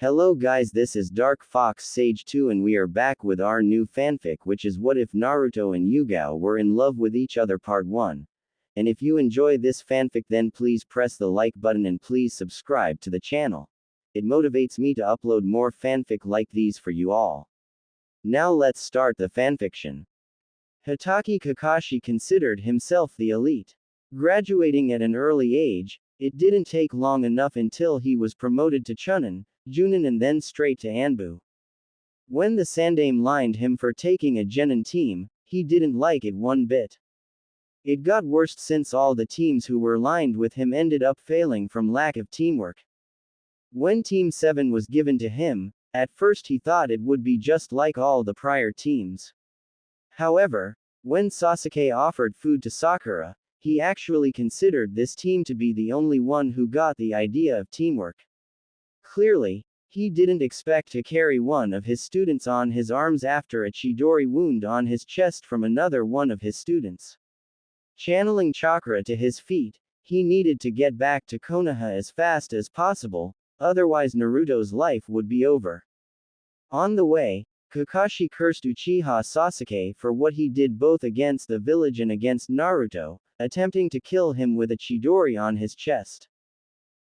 Hello guys, this is Dark Fox Sage 2 and we are back with our new fanfic, which is What If Naruto and Yugao Were in Love with Each Other Part 1. And if you enjoy this fanfic, then please press the like button and please subscribe to the channel. It motivates me to upload more fanfic like these for you all. Now let's start the fanfiction. Hitaki Kakashi considered himself the elite. Graduating at an early age, it didn't take long enough until he was promoted to Chunin, Junin and then straight to Anbu. When the Sandaime lined him for taking a genin team, he didn't like it one bit. It got worse since all the teams who were lined with him ended up failing from lack of teamwork. When Team 7 was given to him, at first he thought it would be just like all the prior teams. However, when Sasuke offered food to Sakura, he actually considered this team to be the only one who got the idea of teamwork. Clearly, he didn't expect to carry one of his students on his arms after a Chidori wound on his chest from another one of his students. Channeling chakra to his feet, he needed to get back to Konoha as fast as possible, otherwise Naruto's life would be over. On the way, Kakashi cursed Uchiha Sasuke for what he did both against the village and against Naruto, attempting to kill him with a Chidori on his chest.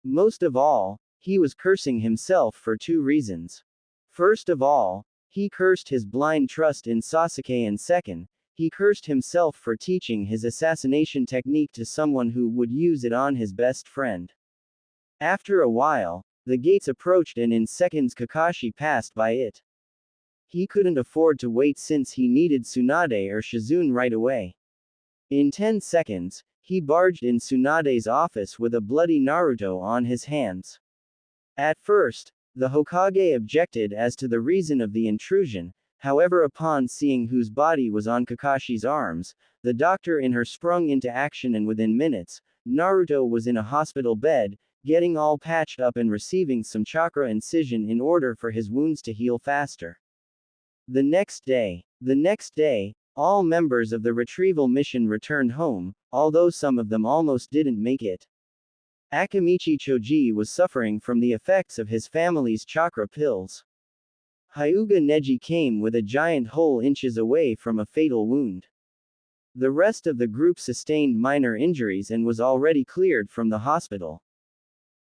Most of all, he was cursing himself for two reasons. First of all, he cursed his blind trust in Sasuke, and second, he cursed himself for teaching his assassination technique to someone who would use it on his best friend. After a while, the gates approached and in seconds Kakashi passed by it. He couldn't afford to wait since he needed Tsunade or Shizune right away. In 10 seconds, he barged in Tsunade's office with a bloody Naruto on his hands. At first, the Hokage objected as to the reason of the intrusion, however upon seeing whose body was on Kakashi's arms, the doctor in her sprung into action and within minutes, Naruto was in a hospital bed, getting all patched up and receiving some chakra incision in order for his wounds to heal faster. The next day, all members of the retrieval mission returned home, although some of them almost didn't make it. Akamichi Choji was suffering from the effects of his family's chakra pills. Hyuga Neji came with a giant hole inches away from a fatal wound. The rest of the group sustained minor injuries and was already cleared from the hospital.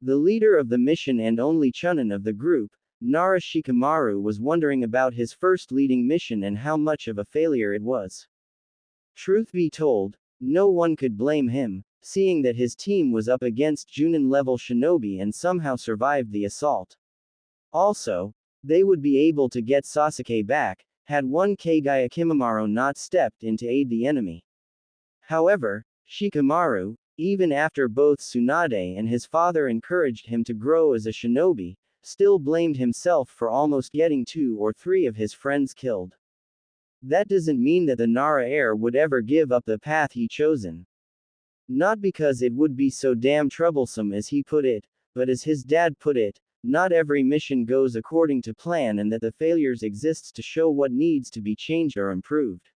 The leader of the mission and only Chunin of the group, Nara Shikamaru, was wondering about his first leading mission and how much of a failure it was. Truth be told, no one could blame him, seeing that his team was up against Junin-level shinobi and somehow survived the assault. Also, they would be able to get Sasuke back, had one Kagaya Kimimaro not stepped in to aid the enemy. However, Shikamaru, even after both Tsunade and his father encouraged him to grow as a shinobi, still blamed himself for almost getting 2 or 3 of his friends killed. That doesn't mean that the Nara heir would ever give up the path he chosen. Not because it would be so damn troublesome as he put it, but as his dad put it, not every mission goes according to plan and that the failures exists to show what needs to be changed or improved.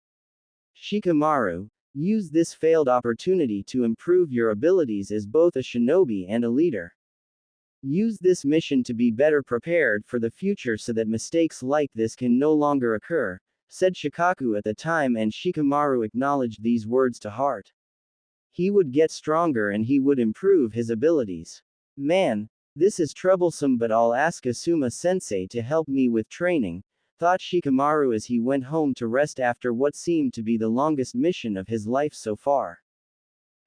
Shikamaru, use this failed opportunity to improve your abilities as both a shinobi and a leader. Use this mission to be better prepared for the future so that mistakes like this can no longer occur, said Shikaku at the time, and Shikamaru acknowledged these words to heart. He would get stronger and he would improve his abilities. Man, this is troublesome, but I'll ask Asuma-sensei to help me with training, thought Shikamaru as he went home to rest after what seemed to be the longest mission of his life so far.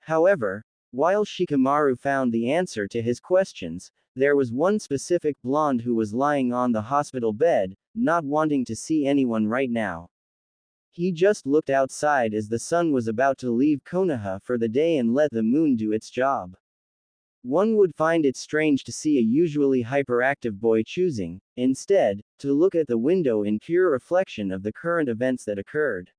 However, while Shikamaru found the answer to his questions, there was one specific blonde who was lying on the hospital bed, not wanting to see anyone right now. He just looked outside as the sun was about to leave Konoha for the day and let the moon do its job. One would find it strange to see a usually hyperactive boy choosing, instead, to look at the window in pure reflection of the current events that occurred.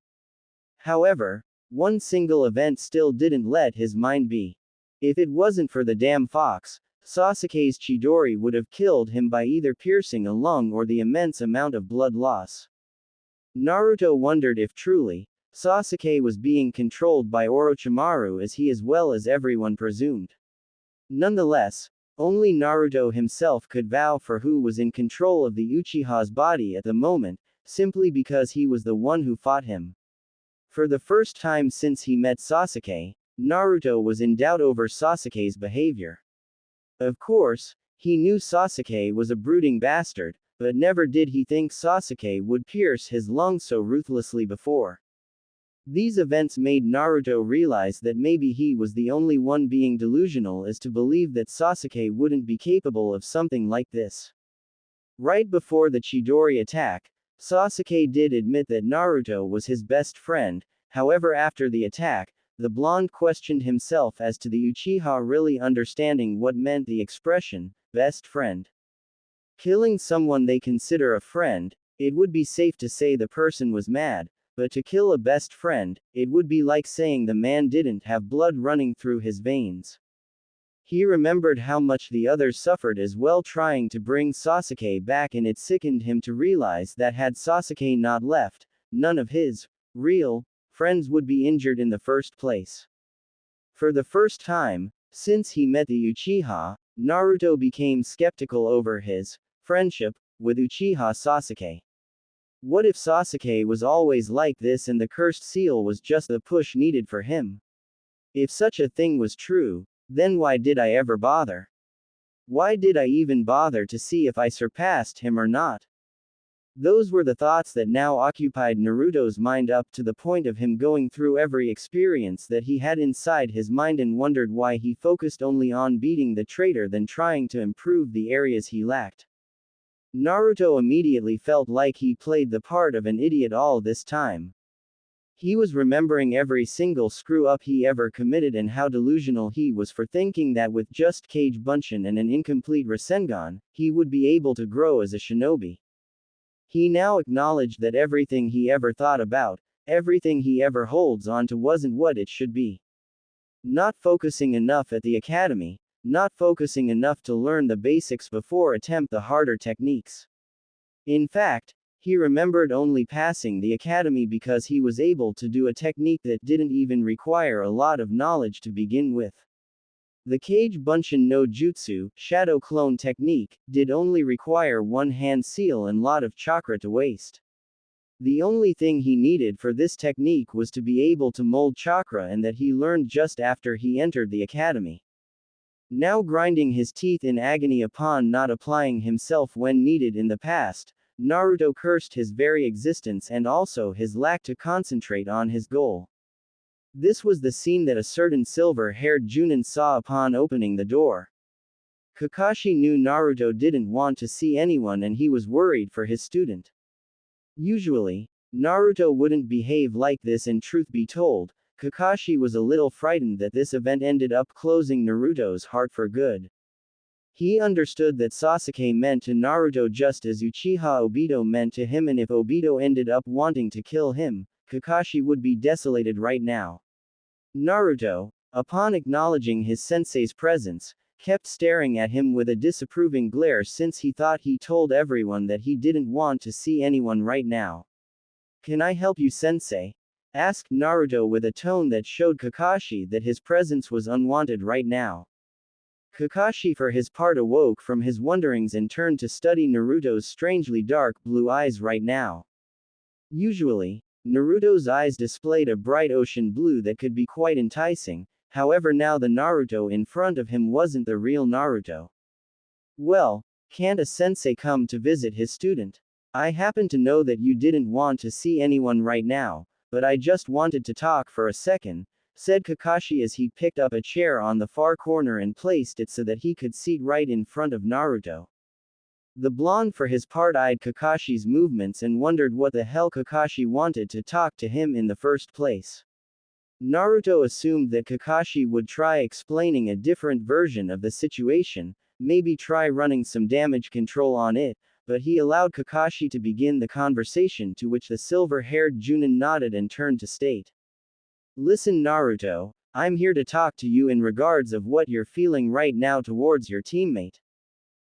However, one single event still didn't let his mind be. If it wasn't for the damn fox, Sasuke's Chidori would have killed him by either piercing a lung or the immense amount of blood loss. Naruto wondered if truly, Sasuke was being controlled by Orochimaru as he as well as everyone presumed. Nonetheless, Only Naruto himself could vow for who was in control of the Uchiha's body at the moment, simply because he was the one who fought him. For the first time since he met Sasuke, Naruto was in doubt over Sasuke's behavior. Of course, he knew Sasuke was a brooding bastard, but never did he think Sasuke would pierce his lungs so ruthlessly before. These events made Naruto realize that maybe he was the only one being delusional as to believe that Sasuke wouldn't be capable of something like this. Right before the Chidori attack, Sasuke did admit that Naruto was his best friend. However, after the attack, the blonde questioned himself as to the Uchiha really understanding what meant the expression, best friend. Killing someone they consider a friend, it would be safe to say the person was mad, but to kill a best friend, it would be like saying the man didn't have blood running through his veins. He remembered how much the others suffered as well trying to bring Sasuke back, and it sickened him to realize that had Sasuke not left, none of his real friends would be injured in the first place. For the first time since he met the Uchiha, Naruto became skeptical over his friendship with Uchiha Sasuke. What if Sasuke was always like this and the cursed seal was just the push needed for him? If such a thing was true, then why did I ever bother? Why did I even bother to see if I surpassed him or not? Those were the thoughts that now occupied Naruto's mind up to the point of him going through every experience that he had inside his mind and wondered why he focused only on beating the traitor than trying to improve the areas he lacked. Naruto immediately felt like he played the part of an idiot all this time. He was remembering every single screw-up he ever committed and how delusional he was for thinking that with just Kage Bunshin and an incomplete Rasengan, he would be able to grow as a shinobi. He now acknowledged that everything he ever thought about, everything he ever holds on to wasn't what it should be. Not focusing enough at the academy, not focusing enough to learn the basics before attempt the harder techniques. In fact, he remembered only passing the academy because he was able to do a technique that didn't even require a lot of knowledge to begin with. The Kage Bunshin no Jutsu, shadow clone technique, did only require one hand seal and lot of chakra to waste. The only thing he needed for this technique was to be able to mold chakra, and that he learned just after he entered the academy. Now grinding his teeth in agony upon not applying himself when needed in the past, Naruto cursed his very existence and also his lack to concentrate on his goal. This was the scene that a certain silver-haired Junin saw upon opening the door. Kakashi knew Naruto didn't want to see anyone and he was worried for his student. Usually, Naruto wouldn't behave like this, and truth be told, Kakashi was a little frightened that this event ended up closing Naruto's heart for good. He understood that Sasuke meant to Naruto just as Uchiha Obito meant to him, and if Obito ended up wanting to kill him, Kakashi would be desolated right now. Naruto, upon acknowledging his sensei's presence, kept staring at him with a disapproving glare since he thought he told everyone that he didn't want to see anyone right now. "Can I help you, sensei?" asked Naruto with a tone that showed Kakashi that his presence was unwanted right now. Kakashi for his part awoke from his wonderings and turned to study Naruto's strangely dark blue eyes right now. Usually, Naruto's eyes displayed a bright ocean blue that could be quite enticing, however now the Naruto in front of him wasn't the real Naruto. "Well, can't a sensei come to visit his student? I happen to know that you didn't want to see anyone right now, but I just wanted to talk for a second," said Kakashi as he picked up a chair on the far corner and placed it so that he could seat right in front of Naruto. The blonde for his part eyed Kakashi's movements and wondered what the hell Kakashi wanted to talk to him in the first place. Naruto assumed that Kakashi would try explaining a different version of the situation, maybe try running some damage control on it, but he allowed Kakashi to begin the conversation, to which the silver-haired Junin nodded and turned to state. "Listen, Naruto, I'm here to talk to you in regards of what you're feeling right now towards your teammate,"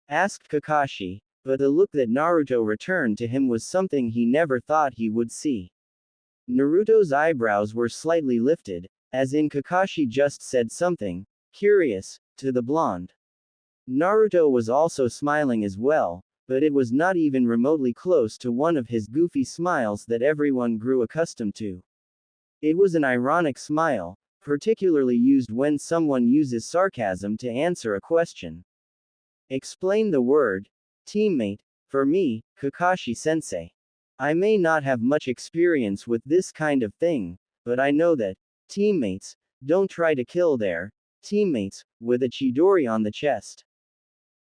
asked Kakashi, but the look that Naruto returned to him was something he never thought he would see. Naruto's eyebrows were slightly lifted, as in Kakashi just said something curious to the blonde. Naruto was also smiling as well, but it was not even remotely close to one of his goofy smiles that everyone grew accustomed to. It was an ironic smile, particularly used when someone uses sarcasm to answer a question. Explain the word, teammate, for me, Kakashi-sensei. I may not have much experience with this kind of thing, but I know that teammates don't try to kill their teammates with a chidori on the chest.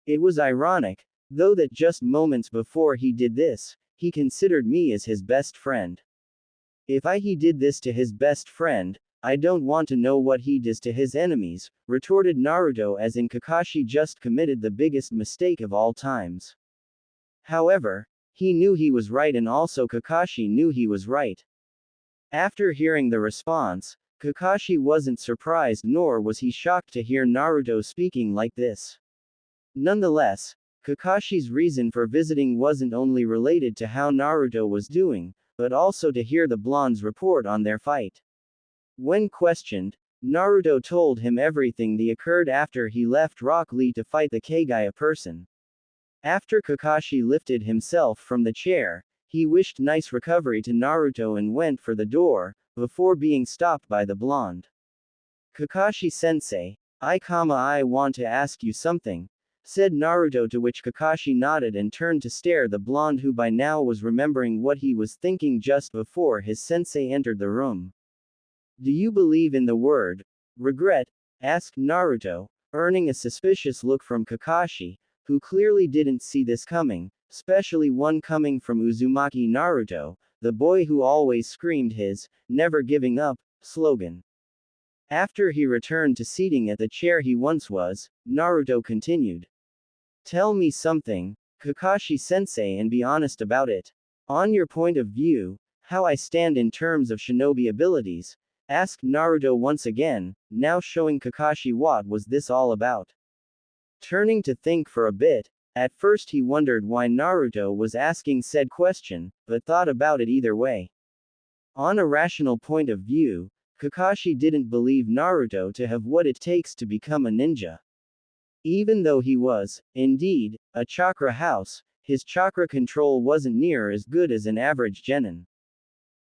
It was ironic, though, that just moments before he did this, he considered me as his best friend. If he did this to his best friend, I don't want to know what he does to his enemies, retorted Naruto, as in Kakashi just committed the biggest mistake of all times. However, he knew he was right, and also Kakashi knew he was right. After hearing the response, Kakashi wasn't surprised, nor was he shocked to hear Naruto speaking like this. Nonetheless, Kakashi's reason for visiting wasn't only related to how Naruto was doing, but also to hear the blonde's report on their fight. When questioned, Naruto told him everything that occurred after he left Rock Lee to fight the Kagaya person. After Kakashi lifted himself from the chair, he wished nice recovery to Naruto and went for the door, before being stopped by the blonde. Kakashi-sensei, I want to ask you something, said Naruto, to which Kakashi nodded and turned to stare the blonde, who by now was remembering what he was thinking just before his sensei entered the room. Do you believe in the word regret? Asked Naruto, earning a suspicious look from Kakashi, who clearly didn't see this coming, especially one coming from Uzumaki Naruto, the boy who always screamed his never giving up slogan. After he returned to seating at the chair he once was, Naruto continued. Tell me something, Kakashi-sensei, and be honest about it. On your point of view, how I stand in terms of shinobi abilities, asked Naruto once again, now showing Kakashi what was this all about. Turning to think for a bit, at first he wondered why Naruto was asking said question, but thought about it either way. On a rational point of view, Kakashi didn't believe Naruto to have what it takes to become a ninja. Even though he was, indeed, a chakra house, his chakra control wasn't near as good as an average genin.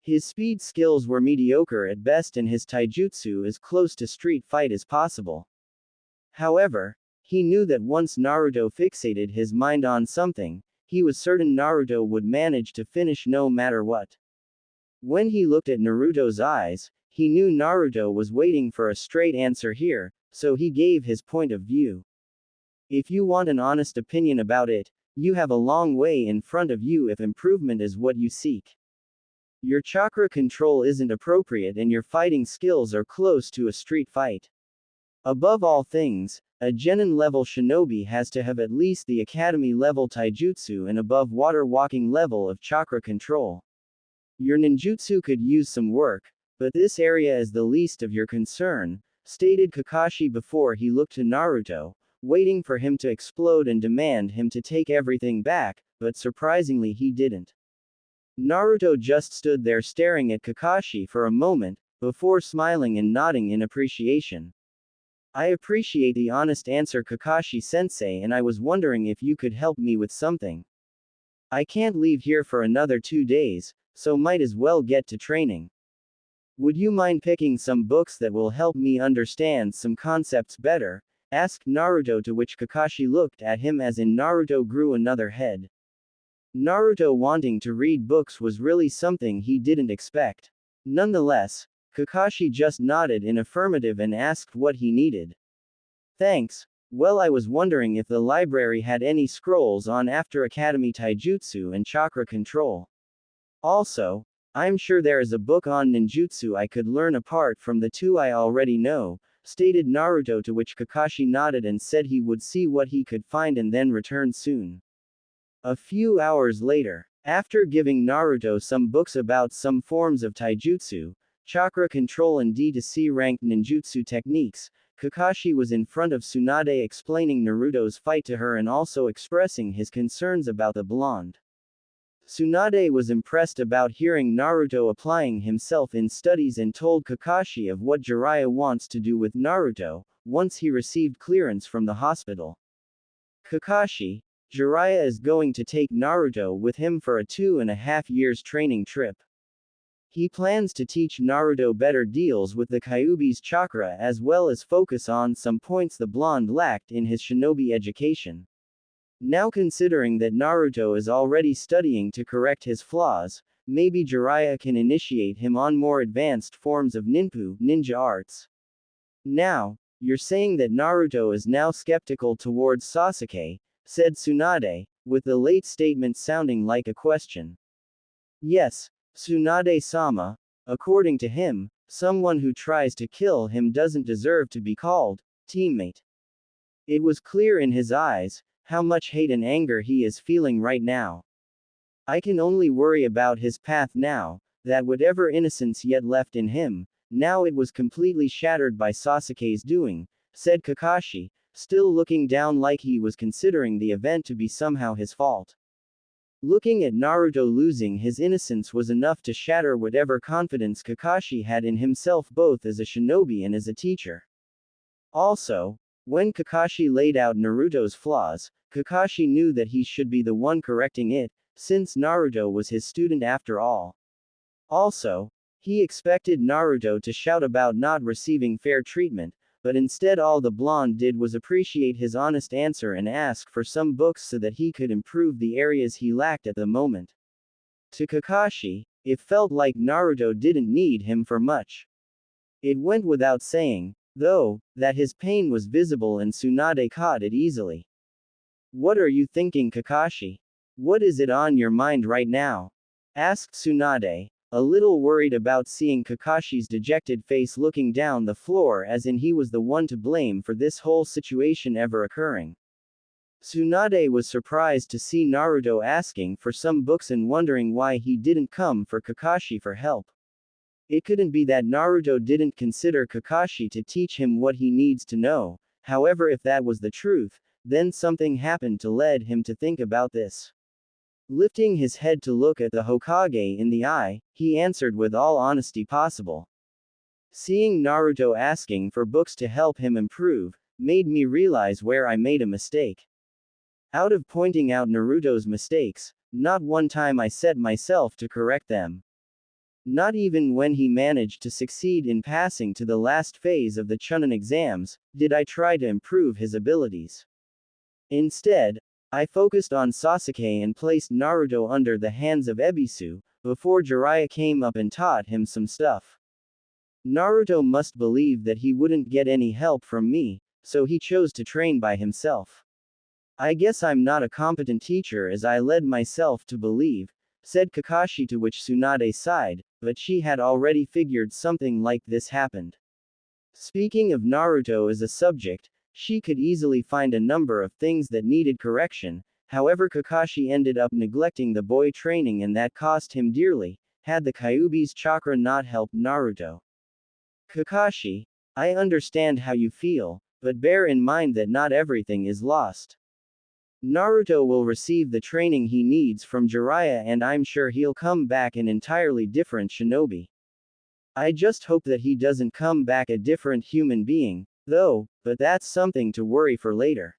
His speed skills were mediocre at best, and his taijutsu as close to street fight as possible. However, he knew that once Naruto fixated his mind on something, he was certain Naruto would manage to finish no matter what. When he looked at Naruto's eyes, he knew Naruto was waiting for a straight answer here, so he gave his point of view. If you want an honest opinion about it, you have a long way in front of you if improvement is what you seek. Your chakra control isn't appropriate and your fighting skills are close to a street fight. Above all things, a genin-level shinobi has to have at least the academy-level taijutsu and above water-walking level of chakra control. Your ninjutsu could use some work, but this area is the least of your concern, stated Kakashi before he looked to Naruto, waiting for him to explode and demand him to take everything back, but surprisingly he didn't. Naruto just stood there staring at Kakashi for a moment, before smiling and nodding in appreciation. I appreciate the honest answer, Kakashi-sensei, and I was wondering if you could help me with something. I can't leave here for another 2 days, so might as well get to training. Would you mind picking some books that will help me understand some concepts better? Asked Naruto, to which Kakashi looked at him as in Naruto grew another head. Naruto wanting to read books was really something he didn't expect. Nonetheless, Kakashi just nodded in affirmative and asked what he needed. Thanks. Well, I was wondering if the library had any scrolls on After Academy Taijutsu and Chakra Control. Also, I'm sure there is a book on ninjutsu I could learn apart from the 2 I already know, stated Naruto, to which Kakashi nodded and said he would see what he could find and then return soon. A few hours later, after giving Naruto some books about some forms of taijutsu, chakra control and D-to-C ranked ninjutsu techniques, Kakashi was in front of Tsunade explaining Naruto's fight to her and also expressing his concerns about the blonde. Tsunade was impressed about hearing Naruto applying himself in studies and told Kakashi of what Jiraiya wants to do with Naruto, once he received clearance from the hospital. Kakashi, Jiraiya is going to take Naruto with him for a 2.5 years training trip. He plans to teach Naruto better deals with the Kyuubi's chakra as well as focus on some points the blonde lacked in his shinobi education. Now considering that Naruto is already studying to correct his flaws, maybe Jiraiya can initiate him on more advanced forms of ninja arts. Now, you're saying that Naruto is now skeptical towards Sasuke, said Tsunade, with the late statement sounding like a question. Yes, Tsunade-sama, according to him, someone who tries to kill him doesn't deserve to be called teammate. It was clear in his eyes how much hate and anger he is feeling right now. I can only worry about his path now, that whatever innocence yet left in him, now it was completely shattered by Sasuke's doing, said Kakashi, still looking down like he was considering the event to be somehow his fault. Looking at Naruto losing his innocence was enough to shatter whatever confidence Kakashi had in himself both as a shinobi and as a teacher. Also, when Kakashi laid out Naruto's flaws, Kakashi knew that he should be the one correcting it, since Naruto was his student after all. Also, he expected Naruto to shout about not receiving fair treatment, but instead all the blonde did was appreciate his honest answer and ask for some books so that he could improve the areas he lacked at the moment. To Kakashi, it felt like Naruto didn't need him for much. It went without saying, though, that his pain was visible and Tsunade caught it easily. What are you thinking, Kakashi? What is it on your mind right now? Asked Tsunade, a little worried about seeing Kakashi's dejected face looking down the floor as in he was the one to blame for this whole situation ever occurring. Tsunade was surprised to see Naruto asking for some books and wondering why he didn't come for Kakashi for help. It couldn't be that Naruto didn't consider Kakashi to teach him what he needs to know, however if that was the truth, then something happened to lead him to think about this. Lifting his head to look at the Hokage in the eye, he answered with all honesty possible. Seeing Naruto asking for books to help him improve, made me realize where I made a mistake. Out of pointing out Naruto's mistakes, not one time I set myself to correct them. Not even when he managed to succeed in passing to the last phase of the Chunin exams, did I try to improve his abilities. Instead, I focused on Sasuke and placed Naruto under the hands of Ebisu, before Jiraiya came up and taught him some stuff. Naruto must believe that he wouldn't get any help from me, so he chose to train by himself. I guess I'm not a competent teacher as I led myself to believe, said Kakashi, to which Tsunade sighed, but she had already figured something like this happened. Speaking of Naruto as a subject, she could easily find a number of things that needed correction, however Kakashi ended up neglecting the boy training and that cost him dearly, had the Kyuubi's chakra not helped Naruto. Kakashi, I understand how you feel, but bear in mind that not everything is lost. Naruto will receive the training he needs from Jiraiya and I'm sure he'll come back an entirely different shinobi. I just hope that he doesn't come back a different human being, though, but that's something to worry for later.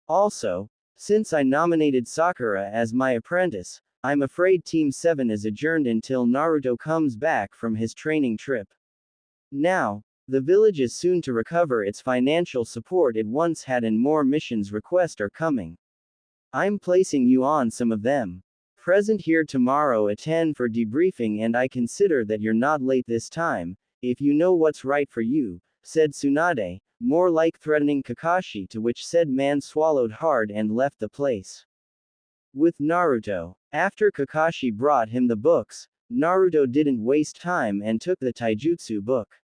Also, since I nominated Sakura as my apprentice, I'm afraid Team 7 is adjourned until Naruto comes back from his training trip. Now, the village is soon to recover its financial support it once had and more missions requests are coming. I'm placing you on some of them. Present here tomorrow at 10 for debriefing and I consider that you're not late this time, if you know what's right for you, said Tsunade, more like threatening Kakashi, to which said man swallowed hard and left the place. With Naruto, after Kakashi brought him the books, Naruto didn't waste time and took the taijutsu book.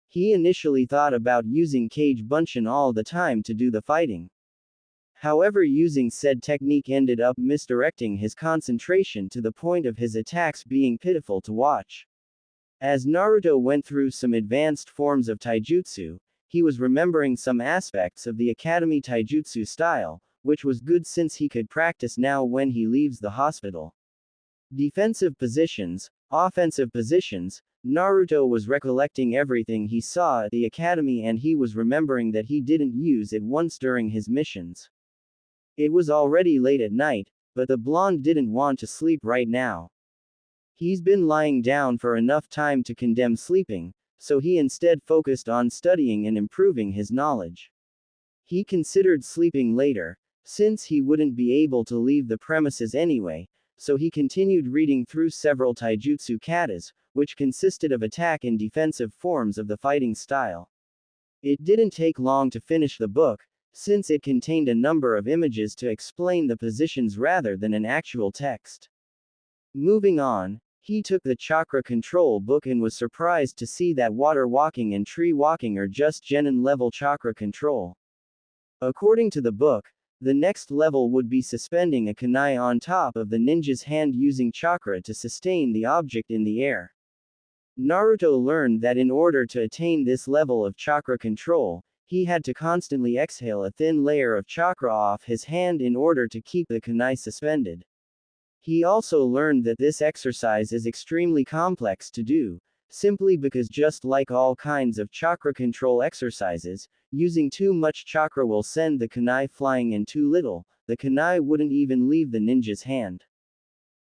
He initially thought about using Kage Bunshin all the time to do the fighting. However, using said technique ended up misdirecting his concentration to the point of his attacks being pitiful to watch. As Naruto went through some advanced forms of taijutsu, he was remembering some aspects of the academy taijutsu style, which was good since he could practice now when he leaves the hospital. Defensive positions, offensive positions, Naruto was recollecting everything he saw at the academy and he was remembering that he didn't use it once during his missions. It was already late at night, but the blonde didn't want to sleep right now. He's been lying down for enough time to condemn sleeping, so he instead focused on studying and improving his knowledge. He considered sleeping later, since he wouldn't be able to leave the premises anyway, so he continued reading through several taijutsu katas, which consisted of attack and defensive forms of the fighting style. It didn't take long to finish the book, since it contained a number of images to explain the positions rather than an actual text. Moving on, he took the chakra control book and was surprised to see that water walking and tree walking are just genin level chakra control. According to the book, the next level would be suspending a kunai on top of the ninja's hand using chakra to sustain the object in the air. Naruto learned that in order to attain this level of chakra control, he had to constantly exhale a thin layer of chakra off his hand in order to keep the kunai suspended. He also learned that this exercise is extremely complex to do, simply because just like all kinds of chakra control exercises, using too much chakra will send the kunai flying and too little, the kunai wouldn't even leave the ninja's hand.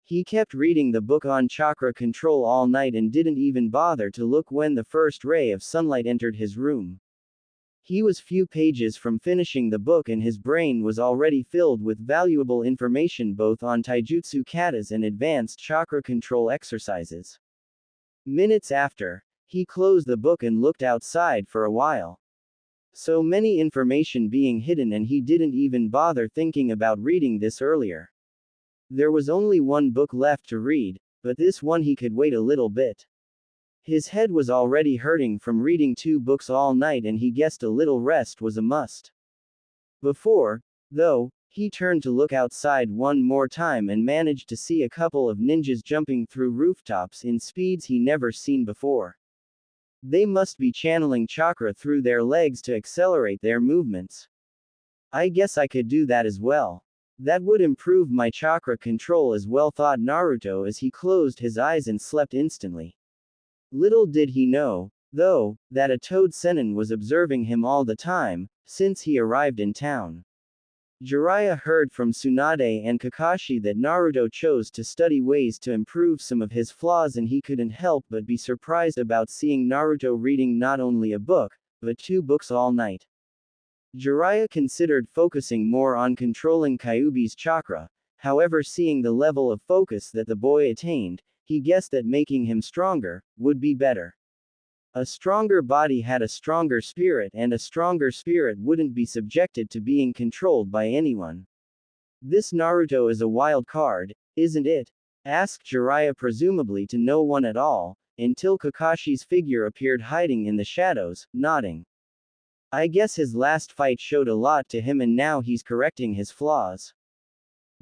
He kept reading the book on chakra control all night and didn't even bother to look when the first ray of sunlight entered his room. He was few pages from finishing the book and his brain was already filled with valuable information both on taijutsu katas and advanced chakra control exercises. Minutes after, he closed the book and looked outside for a while. So many information being hidden and he didn't even bother thinking about reading this earlier. There was only one book left to read, but this one he could wait a little bit. His head was already hurting from reading 2 books all night and he guessed a little rest was a must. Before, though, he turned to look outside one more time and managed to see a couple of ninjas jumping through rooftops in speeds he never seen before. They must be channeling chakra through their legs to accelerate their movements. I guess I could do that as well. That would improve my chakra control as well, thought Naruto as he closed his eyes and slept instantly. Little did he know, though, that a Toad Sennin was observing him all the time, since he arrived in town. Jiraiya heard from Tsunade and Kakashi that Naruto chose to study ways to improve some of his flaws and he couldn't help but be surprised about seeing Naruto reading not only a book, but 2 books all night. Jiraiya considered focusing more on controlling Kyuubi's chakra, however seeing the level of focus that the boy attained, he guessed that making him stronger would be better. A stronger body had a stronger spirit and a stronger spirit wouldn't be subjected to being controlled by anyone. This Naruto is a wild card, isn't it? Asked Jiraiya presumably to no one at all, until Kakashi's figure appeared hiding in the shadows, nodding. I guess his last fight showed a lot to him and now he's correcting his flaws.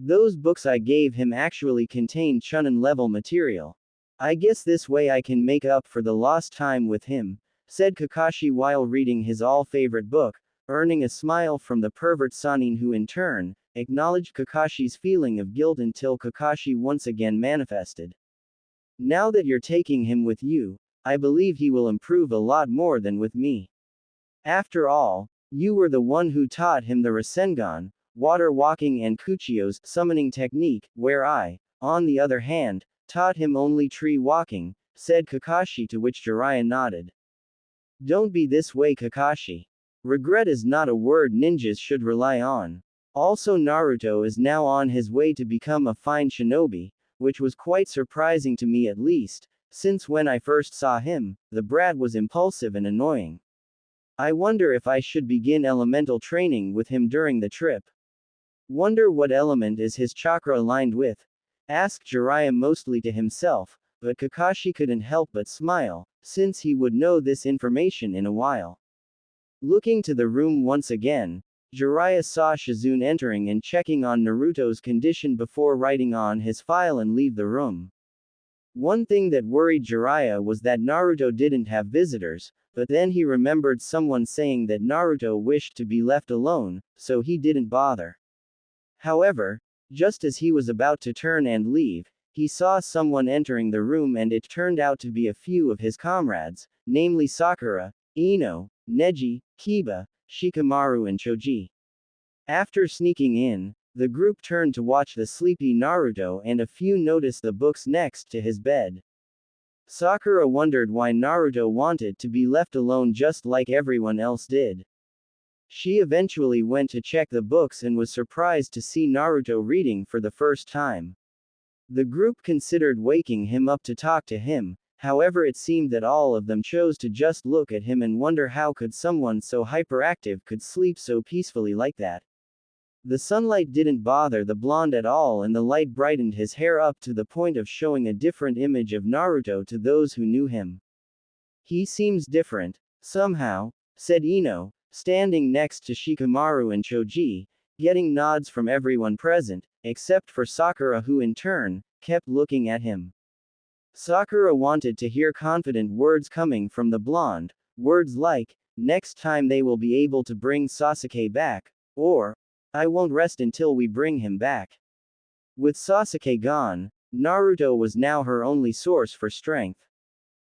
Those books I gave him actually contained Chunin level material. I guess this way I can make up for the lost time with him, said Kakashi while reading his all-favorite book, earning a smile from the pervert Sanin who in turn, acknowledged Kakashi's feeling of guilt until Kakashi once again manifested. Now that you're taking him with you, I believe he will improve a lot more than with me. After all, you were the one who taught him the Rasengan, water walking and Kuchio's summoning technique, where I, on the other hand, taught him only tree walking, said Kakashi, to which Jiraiya nodded. Don't be this way, Kakashi. Regret is not a word ninjas should rely on. Also, Naruto is now on his way to become a fine shinobi, which was quite surprising to me at least, since when I first saw him, the brat was impulsive and annoying. I wonder if I should begin elemental training with him during the trip. Wonder what element is his chakra aligned with? Asked Jiraiya mostly to himself, but Kakashi couldn't help but smile, since he would know this information in a while. Looking to the room once again, Jiraiya saw Shizune entering and checking on Naruto's condition before writing on his file and leave the room. One thing that worried Jiraiya was that Naruto didn't have visitors, but then he remembered someone saying that Naruto wished to be left alone, so he didn't bother. However, just as he was about to turn and leave, he saw someone entering the room and it turned out to be a few of his comrades, namely Sakura, Ino, Neji, Kiba, Shikamaru and Choji. After sneaking in, the group turned to watch the sleepy Naruto and a few noticed the books next to his bed. Sakura wondered why Naruto wanted to be left alone just like everyone else did. She eventually went to check the books and was surprised to see Naruto reading for the first time. The group considered waking him up to talk to him, however it seemed that all of them chose to just look at him and wonder how could someone so hyperactive could sleep so peacefully like that. The sunlight didn't bother the blonde at all and the light brightened his hair up to the point of showing a different image of Naruto to those who knew him. He seems different, somehow, said Ino, standing next to Shikamaru and Choji, getting nods from everyone present, except for Sakura who in turn, kept looking at him. Sakura wanted to hear confident words coming from the blonde, words like, next time they will be able to bring Sasuke back, or, I won't rest until we bring him back. With Sasuke gone, Naruto was now her only source for strength.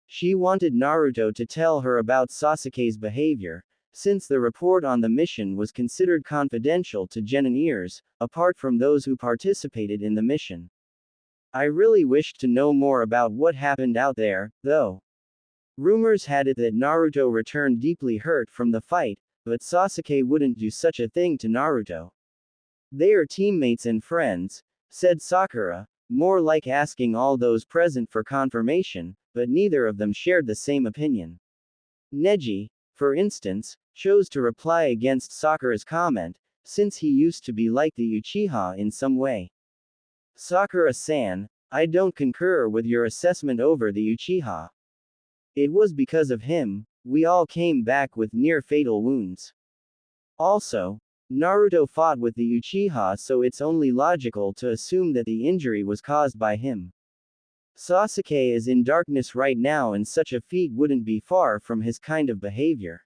She wanted Naruto to tell her about Sasuke's behavior, since the report on the mission was considered confidential to Genin ears, apart from those who participated in the mission. I really wished to know more about what happened out there, though. Rumors had it that Naruto returned deeply hurt from the fight, but Sasuke wouldn't do such a thing to Naruto. They are teammates and friends, said Sakura, more like asking all those present for confirmation, but neither of them shared the same opinion. Neji, for instance, chose to reply against Sakura's comment, since he used to be like the Uchiha in some way. Sakura-san, I don't concur with your assessment over the Uchiha. It was because of him, we all came back with near-fatal wounds. Also, Naruto fought with the Uchiha, so it's only logical to assume that the injury was caused by him. Sasuke is in darkness right now and such a feat wouldn't be far from his kind of behavior.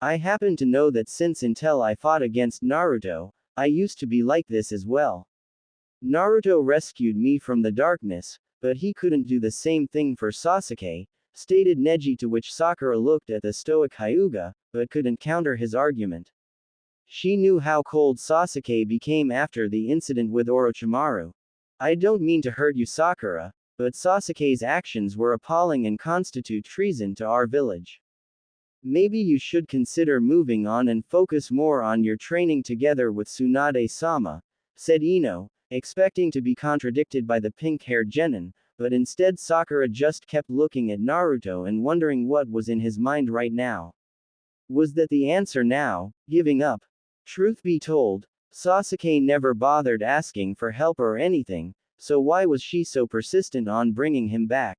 I happen to know that since until I fought against Naruto, I used to be like this as well. Naruto rescued me from the darkness, but he couldn't do the same thing for Sasuke, stated Neji, to which Sakura looked at the stoic Hyuga, but couldn't counter his argument. She knew how cold Sasuke became after the incident with Orochimaru. I don't mean to hurt you, Sakura, but Sasuke's actions were appalling and constitute treason to our village. Maybe you should consider moving on and focus more on your training together with Tsunade-sama, said Ino, expecting to be contradicted by the pink-haired Genin, but instead Sakura just kept looking at Naruto and wondering what was in his mind right now. Was that the answer now, giving up? Truth be told, Sasuke never bothered asking for help or anything, so why was she so persistent on bringing him back?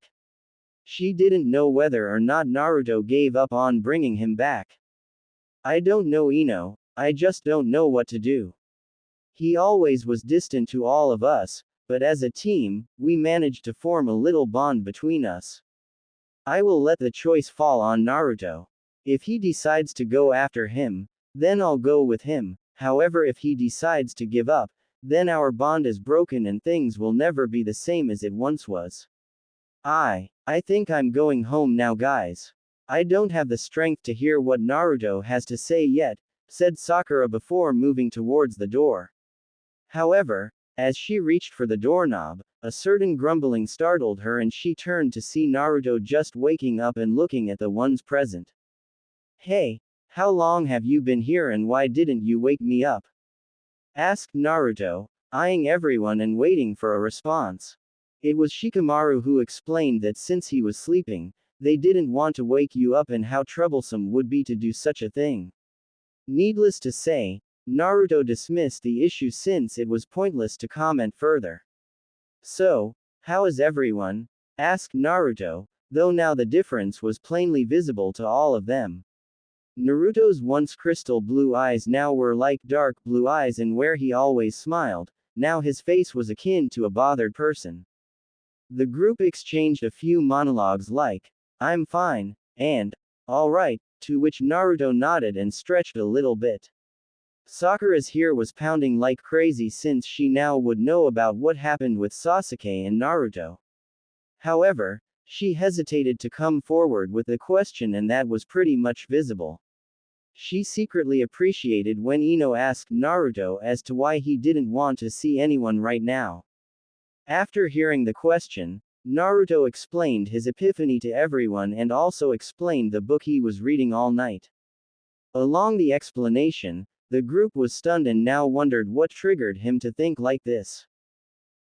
She didn't know whether or not Naruto gave up on bringing him back. I don't know, Ino, I just don't know what to do. He always was distant to all of us, but as a team, we managed to form a little bond between us. I will let the choice fall on Naruto. If he decides to go after him, then I'll go with him, however if he decides to give up, then our bond is broken and things will never be the same as it once was. I think I'm going home now, guys. I don't have the strength to hear what Naruto has to say yet, said Sakura before moving towards the door. However, as she reached for the doorknob, a certain grumbling startled her and she turned to see Naruto just waking up and looking at the ones present. Hey, how long have you been here and why didn't you wake me up? Asked Naruto, eyeing everyone and waiting for a response. It was Shikamaru who explained that since he was sleeping, they didn't want to wake you up and how troublesome would be to do such a thing. Needless to say, Naruto dismissed the issue since it was pointless to comment further. So, how is everyone? Asked Naruto, though now the difference was plainly visible to all of them. Naruto's once crystal blue eyes now were like dark blue eyes, and where he always smiled, now his face was akin to a bothered person. The group exchanged a few monologues like, I'm fine, and, alright, to which Naruto nodded and stretched a little bit. Sakura's ear was pounding like crazy since she now would know about what happened with Sasuke and Naruto. However, she hesitated to come forward with the question, and that was pretty much visible. She secretly appreciated when Ino asked Naruto as to why he didn't want to see anyone right now. After hearing the question, Naruto explained his epiphany to everyone and also explained the book he was reading all night. Along the explanation, the group was stunned and now wondered what triggered him to think like this.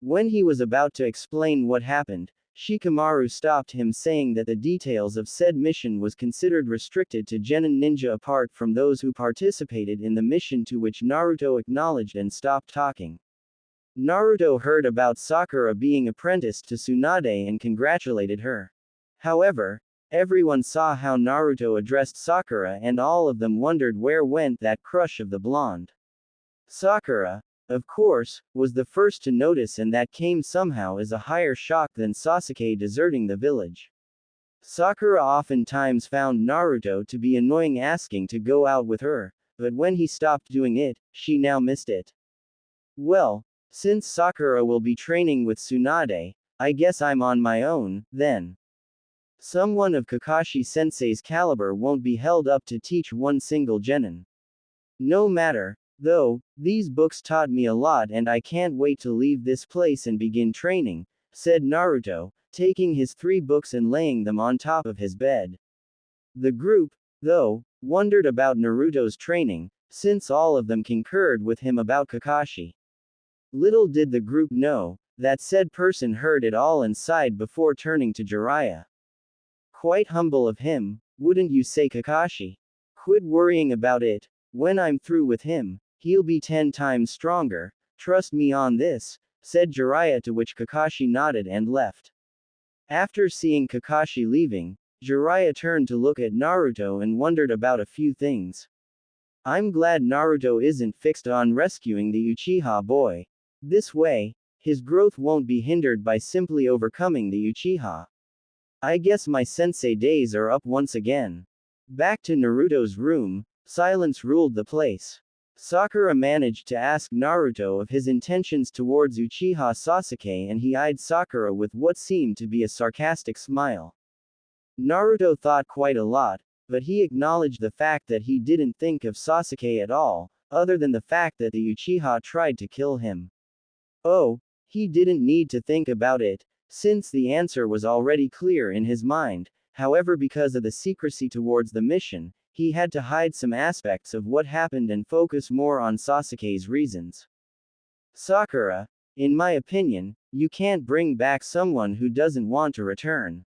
When he was about to explain what happened, Shikamaru stopped him, saying that the details of said mission was considered restricted to genin ninja apart from those who participated in the mission, to which Naruto acknowledged and stopped talking. Naruto heard about Sakura being apprenticed to Tsunade and congratulated her. However, everyone saw how Naruto addressed Sakura and all of them wondered where went that crush of the blonde. Sakura, of course, was the first to notice, and that came somehow as a higher shock than Sasuke deserting the village. Sakura oftentimes found Naruto to be annoying, asking to go out with her, but when he stopped doing it, she now missed it. Well, since Sakura will be training with Tsunade, I guess I'm on my own, then. Someone of Kakashi-sensei's caliber won't be held up to teach one single genin. No matter, though, these books taught me a lot and I can't wait to leave this place and begin training, said Naruto, taking his 3 books and laying them on top of his bed. The group, though, wondered about Naruto's training, since all of them concurred with him about Kakashi. Little did the group know that said person heard it all and sighed before turning to Jiraiya. Quite humble of him, wouldn't you say, Kakashi? Quit worrying about it. When I'm through with him, he'll be 10 times stronger, trust me on this, said Jiraiya, to which Kakashi nodded and left. After seeing Kakashi leaving, Jiraiya turned to look at Naruto and wondered about a few things. I'm glad Naruto isn't fixed on rescuing the Uchiha boy. This way, his growth won't be hindered by simply overcoming the Uchiha. I guess my sensei days are up once again. Back to Naruto's room, silence ruled the place. Sakura managed to ask Naruto of his intentions towards Uchiha Sasuke, and he eyed Sakura with what seemed to be a sarcastic smile. Naruto thought quite a lot, but he acknowledged the fact that he didn't think of Sasuke at all, other than the fact that the Uchiha tried to kill him. Oh, he didn't need to think about it, since the answer was already clear in his mind. However, because of the secrecy towards the mission, he had to hide some aspects of what happened and focus more on Sasuke's reasons. Sakura, in my opinion, you can't bring back someone who doesn't want to return.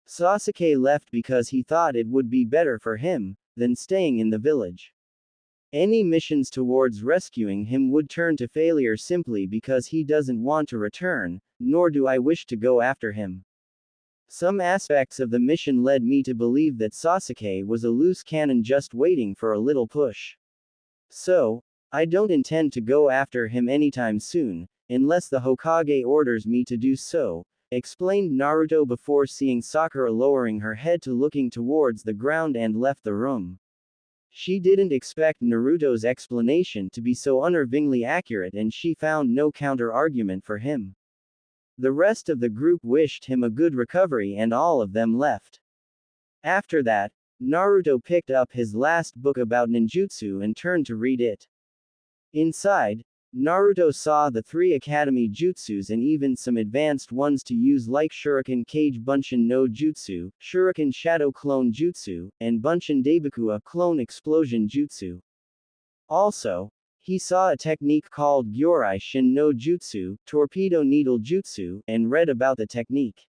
Sasuke left because he thought it would be better for him than staying in the village. Any missions towards rescuing him would turn to failure simply because he doesn't want to return, nor do I wish to go after him. Some aspects of the mission led me to believe that Sasuke was a loose cannon just waiting for a little push. So, I don't intend to go after him anytime soon, unless the Hokage orders me to do so, explained Naruto before seeing Sakura lowering her head to looking towards the ground and left the room. She didn't expect Naruto's explanation to be so unnervingly accurate, and she found no counter-argument for him. The rest of the group wished him a good recovery and all of them left. After that, Naruto picked up his last book about ninjutsu and turned to read it. Inside, Naruto saw the 3 academy jutsus and even some advanced ones to use, like Shuriken Kage Bunshin no Jutsu, Shuriken Shadow Clone Jutsu, and Bunshin Daibakua Clone Explosion Jutsu. Also, he saw a technique called Gyorai Shin no Jutsu, Torpedo Needle Jutsu, and read about the technique.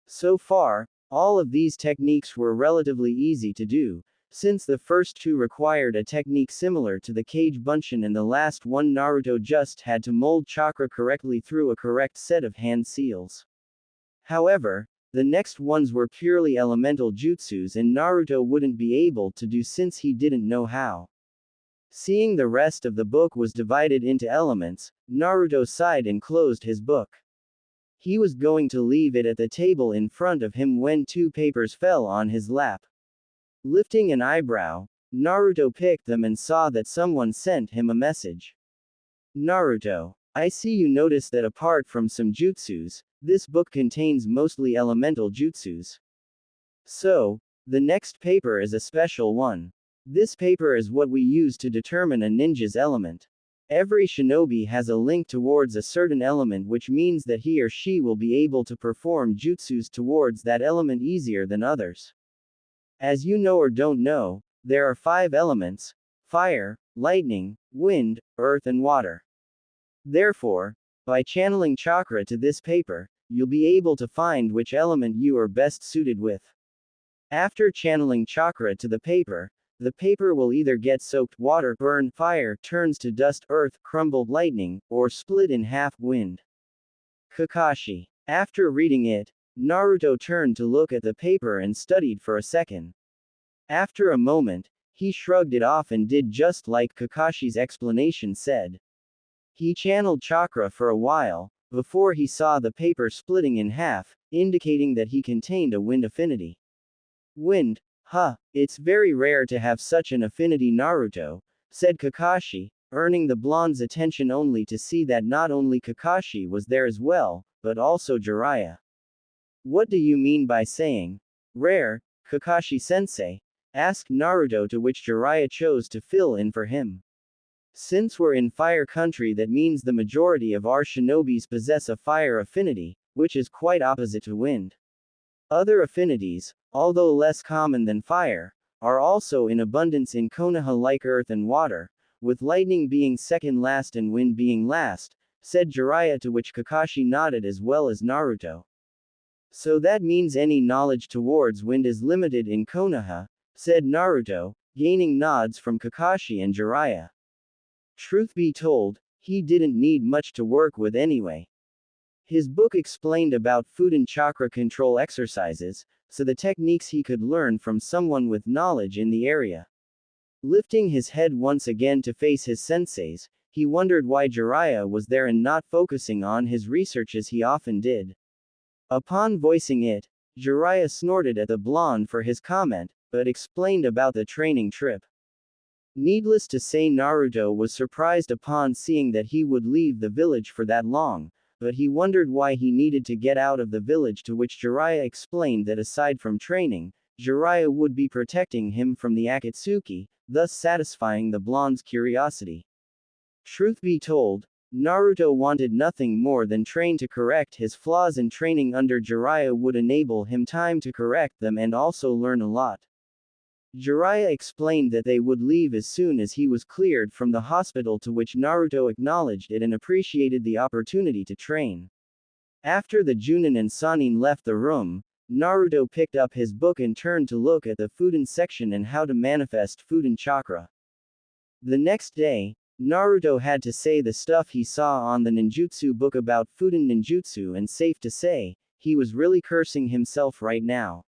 So far, all of these techniques were relatively easy to do, since the first 2 required a technique similar to the Kage Bunshin and the last one Naruto just had to mold chakra correctly through a correct set of hand seals. However, the next ones were purely elemental jutsus and Naruto wouldn't be able to do since he didn't know how. Seeing the rest of the book was divided into elements, Naruto sighed and closed his book. He was going to leave it at the table in front of him when 2 papers fell on his lap. Lifting an eyebrow, Naruto picked them and saw that someone sent him a message. Naruto, I see you notice that apart from some jutsus, this book contains mostly elemental jutsus. So, the next paper is a special one. This paper is what we use to determine a ninja's element. Every shinobi has a link towards a certain element, which means that he or she will be able to perform jutsus towards that element easier than others. As you know or don't know, there are 5 elements: fire, lightning, wind, earth and water. Therefore, by channeling chakra to this paper, you'll be able to find which element you are best suited with. After channeling chakra to the paper will either get soaked water, burn fire, turns to dust earth, crumbled lightning, or split in half wind. Kakashi. After reading it, Naruto turned to look at the paper and studied for a second. After a moment, he shrugged it off and did just like Kakashi's explanation said. He channeled chakra for a while, before he saw the paper splitting in half, indicating that he contained a wind affinity. Wind? Huh, it's very rare to have such an affinity, Naruto, said Kakashi, earning the blonde's attention only to see that not only Kakashi was there as well, but also Jiraiya. What do you mean by saying rare, Kakashi-sensei? Asked Naruto, to which Jiraiya chose to fill in for him. Since we're in fire country, that means the majority of our shinobis possess a fire affinity, which is quite opposite to wind. Other affinities, although less common than fire, are also in abundance in Konoha, like earth and water, with lightning being second last and wind being last, said Jiraiya, to which Kakashi nodded as well as Naruto. So that means any knowledge towards wind is limited in Konoha, said Naruto, gaining nods from Kakashi and Jiraiya. Truth be told, he didn't need much to work with anyway. His book explained about food and chakra control exercises, so the techniques he could learn from someone with knowledge in the area. Lifting his head once again to face his senseis, he wondered why Jiraiya was there and not focusing on his research as he often did. Upon voicing it, Jiraiya snorted at the blonde for his comment, but explained about the training trip. Needless to say, Naruto was surprised upon seeing that he would leave the village for that long, but he wondered why he needed to get out of the village, to which Jiraiya explained that aside from training, Jiraiya would be protecting him from the Akatsuki, thus satisfying the blonde's curiosity. Truth be told, Naruto wanted nothing more than train to correct his flaws, and training under Jiraiya would enable him time to correct them and also learn a lot. Jiraiya explained that they would leave as soon as he was cleared from the hospital, to which Naruto acknowledged it and appreciated the opportunity to train. After the Junin and Sanin left the room, Naruto picked up his book and turned to look at the Fuden section and how to manifest Fuden chakra. The next day, Naruto had to say the stuff he saw on the ninjutsu book about Fuden ninjutsu, and safe to say, he was really cursing himself right now.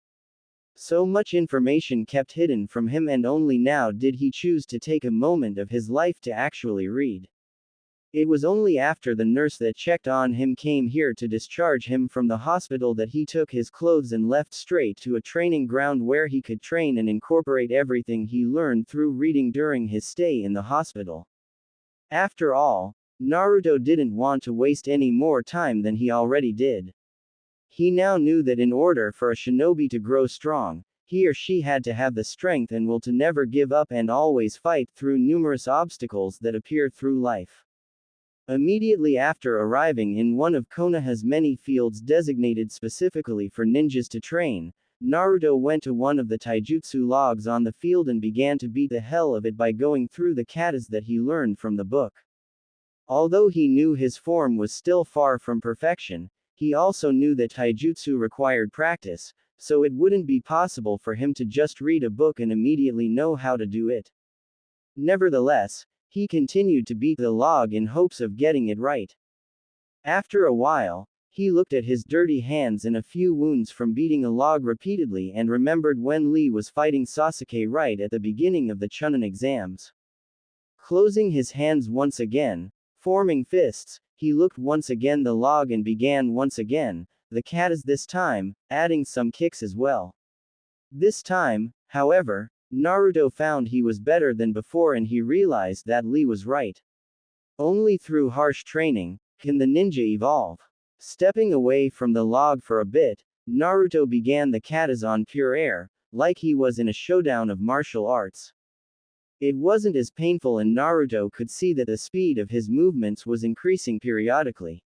So much information kept hidden from him, and only now did he choose to take a moment of his life to actually read. It was only after the nurse that checked on him came here to discharge him from the hospital that he took his clothes and left straight to a training ground where he could train and incorporate everything he learned through reading during his stay in the hospital. After all, Naruto didn't want to waste any more time than he already did. He now knew that in order for a shinobi to grow strong, he or she had to have the strength and will to never give up and always fight through numerous obstacles that appear through life. Immediately after arriving in one of Konoha's many fields designated specifically for ninjas to train, Naruto went to one of the taijutsu logs on the field and began to beat the hell of it by going through the katas that he learned from the book. Although he knew his form was still far from perfection, he also knew that taijutsu required practice, so it wouldn't be possible for him to just read a book and immediately know how to do it. Nevertheless, he continued to beat the log in hopes of getting it right. After a while, he looked at his dirty hands and a few wounds from beating a log repeatedly and remembered when Lee was fighting Sasuke right at the beginning of the Chunin exams. Closing his hands once again, forming fists, he looked once again the log and began once again, the katas this time, adding some kicks as well. This time, however, Naruto found he was better than before, and he realized that Lee was right. Only through harsh training can the ninja evolve. Stepping away from the log for a bit, Naruto began the katas on pure air, like he was in a showdown of martial arts. It wasn't as painful, and Naruto could see that the speed of his movements was increasing periodically.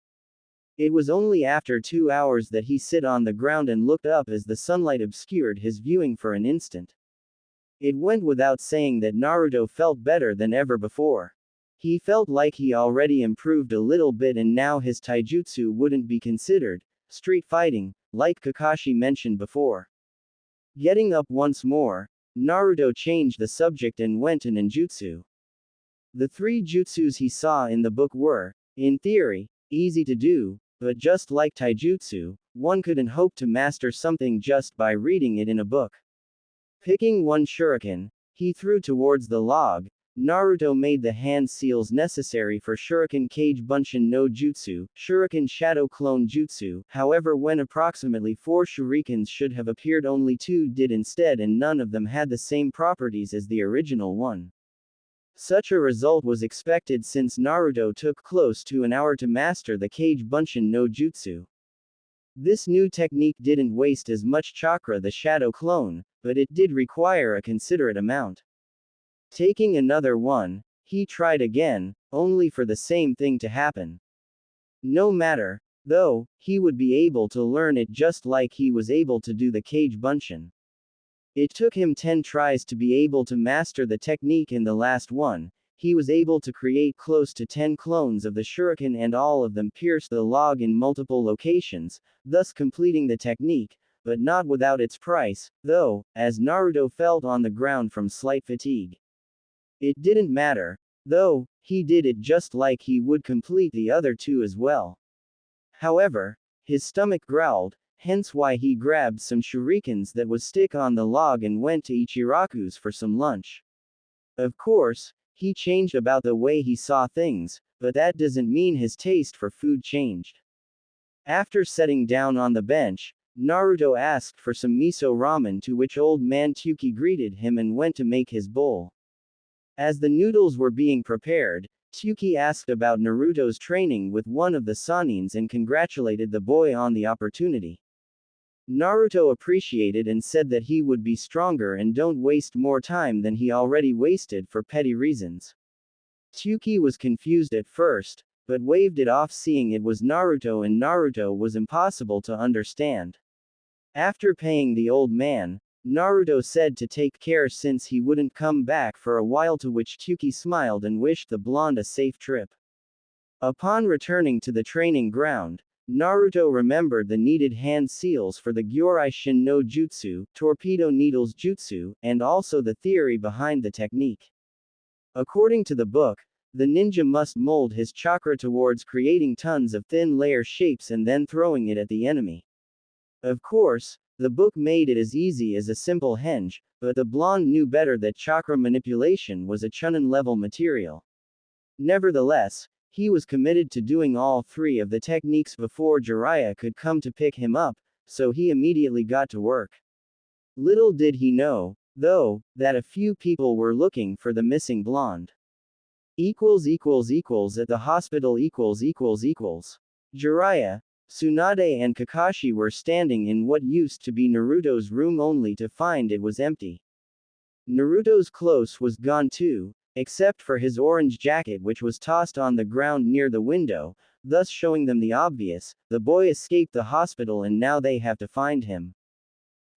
It was only after 2 hours that he sat on the ground and looked up as the sunlight obscured his viewing for an instant. It went without saying that Naruto felt better than ever before. He felt like he already improved a little bit, and now his taijutsu wouldn't be considered street fighting, like Kakashi mentioned before. Getting up once more, Naruto changed the subject and went to ninjutsu. The 3 jutsus he saw in the book were, in theory, easy to do, but just like taijutsu, one couldn't hope to master something just by reading it in a book. Picking one shuriken, he threw towards the log. Naruto made the hand seals necessary for Shuriken Kage Bunshin no Jutsu, Shuriken Shadow Clone Jutsu. However, when approximately 4 shurikens should have appeared, only 2 did instead, and none of them had the same properties as the original one. Such a result was expected since Naruto took close to an hour to master the Kage Bunshin no Jutsu. This new technique didn't waste as much chakra the Shadow Clone, but it did require a considerate amount. Taking another one, he tried again, only for the same thing to happen. No matter, though, he would be able to learn it just like he was able to do the Kage Bunshin. It took him 10 tries to be able to master the technique. In the last one, he was able to create close to 10 clones of the shuriken, and all of them pierced the log in multiple locations, thus completing the technique, but not without its price, though, as Naruto felt on the ground from slight fatigue. It didn't matter, though, he did it just like he would complete the other 2 as well. However, his stomach growled, hence why he grabbed some shurikens that was stick on the log and went to Ichiraku's for some lunch. Of course, he changed about the way he saw things, but that doesn't mean his taste for food changed. After sitting down on the bench, Naruto asked for some miso ramen, to which old man Tsuki greeted him and went to make his bowl. As the noodles were being prepared, Tsuki asked about Naruto's training with one of the Sanins and congratulated the boy on the opportunity. Naruto appreciated and said that he would be stronger and don't waste more time than he already wasted for petty reasons. Tsuki was confused at first, but waved it off, seeing it was Naruto, and Naruto was impossible to understand. After paying the old man, Naruto said to take care since he wouldn't come back for a while, to which Tsuki smiled and wished the blonde a safe trip. Upon returning to the training ground, Naruto remembered the needed hand seals for the Gyorai Shin no Jutsu, Torpedo Needles Jutsu, and also the theory behind the technique. According to the book, the ninja must mold his chakra towards creating tons of thin layer shapes and then throwing it at the enemy. Of course, the book made it as easy as a simple henge, but the blonde knew better that chakra manipulation was a chunin level material. Nevertheless, he was committed to doing all 3 of the techniques before Jiraiya could come to pick him up, so he immediately got to work. Little did he know, though, that a few people were looking for the missing blonde. At the hospital. Jiraiya, Tsunade and Kakashi were standing in what used to be Naruto's room, only to find it was empty. Naruto's clothes was gone too, except for his orange jacket, which was tossed on the ground near the window, thus showing them the obvious: the boy escaped the hospital and now they have to find him.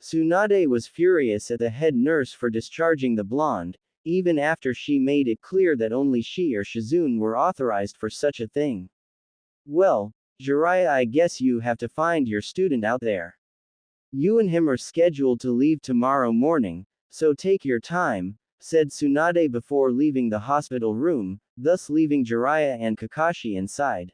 Tsunade was furious at the head nurse for discharging the blonde, even after she made it clear that only she or Shizune were authorized for such a thing. Well, Jiraiya, I guess you have to find your student out there. You and him are scheduled to leave tomorrow morning, so take your time, said Tsunade before leaving the hospital room, thus leaving Jiraiya and Kakashi inside.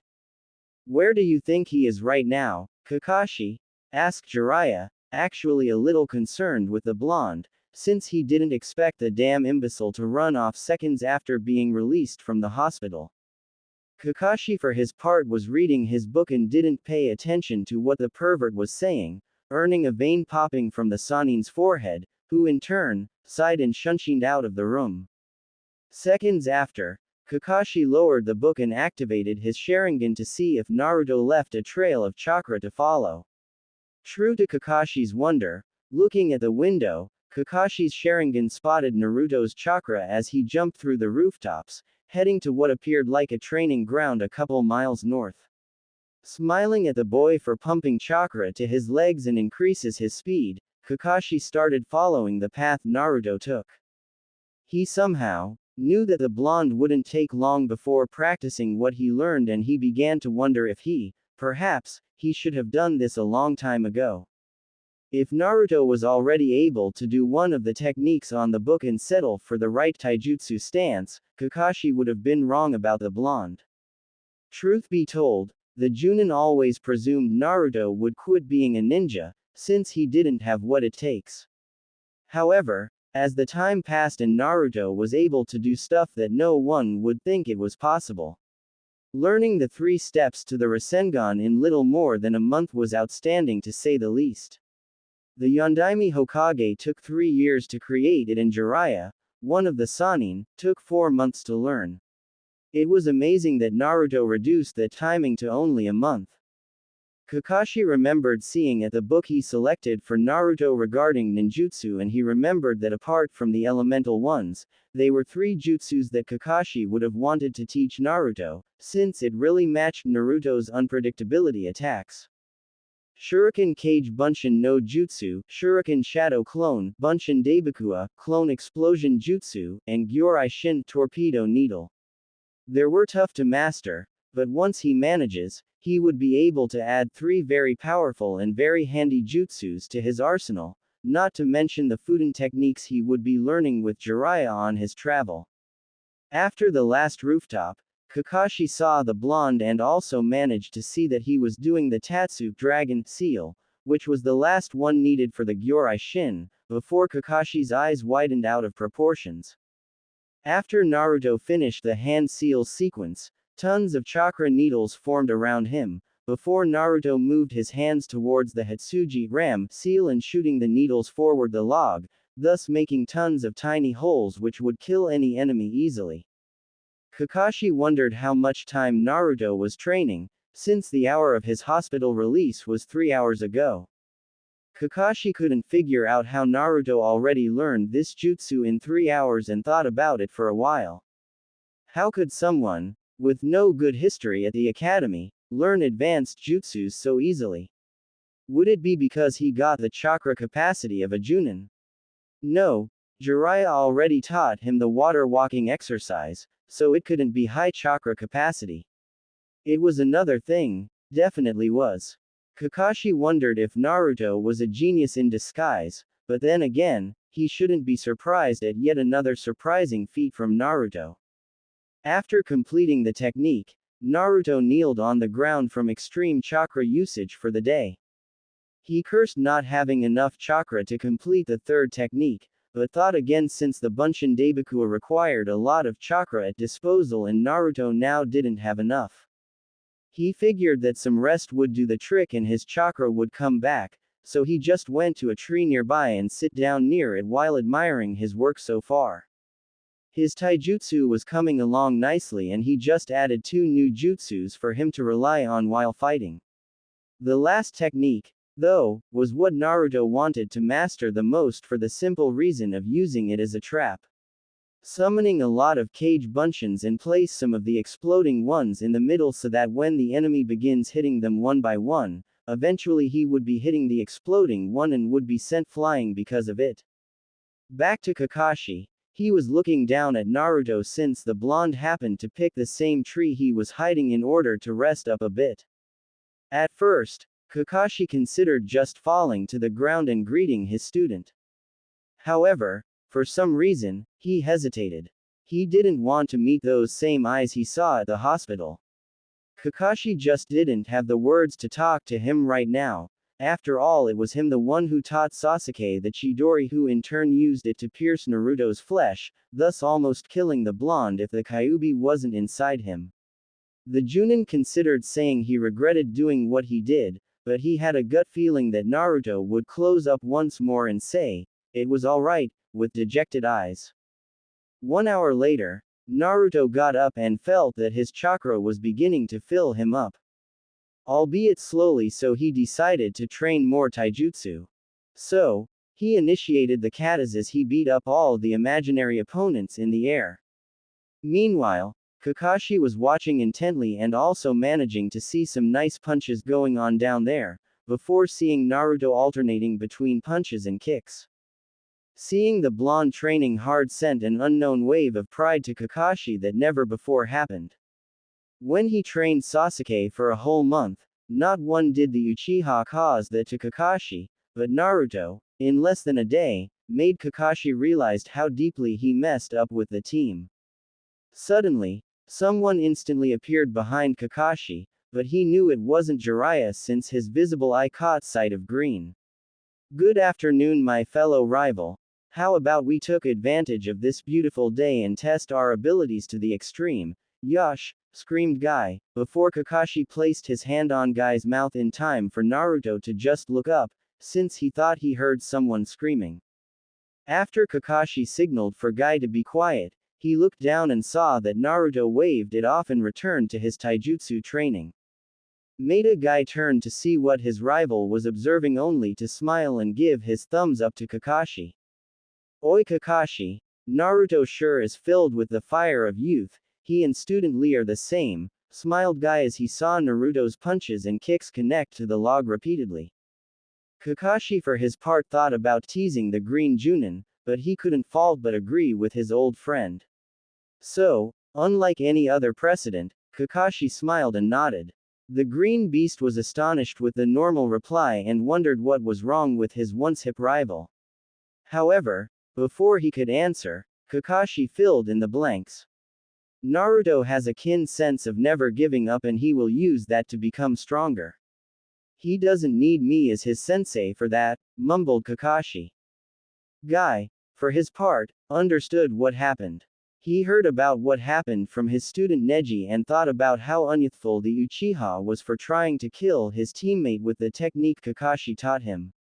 Where do you think he is right now, Kakashi? Asked Jiraiya, actually a little concerned with the blonde, since he didn't expect the damn imbecile to run off seconds after being released from the hospital. Kakashi for his part was reading his book and didn't pay attention to what the pervert was saying, earning a vein popping from the Sanin's forehead, who in turn sighed and shunshined out of the room. Seconds after, Kakashi lowered the book and activated his Sharingan to see if Naruto left a trail of chakra to follow. True to Kakashi's wonder, looking at the window, Kakashi's Sharingan spotted Naruto's chakra as he jumped through the rooftops, heading to what appeared like a training ground a couple miles north. Smiling at the boy for pumping chakra to his legs and increases his speed, Kakashi started following the path Naruto took. He somehow knew that the blonde wouldn't take long before practicing what he learned, and he began to wonder if perhaps, he should have done this a long time ago. If Naruto was already able to do one of the techniques on the book and settle for the right taijutsu stance, Kakashi would have been wrong about the blonde. Truth be told, the Junin always presumed Naruto would quit being a ninja, since he didn't have what it takes. However, as the time passed and Naruto was able to do stuff that no one would think it was possible. Learning the 3 steps to the Rasengan in little more than a month was outstanding to say the least. The Yondaime Hokage took 3 years to create it, and Jiraiya, one of the Sannin, took 4 months to learn. It was amazing that Naruto reduced the timing to only a month. Kakashi remembered seeing at the book he selected for Naruto regarding ninjutsu, and he remembered that apart from the elemental ones, they were 3 jutsus that Kakashi would have wanted to teach Naruto, since it really matched Naruto's unpredictability attacks. Shuriken Kage Bunshin no Jutsu, Shuriken Shadow Clone, Bunshin Daibakua, Clone Explosion Jutsu, and Gyorai Shin Torpedo Needle. They were tough to master, but once he manages, he would be able to add 3 very powerful and very handy jutsus to his arsenal, not to mention the Fuden techniques he would be learning with Jiraiya on his travel. After the last rooftop, Kakashi saw the blonde and also managed to see that he was doing the Tatsu Dragon Seal, which was the last one needed for the Gyorai Shin, before Kakashi's eyes widened out of proportions. After Naruto finished the hand seal sequence, tons of chakra needles formed around him, before Naruto moved his hands towards the Hitsuji Ram seal and shooting the needles forward the log, thus making tons of tiny holes which would kill any enemy easily. Kakashi wondered how much time Naruto was training, since the hour of his hospital release was 3 hours ago. Kakashi couldn't figure out how Naruto already learned this jutsu in 3 hours and thought about it for a while. How could someone, with no good history at the academy, learn advanced jutsus so easily? Would it be because he got the chakra capacity of a Junin? No, Jiraiya already taught him the water walking exercise, so it couldn't be high chakra capacity. It was another thing, definitely was. Kakashi wondered if Naruto was a genius in disguise, but then again, he shouldn't be surprised at yet another surprising feat from Naruto. After completing the technique, Naruto kneeled on the ground from extreme chakra usage for the day. He cursed not having enough chakra to complete the 3rd technique, but thought again since the Bunshin Daibakua required a lot of chakra at disposal and Naruto now didn't have enough. He figured that some rest would do the trick and his chakra would come back, so he just went to a tree nearby and sit down near it while admiring his work so far. His taijutsu was coming along nicely and he just added 2 new jutsus for him to rely on while fighting. The last technique, though, was what Naruto wanted to master the most for the simple reason of using it as a trap. Summoning a lot of Kage Bunshins and place some of the exploding ones in the middle so that when the enemy begins hitting them one by one, eventually he would be hitting the exploding one and would be sent flying because of it. Back to Kakashi. He was looking down at Naruto since the blonde happened to pick the same tree he was hiding in order to rest up a bit. At first, Kakashi considered just falling to the ground and greeting his student. However, for some reason, he hesitated. He didn't want to meet those same eyes he saw at the hospital. Kakashi just didn't have the words to talk to him right now. After all, it was him the one who taught Sasuke the Chidori, who in turn used it to pierce Naruto's flesh, thus almost killing the blonde if the Kyuubi wasn't inside him. The Junin considered saying he regretted doing what he did, but he had a gut feeling that Naruto would close up once more and say, "It was alright," with dejected eyes. 1 hour later, Naruto got up and felt that his chakra was beginning to fill him up. Albeit slowly, so he decided to train more taijutsu. So, He initiated the katas as he beat up all the imaginary opponents in the air. Meanwhile, Kakashi was watching intently and also managing to see some nice punches going on down there, before seeing Naruto alternating between punches and kicks. Seeing the blonde training hard sent an unknown wave of pride to Kakashi that never before happened. When he trained Sasuke for a whole month, not one did the Uchiha cause that to Kakashi, but Naruto, in less than a day, made Kakashi realize how deeply he messed up with the team. Suddenly, someone instantly appeared behind Kakashi, but he knew it wasn't Jiraiya since his visible eye caught sight of green. Good afternoon, my fellow rival. How about we took advantage of this beautiful day and test our abilities to the extreme? Yosh, screamed Guy, before Kakashi placed his hand on Guy's mouth in time for Naruto to just look up, since he thought he heard someone screaming. After Kakashi signaled for Guy to be quiet, he looked down and saw that Naruto waved it off and returned to his taijutsu training. Meta Guy turned to see what his rival was observing only to smile and give his thumbs up to Kakashi. Oi Kakashi, Naruto sure is filled with the fire of youth, he and Student Lee are the same, smiled Guy as he saw Naruto's punches and kicks connect to the log repeatedly. Kakashi for his part thought about teasing the green Junin, but he couldn't fault but agree with his old friend. So, unlike any other precedent, Kakashi smiled and nodded. The green beast was astonished with the normal reply and wondered what was wrong with his once-hip rival. However, before he could answer, Kakashi filled in the blanks. Naruto has a keen sense of never giving up and he will use that to become stronger. He doesn't need me as his sensei for that, mumbled Kakashi. Guy, for his part, understood what happened. He heard about what happened from his student Neji and thought about how unyouthful the Uchiha was for trying to kill his teammate with the technique Kakashi taught him.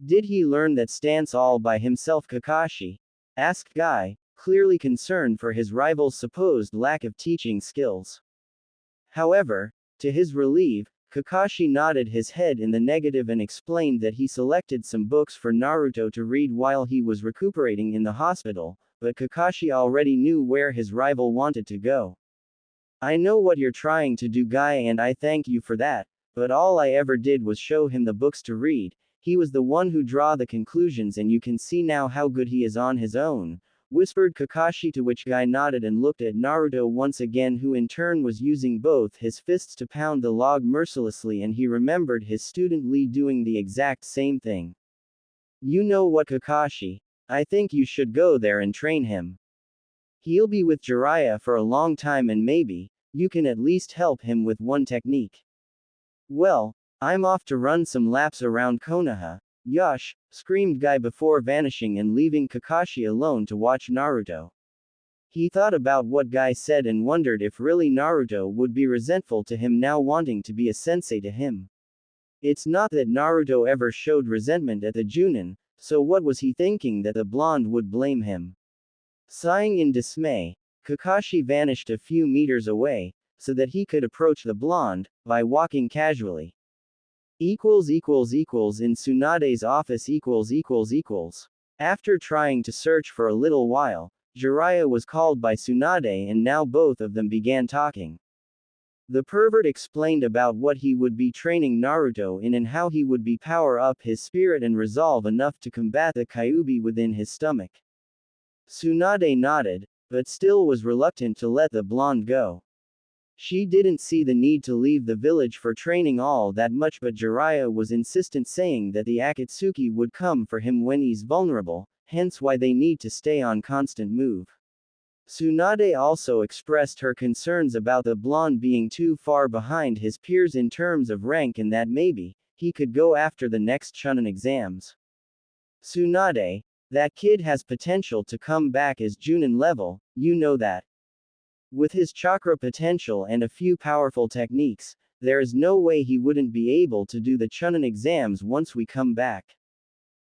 Did he learn that stance all by himself, Kakashi? Asked Guy, clearly concerned for his rival's supposed lack of teaching skills. However, to his relief, Kakashi nodded his head in the negative and explained that he selected some books for Naruto to read while he was recuperating in the hospital, but Kakashi already knew where his rival wanted to go. I know what you're trying to do, Guy, and I thank you for that, but all I ever did was show him the books to read. He was the one who draw the conclusions and you can see now how good he is on his own, whispered Kakashi, to which Guy nodded and looked at Naruto once again, who in turn was using both his fists to pound the log mercilessly, and he remembered his student Lee doing the exact same thing. You know what, Kakashi? I think you should go there and train him. He'll be with Jiraiya for a long time and maybe, you can at least help him with one technique. Well, I'm off to run some laps around Konoha. Yosh, screamed Guy before vanishing and leaving Kakashi alone to watch Naruto. He thought about what Guy said and wondered if really Naruto would be resentful to him now wanting to be a sensei to him. It's not that Naruto ever showed resentment at the Junin, so what was he thinking that the blonde would blame him? Sighing in dismay, Kakashi vanished a few meters away, so that he could approach the blonde, by walking casually. In Tsunade's office. After trying to search for a little while, Jiraiya was called by Tsunade and now both of them began talking. The pervert explained about what he would be training Naruto in and how he would be power up his spirit and resolve enough to combat the Kyuubi within his stomach. Tsunade nodded, but still was reluctant to let the blonde go. She didn't see the need to leave the village for training all that much, but Jiraiya was insistent, saying that the Akatsuki would come for him when he's vulnerable, hence why they need to stay on constant move. Tsunade also expressed her concerns about the blonde being too far behind his peers in terms of rank and that maybe, he could go after the next Chunin exams. Tsunade, that kid has potential to come back as Junin level, you know that. With his chakra potential and a few powerful techniques, there is no way he wouldn't be able to do the Chunin exams once we come back.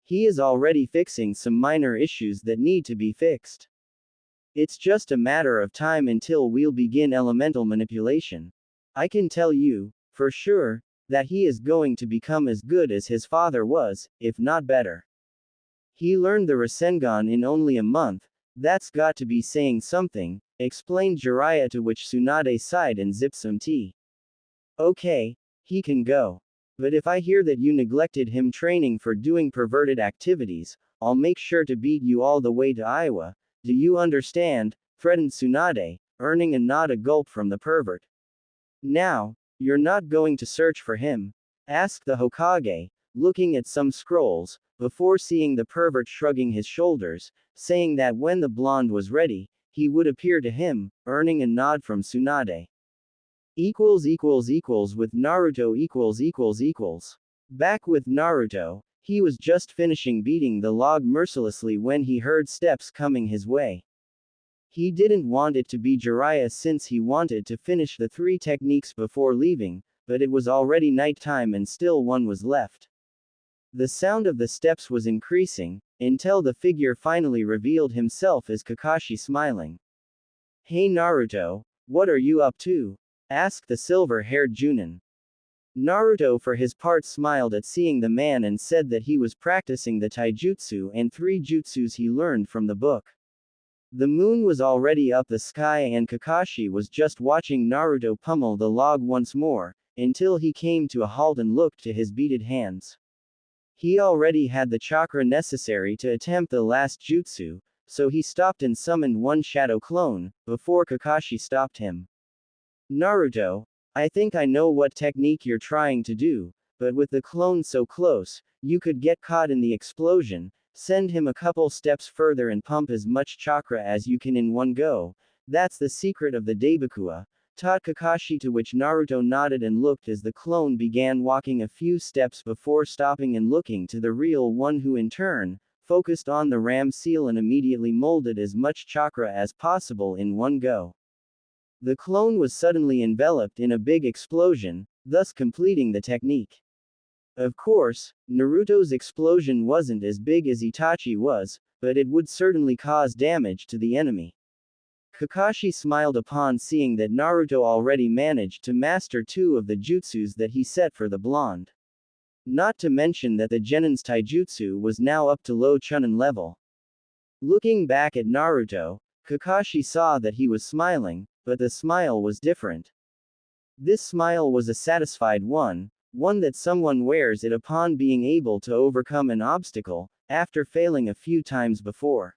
He is already fixing some minor issues that need to be fixed. It's just a matter of time until we'll begin elemental manipulation. I can tell you, for sure, that he is going to become as good as his father was, if not better. He learned the Rasengan in only a month, that's got to be saying something, explained Jiraiya, to which Tsunade sighed and zipped some tea. Okay, he can go. But if I hear that you neglected him training for doing perverted activities, I'll make sure to beat you all the way to Iowa. Do you understand? Threatened Tsunade, earning a nod, a gulp from the pervert. Now, you're not going to search for him? Asked the Hokage, looking at some scrolls, before seeing the pervert shrugging his shoulders, saying that when the blonde was ready, he would appear to him, earning a nod from Tsunade. With Naruto . Back with Naruto, he was just finishing beating the log mercilessly when he heard steps coming his way. He didn't want it to be Jiraiya since he wanted to finish the 3 techniques before leaving, but it was already nighttime and still one was left. The sound of the steps was increasing, until the figure finally revealed himself as Kakashi, smiling. Hey Naruto, what are you up to? Asked the silver-haired Junin. Naruto for his part smiled at seeing the man and said that he was practicing the taijutsu and 3 jutsus he learned from the book. The moon was already up the sky and Kakashi was just watching Naruto pummel the log once more, until he came to a halt and looked to his beaded hands. He already had the chakra necessary to attempt the last jutsu, so he stopped and summoned one shadow clone, before Kakashi stopped him. Naruto, I think I know what technique you're trying to do, but with the clone so close, you could get caught in the explosion. Send him a couple steps further and pump as much chakra as you can in one go. That's the secret of the Daibakua, taught Kakashi, to which Naruto nodded and looked as the clone began walking a few steps before stopping and looking to the real one, who in turn focused on the ram seal and immediately molded as much chakra as possible in one go. The clone was suddenly enveloped in a big explosion, thus completing the technique. Of course, Naruto's explosion wasn't as big as Itachi was, but it would certainly cause damage to the enemy. Kakashi smiled upon seeing that Naruto already managed to master 2 of the jutsus that he set for the blonde. Not to mention that the Genin's taijutsu was now up to low Chunin level. Looking back at Naruto, Kakashi saw that he was smiling, but the smile was different. This smile was a satisfied one that someone wears it upon being able to overcome an obstacle, after failing a few times before.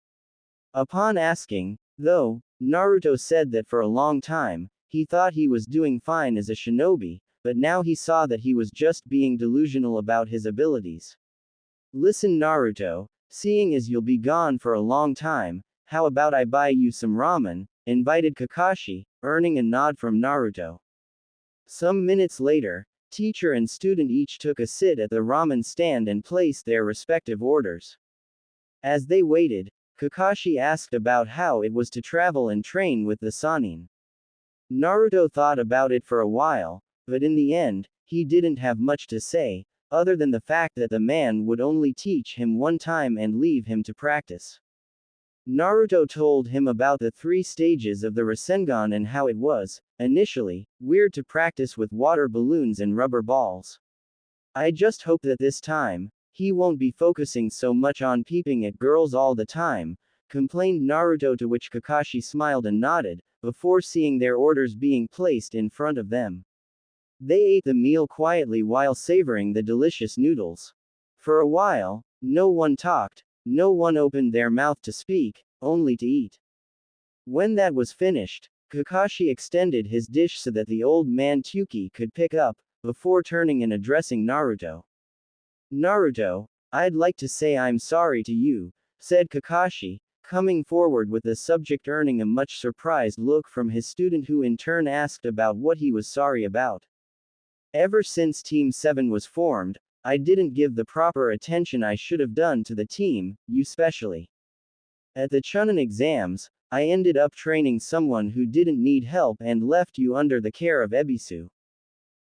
Upon asking, though, Naruto said that for a long time, he thought he was doing fine as a shinobi, but now he saw that he was just being delusional about his abilities. Listen Naruto, seeing as you'll be gone for a long time, how about I buy you some ramen? Invited Kakashi, earning a nod from Naruto. Some minutes later, teacher and student each took a sit at the ramen stand and placed their respective orders. As they waited, Kakashi asked about how it was to travel and train with the Sannin. Naruto thought about it for a while, but in the end, he didn't have much to say, other than the fact that the man would only teach him one time and leave him to practice. Naruto told him about the 3 stages of the Rasengan and how it was, initially, weird to practice with water balloons and rubber balls. I just hope that this time, he won't be focusing so much on peeping at girls all the time, complained Naruto, to which Kakashi smiled and nodded, before seeing their orders being placed in front of them. They ate the meal quietly while savoring the delicious noodles. For a while, no one talked. No one opened their mouth to speak, only to eat. When that was finished, Kakashi extended his dish so that the old man Tuki could pick up, before turning and addressing Naruto. Naruto, I'd like to say I'm sorry to you, said Kakashi, coming forward with the subject, earning a much surprised look from his student, who in turn asked about what he was sorry about. Ever since Team 7 was formed, I didn't give the proper attention I should have done to the team, you especially. At the Chunin exams, I ended up training someone who didn't need help and left you under the care of Ebisu.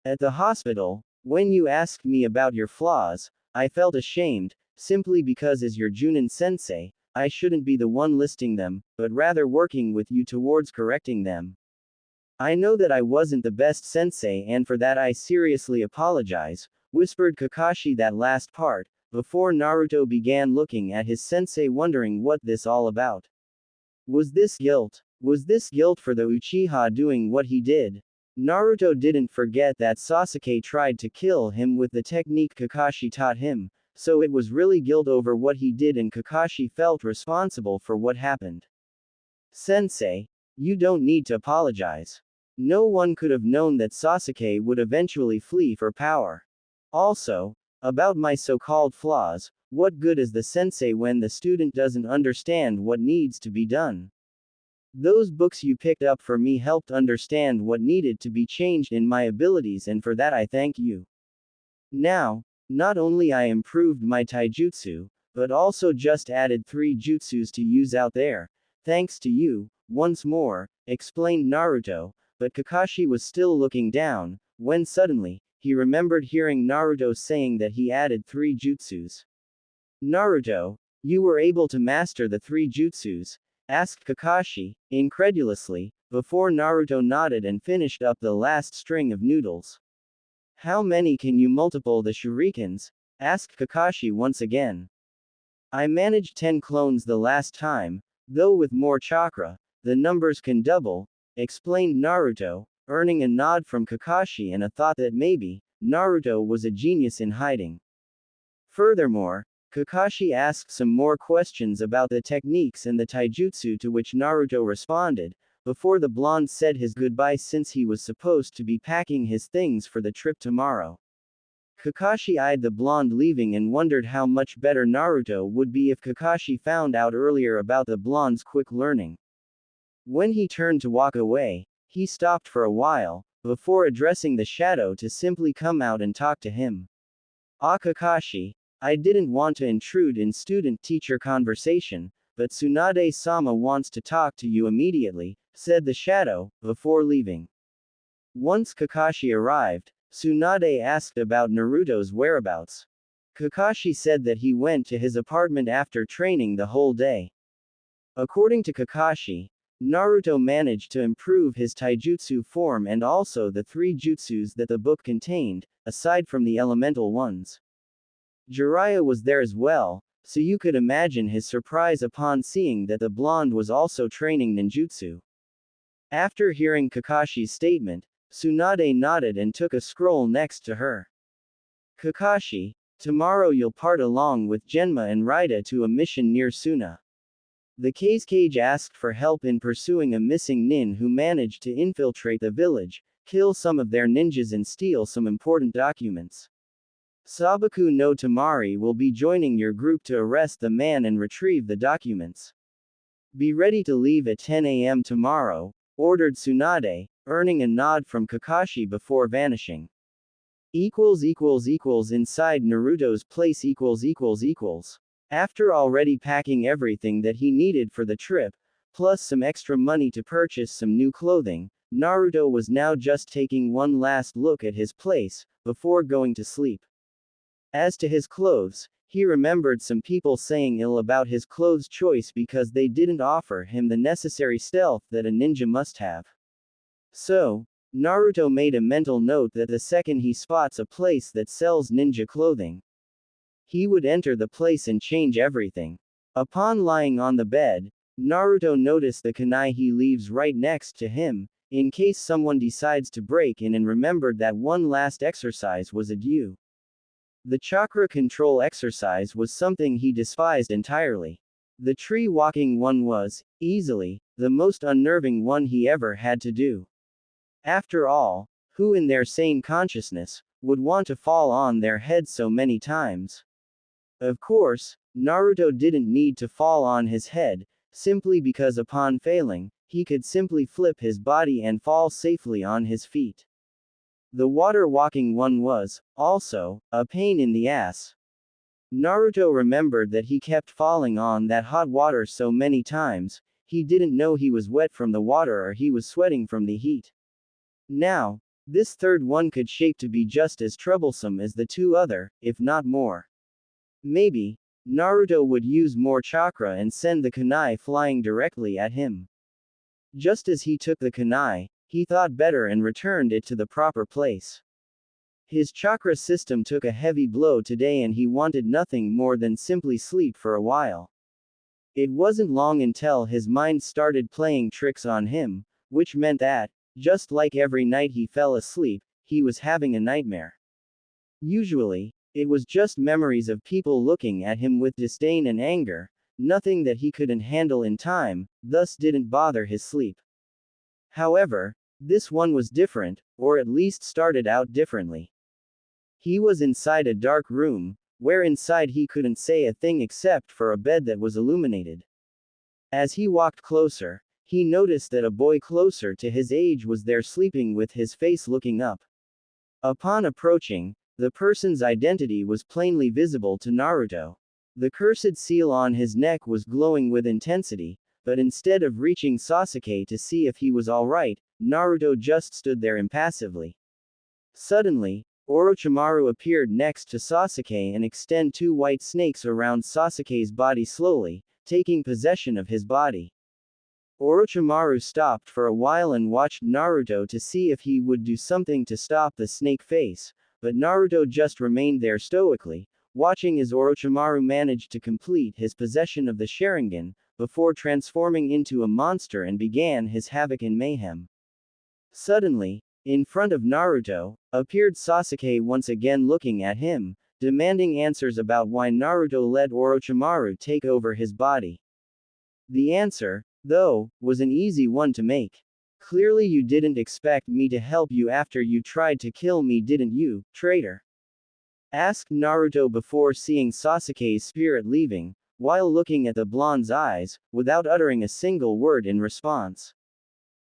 At the hospital, when you asked me about your flaws, I felt ashamed, simply because as your Junin sensei, I shouldn't be the one listing them, but rather working with you towards correcting them. I know that I wasn't the best sensei, and for that I seriously apologize, whispered Kakashi that last part, before Naruto began looking at his sensei wondering what this all about. Was this guilt? Was this guilt for the Uchiha doing what he did? Naruto didn't forget that Sasuke tried to kill him with the technique Kakashi taught him, so it was really guilt over what he did and Kakashi felt responsible for what happened. Sensei, you don't need to apologize. No one could have known that Sasuke would eventually flee for power. Also, about my so-called flaws, what good is the sensei when the student doesn't understand what needs to be done? Those books you picked up for me helped understand what needed to be changed in my abilities, and for that I thank you. Now, not only I improved my taijutsu, but also just added 3 jutsus to use out there, thanks to you, once more, explained Naruto, but Kakashi was still looking down, when suddenly, he remembered hearing Naruto saying that he added 3 jutsus. Naruto, you were able to master the 3 jutsus? Asked Kakashi, incredulously, before Naruto nodded and finished up the last string of noodles. How many can you multiple the shurikens? Asked Kakashi once again. I managed 10 clones the last time, though with more chakra, the numbers can double, explained Naruto, earning a nod from Kakashi and a thought that maybe, Naruto was a genius in hiding. Furthermore, Kakashi asked some more questions about the techniques and the taijutsu, to which Naruto responded, before the blonde said his goodbyes since he was supposed to be packing his things for the trip tomorrow. Kakashi eyed the blonde leaving and wondered how much better Naruto would be if Kakashi found out earlier about the blonde's quick learning. When he turned to walk away, he stopped for a while, before addressing the shadow to simply come out and talk to him. Ah, Kakashi, I didn't want to intrude in student-teacher conversation, but Tsunade-sama wants to talk to you immediately, said the shadow, before leaving. Once Kakashi arrived, Tsunade asked about Naruto's whereabouts. Kakashi said that he went to his apartment after training the whole day. According to Kakashi, Naruto managed to improve his taijutsu form and also the 3 jutsus that the book contained, aside from the elemental ones. Jiraiya was there as well, so you could imagine his surprise upon seeing that the blonde was also training ninjutsu. After hearing Kakashi's statement, Tsunade nodded and took a scroll next to her. Kakashi, tomorrow you'll part along with Genma and Raida to a mission near Suna. The Kazekage asked for help in pursuing a missing nin who managed to infiltrate the village, kill some of their ninjas and steal some important documents. Sabaku no Tamari will be joining your group to arrest the man and retrieve the documents. Be ready to leave at 10 a.m. tomorrow, ordered Tsunade, earning a nod from Kakashi before vanishing. Inside Naruto's place. After already packing everything that he needed for the trip, plus some extra money to purchase some new clothing, Naruto was now just taking one last look at his place, before going to sleep. As to his clothes, he remembered some people saying ill about his clothes choice because they didn't offer him the necessary stealth that a ninja must have. So, Naruto made a mental note that the second he spots a place that sells ninja clothing, he would enter the place and change everything. Upon lying on the bed, Naruto noticed the kunai he leaves right next to him, in case someone decides to break in, and remembered that one last exercise was a due. The chakra control exercise was something he despised entirely. The tree walking one was, easily, the most unnerving one he ever had to do. After all, who in their sane consciousness would want to fall on their head so many times? Of course, Naruto didn't need to fall on his head, simply because upon failing, he could simply flip his body and fall safely on his feet. The water walking one was, also, a pain in the ass. Naruto remembered that he kept falling on that hot water so many times, he didn't know he was wet from the water or he was sweating from the heat. Now, this third one could shape to be just as troublesome as the 2 other, if not more. Maybe, Naruto would use more chakra and send the kunai flying directly at him. Just as he took the kunai, he thought better and returned it to the proper place. His chakra system took a heavy blow today and he wanted nothing more than simply sleep for a while. It wasn't long until his mind started playing tricks on him, which meant that, just like every night he fell asleep, he was having a nightmare. Usually, it was just memories of people looking at him with disdain and anger, nothing that he couldn't handle in time, thus didn't bother his sleep. However, this one was different, or at least started out differently. He was inside a dark room, where inside he couldn't say a thing except for a bed that was illuminated. As he walked closer, he noticed that a boy closer to his age was there sleeping with his face looking up. Upon approaching, the person's identity was plainly visible to Naruto. The cursed seal on his neck was glowing with intensity, but instead of reaching Sasuke to see if he was alright, Naruto just stood there impassively. Suddenly, Orochimaru appeared next to Sasuke and extended two white snakes around Sasuke's body slowly, taking possession of his body. Orochimaru stopped for a while and watched Naruto to see if he would do something to stop the snake face, but Naruto just remained there stoically, watching as Orochimaru managed to complete his possession of the Sharingan, before transforming into a monster and began his havoc and mayhem. Suddenly, in front of Naruto, appeared Sasuke once again looking at him, demanding answers about why Naruto let Orochimaru take over his body. The answer, though, was an easy one to make. Clearly you didn't expect me to help you after you tried to kill me, didn't you, traitor? Asked Naruto before seeing Sasuke's spirit leaving, while looking at the blonde's eyes, without uttering a single word in response.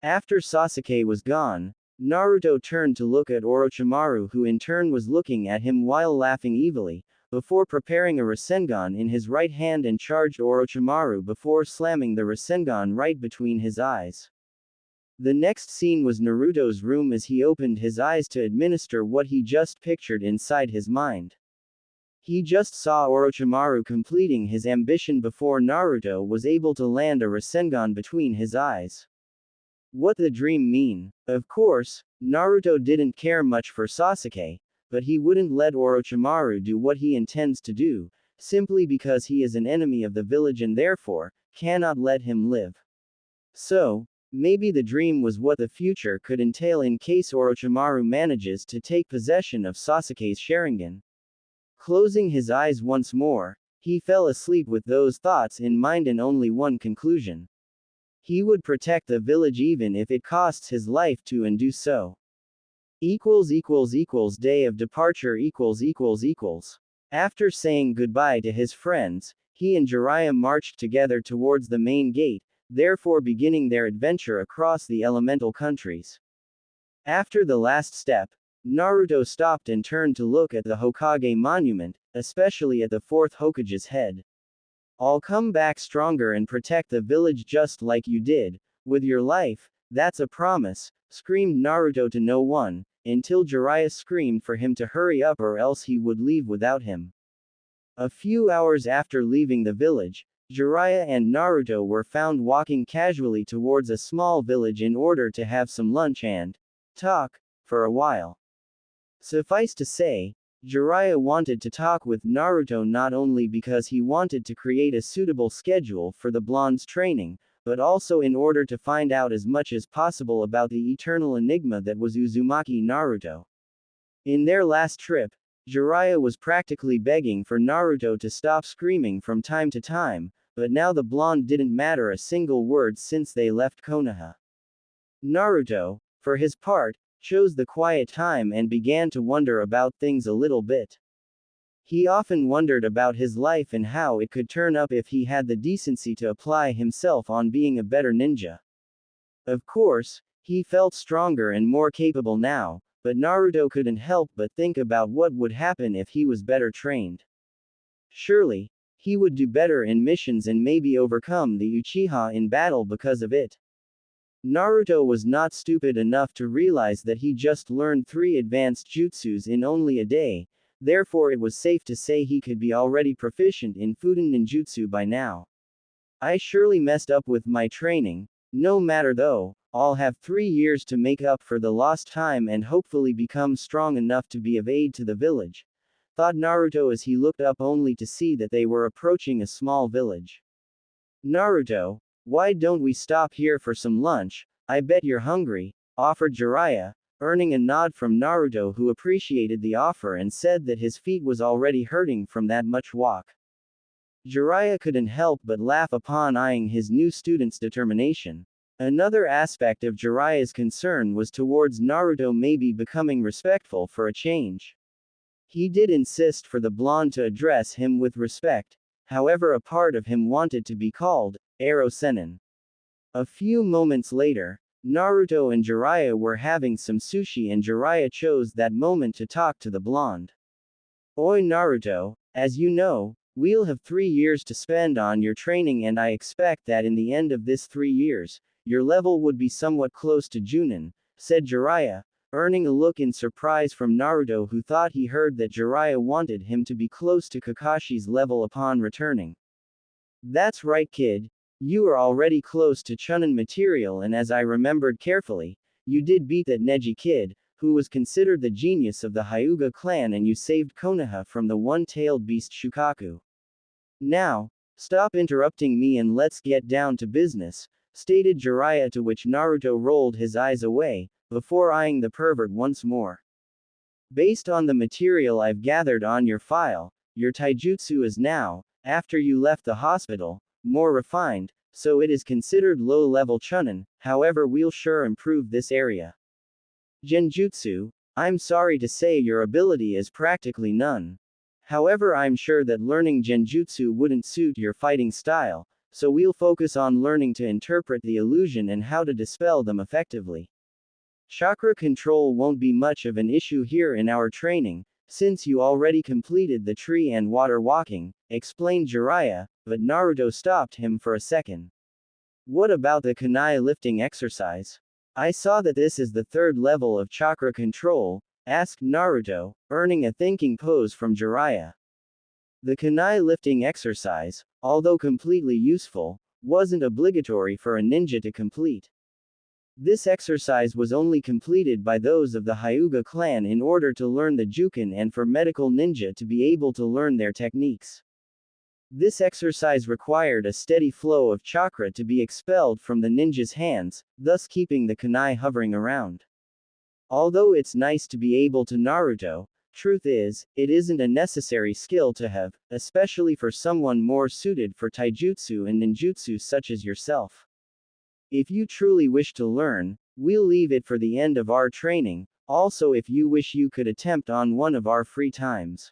After Sasuke was gone, Naruto turned to look at Orochimaru, who in turn was looking at him while laughing evilly, before preparing a Rasengan in his right hand and charged Orochimaru before slamming the Rasengan right between his eyes. The next scene was Naruto's room as he opened his eyes to administer what he just pictured inside his mind. He just saw Orochimaru completing his ambition before Naruto was able to land a Rasengan between his eyes. What the dream mean? Of course, Naruto didn't care much for Sasuke, but he wouldn't let Orochimaru do what he intends to do, simply because he is an enemy of the village and therefore, cannot let him live. So, maybe the dream was what the future could entail in case Orochimaru manages to take possession of Sasuke's Sharingan. Closing his eyes once more, he fell asleep with those thoughts in mind and only one conclusion. He would protect the village even if it costs his life to and do so. Day of departure . After saying goodbye to his friends, he and Jiraiya marched together towards the main gate, therefore beginning their adventure across the elemental countries. After the last step, Naruto stopped and turned to look at the Hokage monument, especially at the fourth Hokage's head. "I'll come back stronger and protect the village just like you did, with your life, that's a promise," screamed Naruto to no one, until Jiraiya screamed for him to hurry up or else he would leave without him. A few hours after leaving the village, Jiraiya and Naruto were found walking casually towards a small village in order to have some lunch and talk for a while. Suffice to say, Jiraiya wanted to talk with Naruto not only because he wanted to create a suitable schedule for the blonde's training, but also in order to find out as much as possible about the eternal enigma that was Uzumaki Naruto. In their last trip, Jiraiya was practically begging for Naruto to stop screaming from time to time, but now the blonde didn't matter a single word since they left Konoha. Naruto, for his part, chose the quiet time and began to wonder about things a little bit. He often wondered about his life and how it could turn up if he had the decency to apply himself on being a better ninja. Of course, he felt stronger and more capable now, but Naruto couldn't help but think about what would happen if he was better trained. Surely, he would do better in missions and maybe overcome the Uchiha in battle because of it. Naruto was not stupid enough to realize that he just learned 3 advanced jutsus in only a day, therefore it was safe to say he could be already proficient in Fuden ninjutsu by now. I surely messed up with my training, no matter though, I'll have 3 years to make up for the lost time and hopefully become strong enough to be of aid to the village, thought Naruto as he looked up only to see that they were approaching a small village. Naruto, why don't we stop here for some lunch? I bet you're hungry, offered Jiraiya, earning a nod from Naruto, who appreciated the offer and said that his feet was already hurting from that much walk. Jiraiya couldn't help but laugh upon eyeing his new student's determination. Another aspect of Jiraiya's concern was towards Naruto maybe becoming respectful for a change. He did insist for the blonde to address him with respect, however a part of him wanted to be called Ero Sennin. A few moments later, Naruto and Jiraiya were having some sushi and Jiraiya chose that moment to talk to the blonde. Oi Naruto, as you know, we'll have 3 years to spend on your training and I expect that in the end of this 3 years, your level would be somewhat close to Junin, said Jiraiya, earning a look in surprise from Naruto, who thought he heard that Jiraiya wanted him to be close to Kakashi's level upon returning. That's right kid, you are already close to Chunin material and as I remembered carefully, you did beat that Neji kid, who was considered the genius of the Hyuga clan and you saved Konoha from the one-tailed beast Shukaku. Now, stop interrupting me and let's get down to business, stated Jiraiya, to which Naruto rolled his eyes away, before eyeing the pervert once more. Based on the material I've gathered on your file, your taijutsu is now, after you left the hospital, more refined, so it is considered low-level chunin, however we'll sure improve this area. Genjutsu, I'm sorry to say your ability is practically none. However I'm sure that learning genjutsu wouldn't suit your fighting style, so we'll focus on learning to interpret the illusion and how to dispel them effectively. Chakra control won't be much of an issue here in our training, since you already completed the tree and water walking, explained Jiraiya, but Naruto stopped him for a second. What about the kunai lifting exercise? I saw that this is the third level of chakra control, asked Naruto, earning a thinking pose from Jiraiya. The kunai lifting exercise, although completely useful, wasn't obligatory for a ninja to complete. This exercise was only completed by those of the Hyuga clan in order to learn the Jukin and for medical ninja to be able to learn their techniques. This exercise required a steady flow of chakra to be expelled from the ninja's hands, thus keeping the kunai hovering around. Although it's nice to be able to Naruto, truth is, it isn't a necessary skill to have, especially for someone more suited for taijutsu and ninjutsu such as yourself. If you truly wish to learn, we'll leave it for the end of our training, also if you wish you could attempt on one of our free times.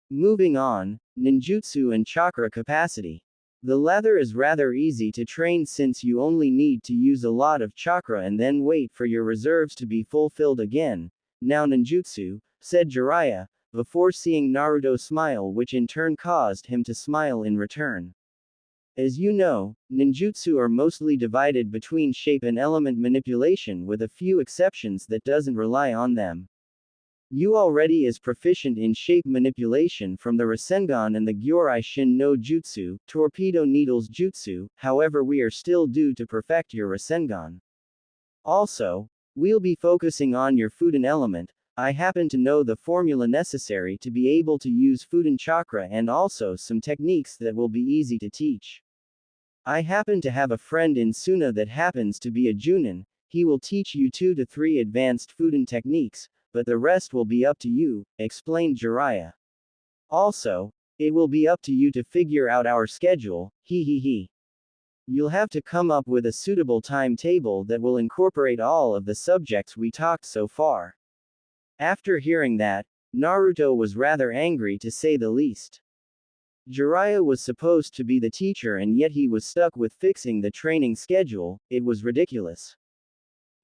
Moving on, ninjutsu and chakra capacity. The latter is rather easy to train since you only need to use a lot of chakra and then wait for your reserves to be fulfilled again. Now ninjutsu, said Jiraiya, before seeing Naruto smile, which in turn caused him to smile in return. As you know, ninjutsu are mostly divided between shape and element manipulation with a few exceptions that doesn't rely on them. You already is proficient in shape manipulation from the Rasengan and the Gyorai Shin no Jutsu, Torpedo Needles Jutsu, however we are still due to perfect your Rasengan. Also, we'll be focusing on your Fudan element. I happen to know the formula necessary to be able to use Fudan chakra and also some techniques that will be easy to teach. I happen to have a friend in Suna that happens to be a Junin, he will teach you 2 to 3 advanced Fudan techniques, but the rest will be up to you, explained Jiraiya. Also, it will be up to you to figure out our schedule, he. You'll have to come up with a suitable timetable that will incorporate all of the subjects we talked so far. After hearing that, Naruto was rather angry to say the least. Jiraiya was supposed to be the teacher and yet he was stuck with fixing the training schedule, it was ridiculous.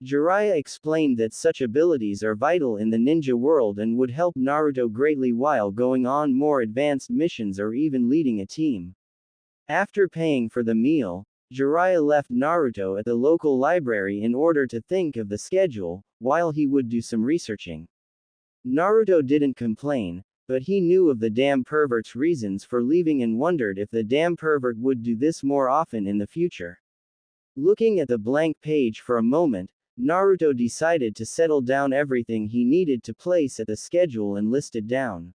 Jiraiya explained that such abilities are vital in the ninja world and would help Naruto greatly while going on more advanced missions or even leading a team. After paying for the meal, Jiraiya left Naruto at the local library in order to think of the schedule, while he would do some researching. Naruto didn't complain, but he knew of the damn pervert's reasons for leaving and wondered if the damn pervert would do this more often in the future. Looking at the blank page for a moment, Naruto decided to settle down everything he needed to place at the schedule and listed down.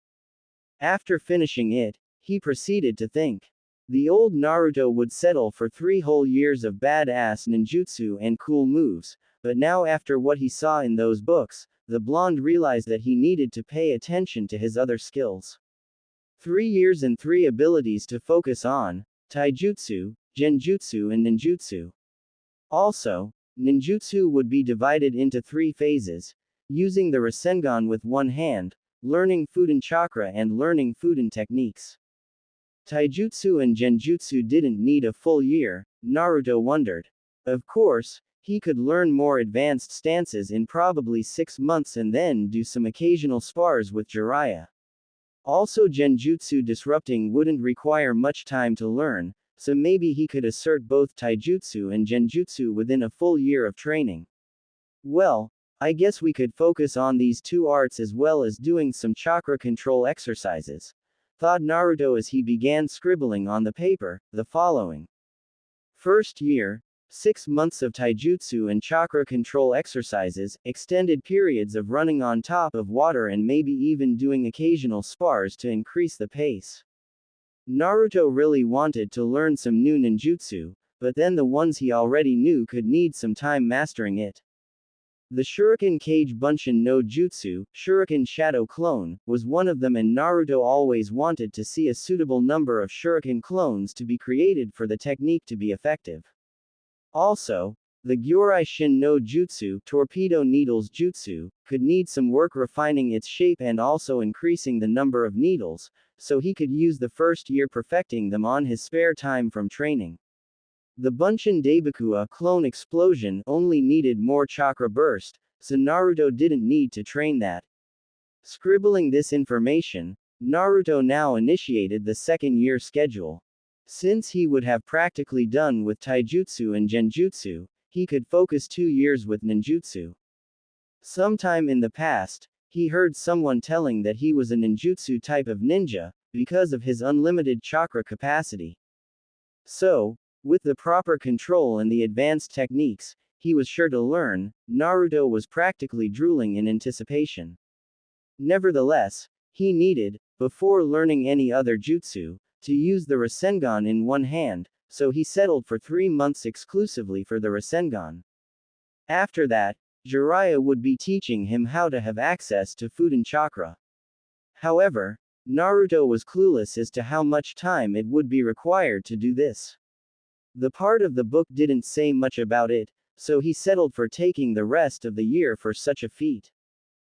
After finishing it, he proceeded to think. The old Naruto would settle for 3 whole years of badass ninjutsu and cool moves, but now after what he saw in those books, the blonde realized that he needed to pay attention to his other skills. 3 years and 3 abilities to focus on: taijutsu, genjutsu and ninjutsu. Also, ninjutsu would be divided into 3 phases: using the Rasengan with one hand, learning Fuden chakra and learning Fuden techniques. Taijutsu and genjutsu didn't need a full year, Naruto wondered. Of course, he could learn more advanced stances in probably 6 months and then do some occasional spars with Jiraiya. Also, genjutsu disrupting wouldn't require much time to learn, so maybe he could assert both taijutsu and genjutsu within a full year of training. Well, I guess we could focus on these 2 arts as well as doing some chakra control exercises, thought Naruto as he began scribbling on the paper, the following. First year, 6 months of taijutsu and chakra control exercises, extended periods of running on top of water and maybe even doing occasional spars to increase the pace. Naruto really wanted to learn some new ninjutsu, but then the ones he already knew could need some time mastering it. The Shuriken Kage Bunshin no Jutsu, Shuriken Shadow Clone, was one of them, and Naruto always wanted to see a suitable number of Shuriken clones to be created for the technique to be effective. Also, the Gyurai Shin no Jutsu, Torpedo Needles Jutsu, could need some work refining its shape and also increasing the number of needles, so he could use the first year perfecting them on his spare time from training. The Bunshin Daibakua clone explosion only needed more chakra burst, so Naruto didn't need to train that. Scribbling this information, Naruto now initiated the second year schedule. Since he would have practically done with taijutsu and genjutsu, he could focus 2 years with ninjutsu. Sometime in the past, he heard someone telling that he was a ninjutsu type of ninja, because of his unlimited chakra capacity. So, with the proper control and the advanced techniques, he was sure to learn. Naruto was practically drooling in anticipation. Nevertheless, he needed, before learning any other jutsu, to use the Rasengan in one hand, so he settled for 3 months exclusively for the Rasengan. After that, Jiraiya would be teaching him how to have access to Fuden chakra. However, Naruto was clueless as to how much time it would be required to do this. The part of the book didn't say much about it, so he settled for taking the rest of the year for such a feat.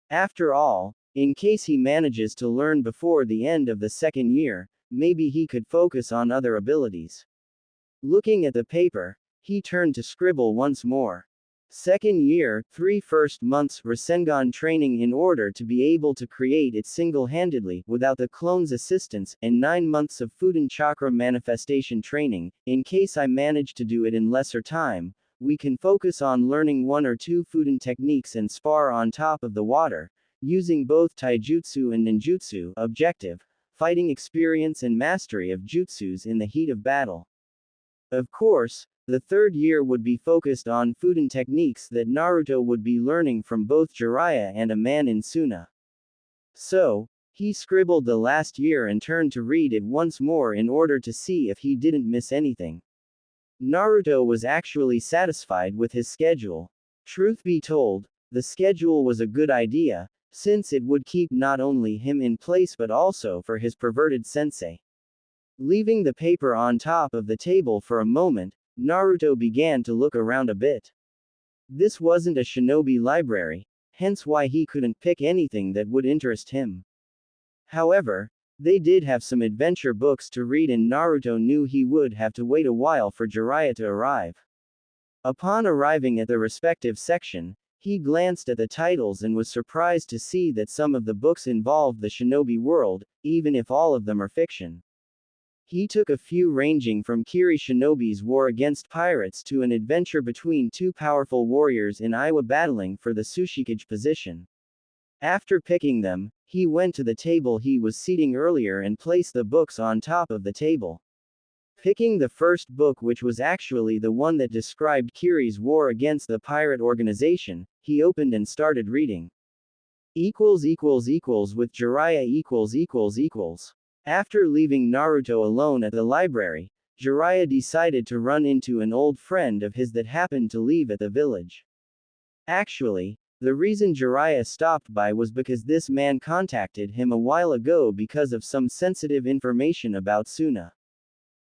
After all, in case he manages to learn before the end of the second year, maybe he could focus on other abilities. Looking at the paper, he turned to scribble once more. Second year, 3 first months Rasengan training in order to be able to create it single-handedly, without the clone's assistance, and 9 months of Fuden chakra manifestation training. In case I manage to do it in lesser time, we can focus on learning 1 or 2 Fuden techniques and spar on top of the water, using both taijutsu and ninjutsu. Objective: fighting experience and mastery of jutsus in the heat of battle. Of course, the third year would be focused on Fuden techniques that Naruto would be learning from both Jiraiya and a man in Suna. So, he scribbled the last year and turned to read it once more in order to see if he didn't miss anything. Naruto was actually satisfied with his schedule. Truth be told, the schedule was a good idea, since it would keep not only him in place but also for his perverted sensei. Leaving the paper on top of the table for a moment, Naruto began to look around a bit. This wasn't a shinobi library, hence why he couldn't pick anything that would interest him. However, they did have some adventure books to read, and Naruto knew he would have to wait a while for Jiraiya to arrive. Upon arriving at the respective section, he glanced at the titles and was surprised to see that some of the books involved the shinobi world, even if all of them are fiction. He took a few ranging from Kiri Shinobi's war against pirates to an adventure between 2 powerful warriors in Iwa battling for the Tsushikage position. After picking them, he went to the table he was seating earlier and placed the books on top of the table. Picking the first book, which was actually the one that described Kiri's war against the pirate organization, he opened and started reading. With Jiraiya. After leaving Naruto alone at the library, Jiraiya decided to run into an old friend of his that happened to leave at the village. Actually, the reason Jiraiya stopped by was because this man contacted him a while ago because of some sensitive information about Suna.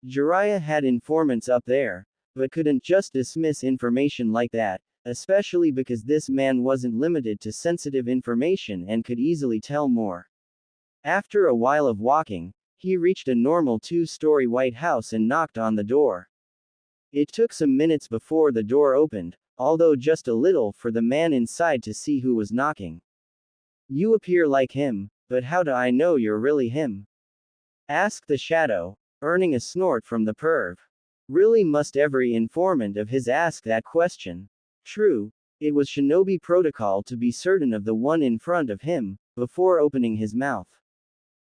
Jiraiya had informants up there, but couldn't just dismiss information like that, especially because this man wasn't limited to sensitive information and could easily tell more. After a while of walking, he reached a normal two-story white house and knocked on the door. It took some minutes before the door opened, although just a little for the man inside to see who was knocking. "You appear like him, but how do I know you're really him?" asked the shadow, earning a snort from the perv. Really must every informant of his ask that question. True, it was shinobi protocol to be certain of the one in front of him, before opening his mouth.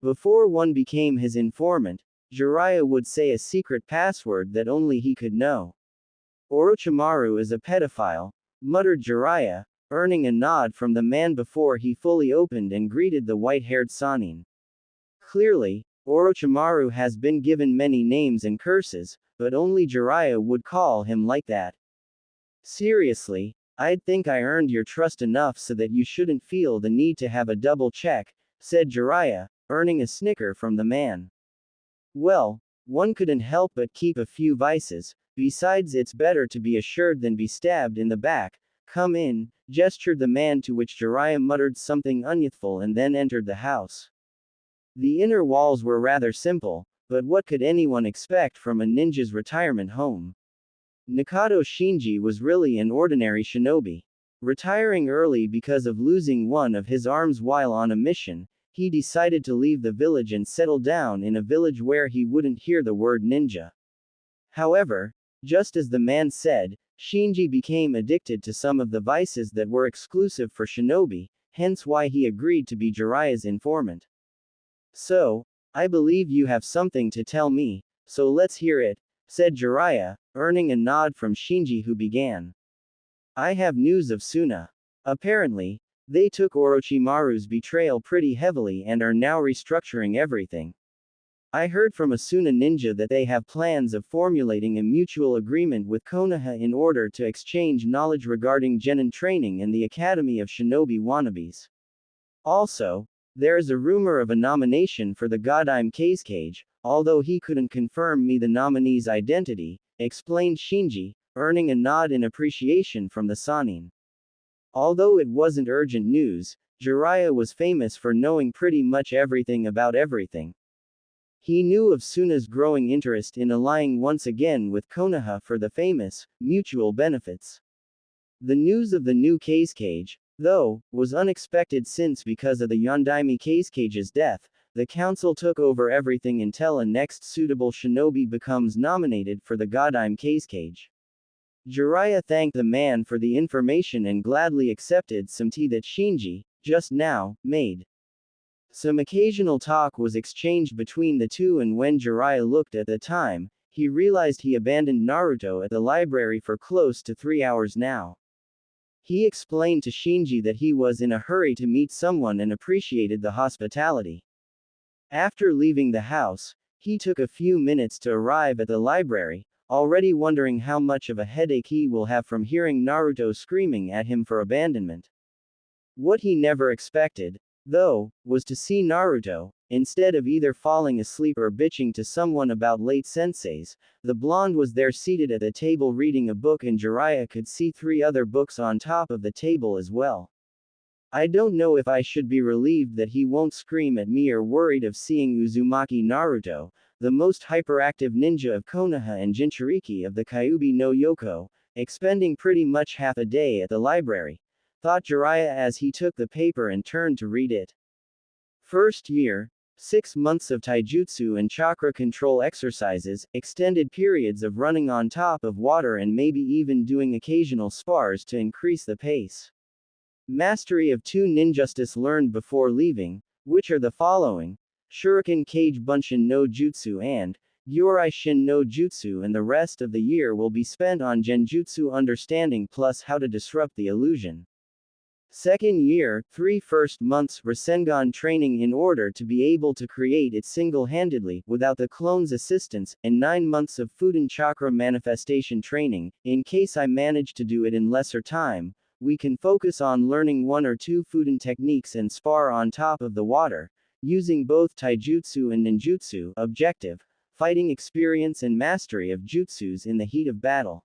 Before one became his informant, Jiraiya would say a secret password that only he could know. "Orochimaru is a pedophile," muttered Jiraiya, earning a nod from the man before he fully opened and greeted the white-haired Sannin. Clearly, Orochimaru has been given many names and curses, but only Jiraiya would call him like that. "Seriously, I'd think I earned your trust enough so that you shouldn't feel the need to have a double check," said Jiraiya, earning a snicker from the man. "Well, one couldn't help but keep a few vices, besides it's better to be assured than be stabbed in the back. Come in," gestured the man, to which Jiraiya muttered something unyouthful and then entered the house. The inner walls were rather simple, but what could anyone expect from a ninja's retirement home? Nakato Shinji was really an ordinary shinobi. Retiring early because of losing one of his arms while on a mission, he decided to leave the village and settle down in a village where he wouldn't hear the word ninja. However, just as the man said, Shinji became addicted to some of the vices that were exclusive for shinobi, hence why he agreed to be Jiraiya's informant. "So, I believe you have something to tell me, so let's hear it," said Jiraiya, earning a nod from Shinji, who began. "I have news of Suna. Apparently, they took Orochimaru's betrayal pretty heavily and are now restructuring everything. I heard from a Suna ninja that they have plans of formulating a mutual agreement with Konoha in order to exchange knowledge regarding genin training in the Academy of Shinobi Wannabes. Also, there is a rumor of a nomination for the Godime Cage, although he couldn't confirm me the nominee's identity," explained Shinji, earning a nod in appreciation from the Sannin. Although it wasn't urgent news, Jiraiya was famous for knowing pretty much everything about everything. He knew of Suna's growing interest in allying once again with Konoha for the famous, mutual benefits. The news of the new Cage, though, was unexpected since because of the Yondaime Cage's death, the council took over everything until a next suitable shinobi becomes nominated for the Godime Cage. Jiraiya thanked the man for the information and gladly accepted some tea that Shinji, just now, made. Some occasional talk was exchanged between the two, and when Jiraiya looked at the time, he realized he abandoned Naruto at the library for close to 3 hours now. He explained to Shinji that he was in a hurry to meet someone and appreciated the hospitality. After leaving the house, he took a few minutes to arrive at the library, already wondering how much of a headache he will have from hearing Naruto screaming at him for abandonment. What he never expected, though, was to see Naruto, instead of either falling asleep or bitching to someone about late senseis, the blonde was there seated at the table reading a book, and Jiraiya could see 3 other books on top of the table as well. I don't know if I should be relieved that he won't scream at me or worried of seeing Uzumaki Naruto, the most hyperactive ninja of Konoha and Jinchuriki of the Kyuubi no Yoko, expending pretty much half a day at the library, thought Jiraiya as he took the paper and turned to read it. First year, 6 months of taijutsu and chakra control exercises, extended periods of running on top of water, and maybe even doing occasional spars to increase the pace. Mastery of 2 ninjustice learned before leaving, which are the following: Shuriken Kage Bunshin no Jutsu and Gyurai Shin no Jutsu, and the rest of the year will be spent on Genjutsu understanding plus how to disrupt the illusion. Second year, 3 first months Rasengan training in order to be able to create it single-handedly, without the clone's assistance, and 9 months of Fuden Chakra manifestation training. In case I manage to do it in lesser time, we can focus on learning 1 or 2 Fuden techniques and spar on top of the water, using both taijutsu and ninjutsu. Objective: fighting experience and mastery of jutsus in the heat of battle.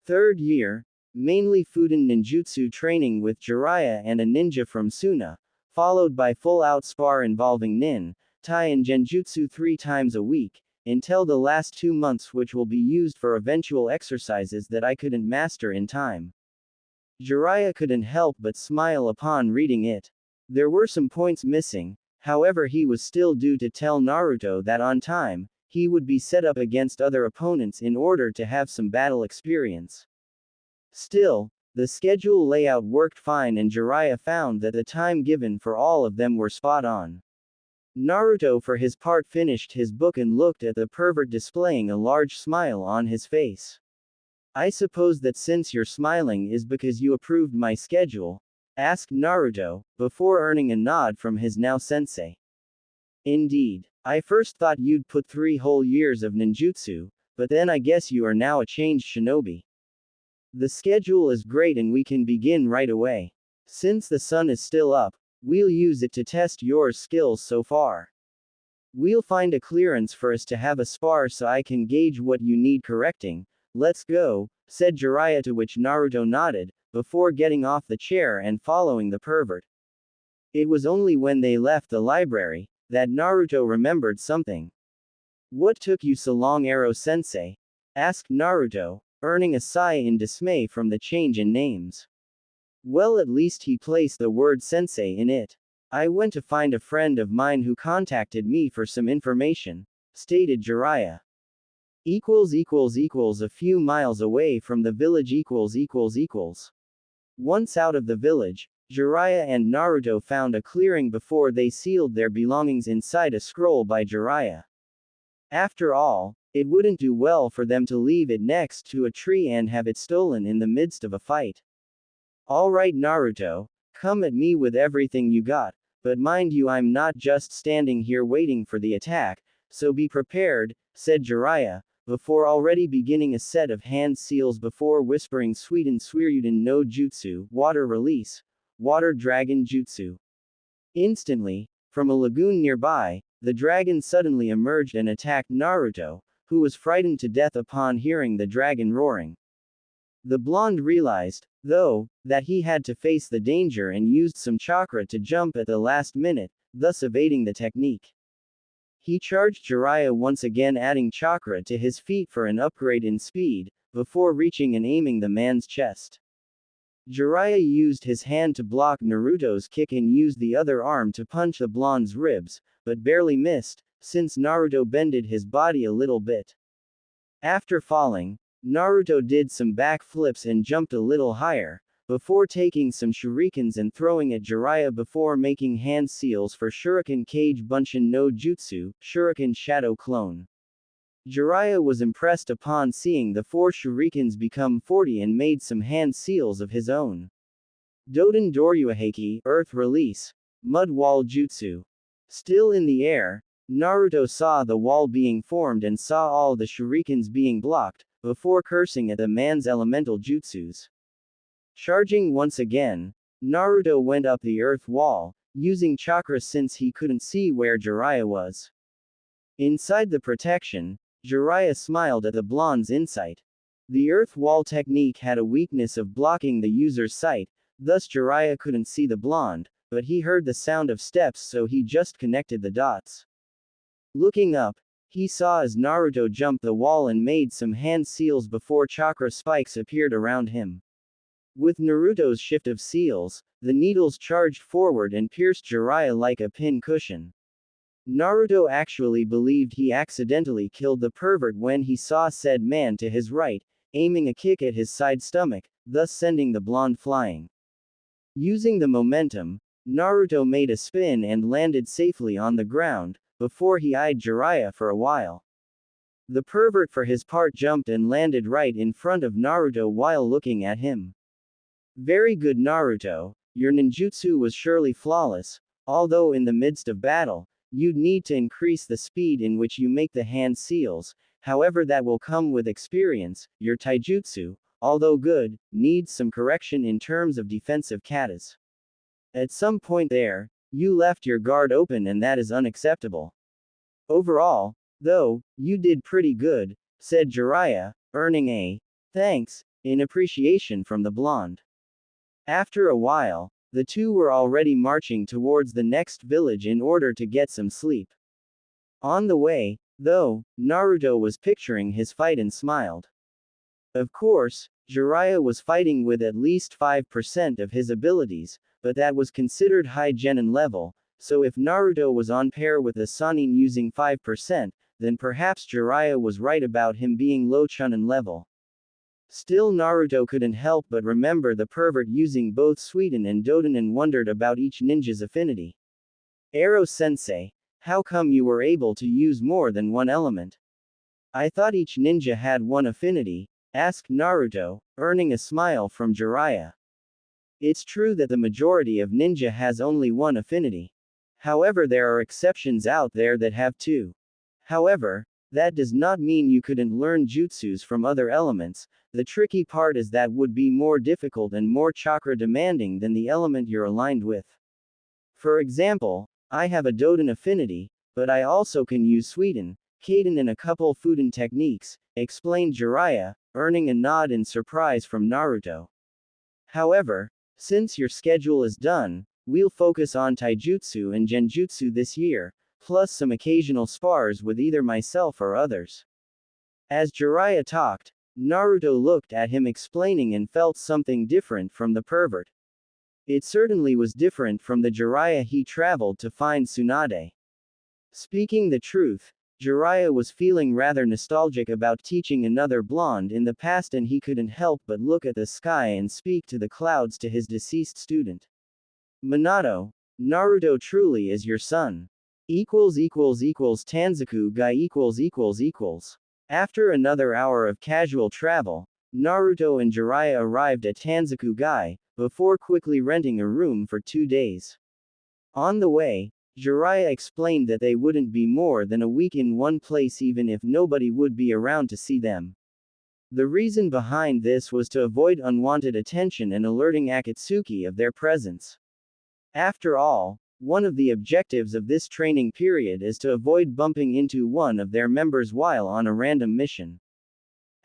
Third year, mainly Fuden ninjutsu training with Jiraiya and a ninja from Suna, followed by full-out spar involving nin, tai and genjutsu 3 times a week, until the last 2 months, which will be used for eventual exercises that I couldn't master in time. Jiraiya couldn't help but smile upon reading it. There were some points missing, however he was still due to tell Naruto that on time, he would be set up against other opponents in order to have some battle experience. Still, the schedule layout worked fine and Jiraiya found that the time given for all of them were spot on. Naruto for his part finished his book and looked at the pervert displaying a large smile on his face. "I suppose that since you're smiling is because you approved my schedule?" asked Naruto, before earning a nod from his now sensei. "Indeed. I first thought you'd put 3 whole years of ninjutsu, but then I guess you are now a changed shinobi. The schedule is great and we can begin right away. Since the sun is still up, we'll use it to test your skills so far. We'll find a clearance for us to have a spar so I can gauge what you need correcting. Let's go," said Jiraiya, to which Naruto nodded, before getting off the chair and following the pervert. It was only when they left the library that Naruto remembered something. "What took you so long, Ero-sensei?" asked Naruto, earning a sigh in dismay from the change in names. "Well, at least he placed the word sensei in it. I went to find a friend of mine who contacted me for some information," stated Jiraiya. A few miles away from the village. Once out of the village, Jiraiya and Naruto found a clearing before they sealed their belongings inside a scroll by Jiraiya. After all, it wouldn't do well for them to leave it next to a tree and have it stolen in the midst of a fight. "Alright Naruto, come at me with everything you got, but mind you, I'm not just standing here waiting for the attack, so be prepared," said Jiraiya, before already beginning a set of hand seals before whispering Suiden Suiryuden no Jutsu, water release, water dragon jutsu. Instantly, from a lagoon nearby, the dragon suddenly emerged and attacked Naruto, who was frightened to death upon hearing the dragon roaring. The blonde realized, though, that he had to face the danger and used some chakra to jump at the last minute, thus evading the technique. He charged Jiraiya once again, adding chakra to his feet for an upgrade in speed, before reaching and aiming the man's chest. Jiraiya used his hand to block Naruto's kick and used the other arm to punch the blonde's ribs, but barely missed, since Naruto bended his body a little bit. After falling, Naruto did some backflips and jumped a little higher, before taking some shurikens and throwing at Jiraiya before making hand seals for Shuriken Kage Bunshin no Jutsu, Shuriken Shadow Clone. Jiraiya was impressed upon seeing the 4 shurikens become 40 and made some hand seals of his own. Doden Doryuheki, Earth Release, Mud Wall Jutsu. Still in the air, Naruto saw the wall being formed and saw all the shurikens being blocked, before cursing at the man's elemental jutsus. Charging once again, Naruto went up the earth wall, using chakra since he couldn't see where Jiraiya was. Inside the protection, Jiraiya smiled at the blonde's insight. The earth wall technique had a weakness of blocking the user's sight, thus Jiraiya couldn't see the blonde, but he heard the sound of steps, so he just connected the dots. Looking up, he saw as Naruto jumped the wall and made some hand seals before chakra spikes appeared around him. With Naruto's shift of seals, the needles charged forward and pierced Jiraiya like a pin cushion. Naruto actually believed he accidentally killed the pervert when he saw said man to his right, aiming a kick at his side stomach, thus sending the blonde flying. Using the momentum, Naruto made a spin and landed safely on the ground, before he eyed Jiraiya for a while. The pervert for his part jumped and landed right in front of Naruto while looking at him. Very good, Naruto. Your ninjutsu was surely flawless, although in the midst of battle, you'd need to increase the speed in which you make the hand seals, however that will come with experience. Your taijutsu, although good, needs some correction in terms of defensive katas. At some point there, you left your guard open and that is unacceptable. Overall, though, you did pretty good, said Jiraiya, earning a thanks in appreciation from the blonde. After a while, the two were already marching towards the next village in order to get some sleep. On the way, though, Naruto was picturing his fight and smiled. Of course, Jiraiya was fighting with at least 5% of his abilities, but that was considered high genin level, so if Naruto was on par with a Sannin using 5%, then perhaps Jiraiya was right about him being low chunin level. Still, Naruto couldn't help but remember the pervert using both Suiten and Doden and wondered about each ninja's affinity. Aro-sensei, how come you were able to use more than one element? I thought each ninja had one affinity, asked Naruto, earning a smile from Jiraiya. It's true that the majority of ninja has only one affinity. However, there are exceptions out there that have two. However, that does not mean you couldn't learn jutsus from other elements. The tricky part is that would be more difficult and more chakra demanding than the element you're aligned with. For example, I have a Doden affinity, but I also can use Suiten, Kaden and a couple Fuden techniques, explained Jiraiya, earning a nod in surprise from Naruto. However, since your schedule is done, we'll focus on taijutsu and genjutsu this year, plus some occasional spars with either myself or others. As Jiraiya talked, Naruto looked at him explaining and felt something different from the pervert. It certainly was different from the Jiraiya he traveled to find Tsunade. Speaking the truth, Jiraiya was feeling rather nostalgic about teaching another blonde in the past, and he couldn't help but look at the sky and speak to the clouds to his deceased student. Minato, Naruto truly is your son. Tanzaku Gai . After another hour of casual travel, Naruto and Jiraiya arrived at Tanzaku Gai, before quickly renting a room for 2 days. On the way, Jiraiya explained that they wouldn't be more than a week in one place even if nobody would be around to see them. The reason behind this was to avoid unwanted attention and alerting Akatsuki of their presence. After all, one of the objectives of this training period is to avoid bumping into one of their members while on a random mission.